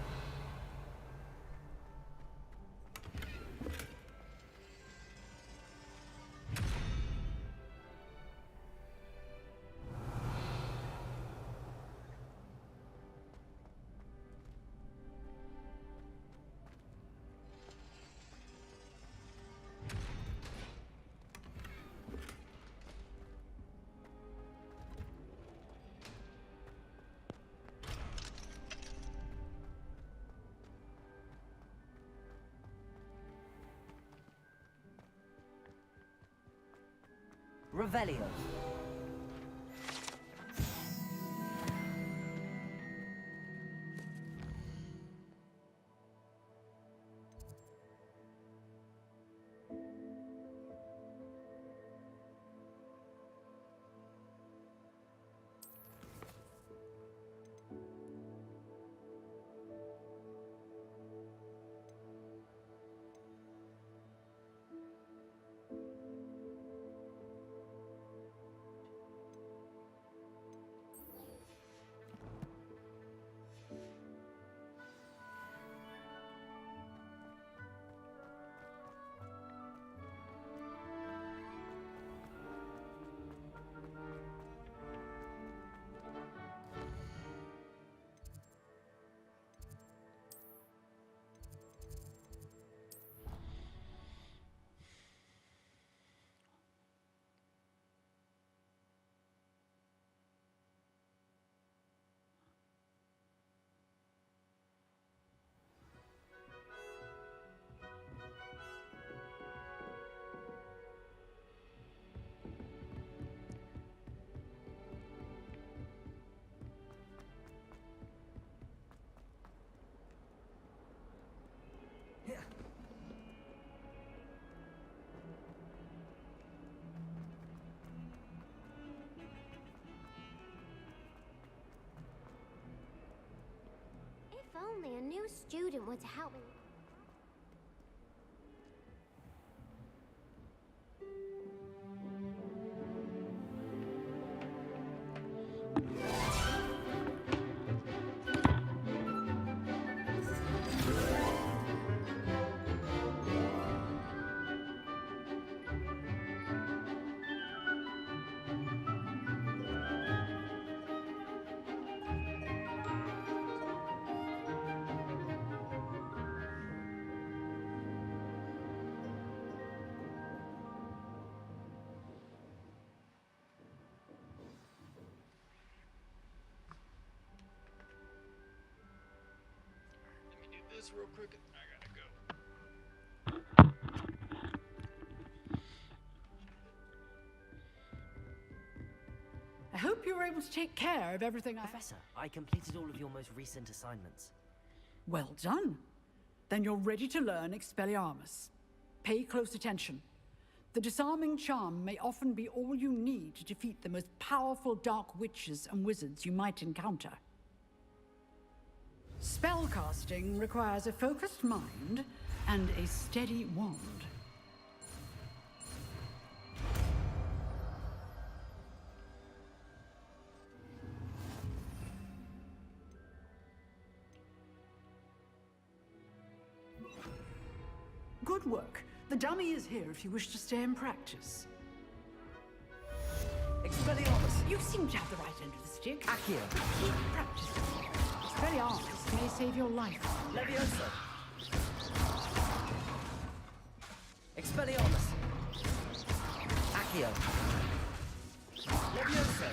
Revelio. new student were to help me. Let me do this real quick. I gotta go. I hope you were able to take care of everything Professor, I completed all of your most recent assignments. Well done. Then you're ready to learn Expelliarmus. Pay close attention. The disarming charm may often be all you need to defeat the most powerful dark witches and wizards you might encounter. Spellcasting requires a focused mind and a steady wand. Good work. The dummy is here if you wish to stay and practice. Expelliarmus! You seem to have the right end of the stick. Accio! Keep practicing. Expelliarmus may save your life. Leviosa! Expelliarmus! Accio! Leviosa!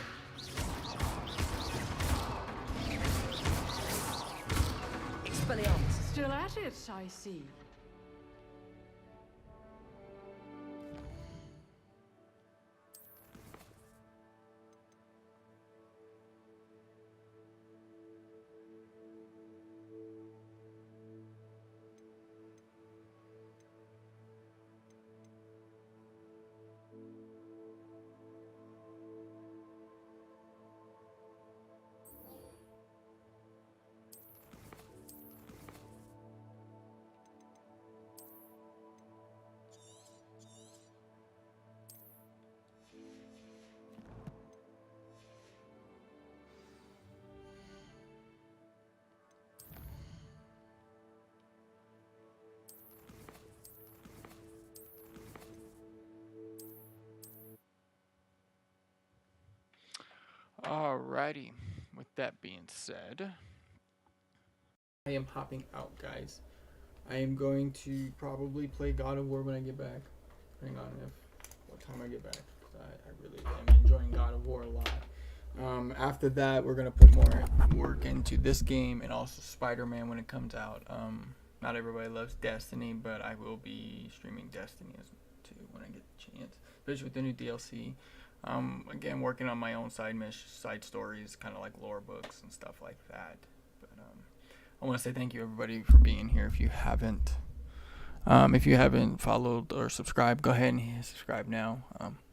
Expelliarmus! Still at it, I see. Alrighty. With that being said, I am hopping out, guys. I am going to probably play God of War when I get back. Depending on what time I get back. I really am enjoying God of War a lot. After that, we're gonna put more work into this game and also Spider-Man when it comes out. Not everybody loves Destiny, but I will be streaming Destiny too when I get the chance, especially with the new DLC. Again, working on my own side stories, kind of like lore books and stuff like that. But I want to say thank you everybody for being here. If you haven't followed or subscribed, go ahead and hit subscribe now.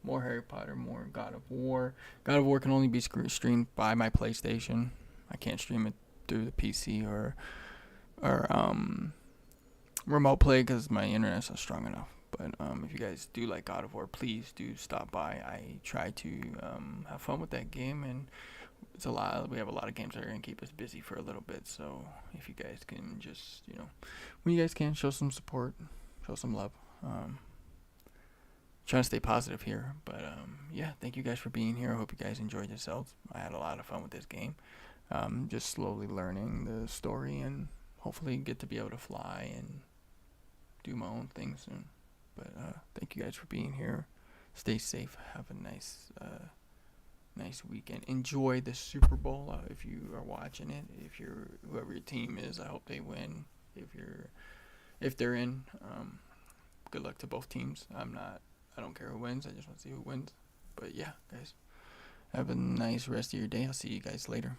More Harry Potter, more God of War. God of War can only be streamed by my PlayStation. I can't stream it through the PC or remote play because my internet's not strong enough. But if you guys do like God of War, please do stop by. I try to have fun with that game, and it's a lot. We have a lot of games that are gonna keep us busy for a little bit. So if you guys can just, when you guys can, show some support, show some love. Trying to stay positive here, but yeah, thank you guys for being here. I hope you guys enjoyed yourselves. I had a lot of fun with this game. Just slowly learning the story, and hopefully get to be able to fly and do my own thing soon. But thank you guys for being here. Stay safe. Have a nice weekend. Enjoy the Super Bowl if you are watching it. If you're whoever your team is, I hope they win. If they're in, good luck to both teams. I don't care who wins. I just want to see who wins. But yeah, guys, have a nice rest of your day. I'll see you guys later.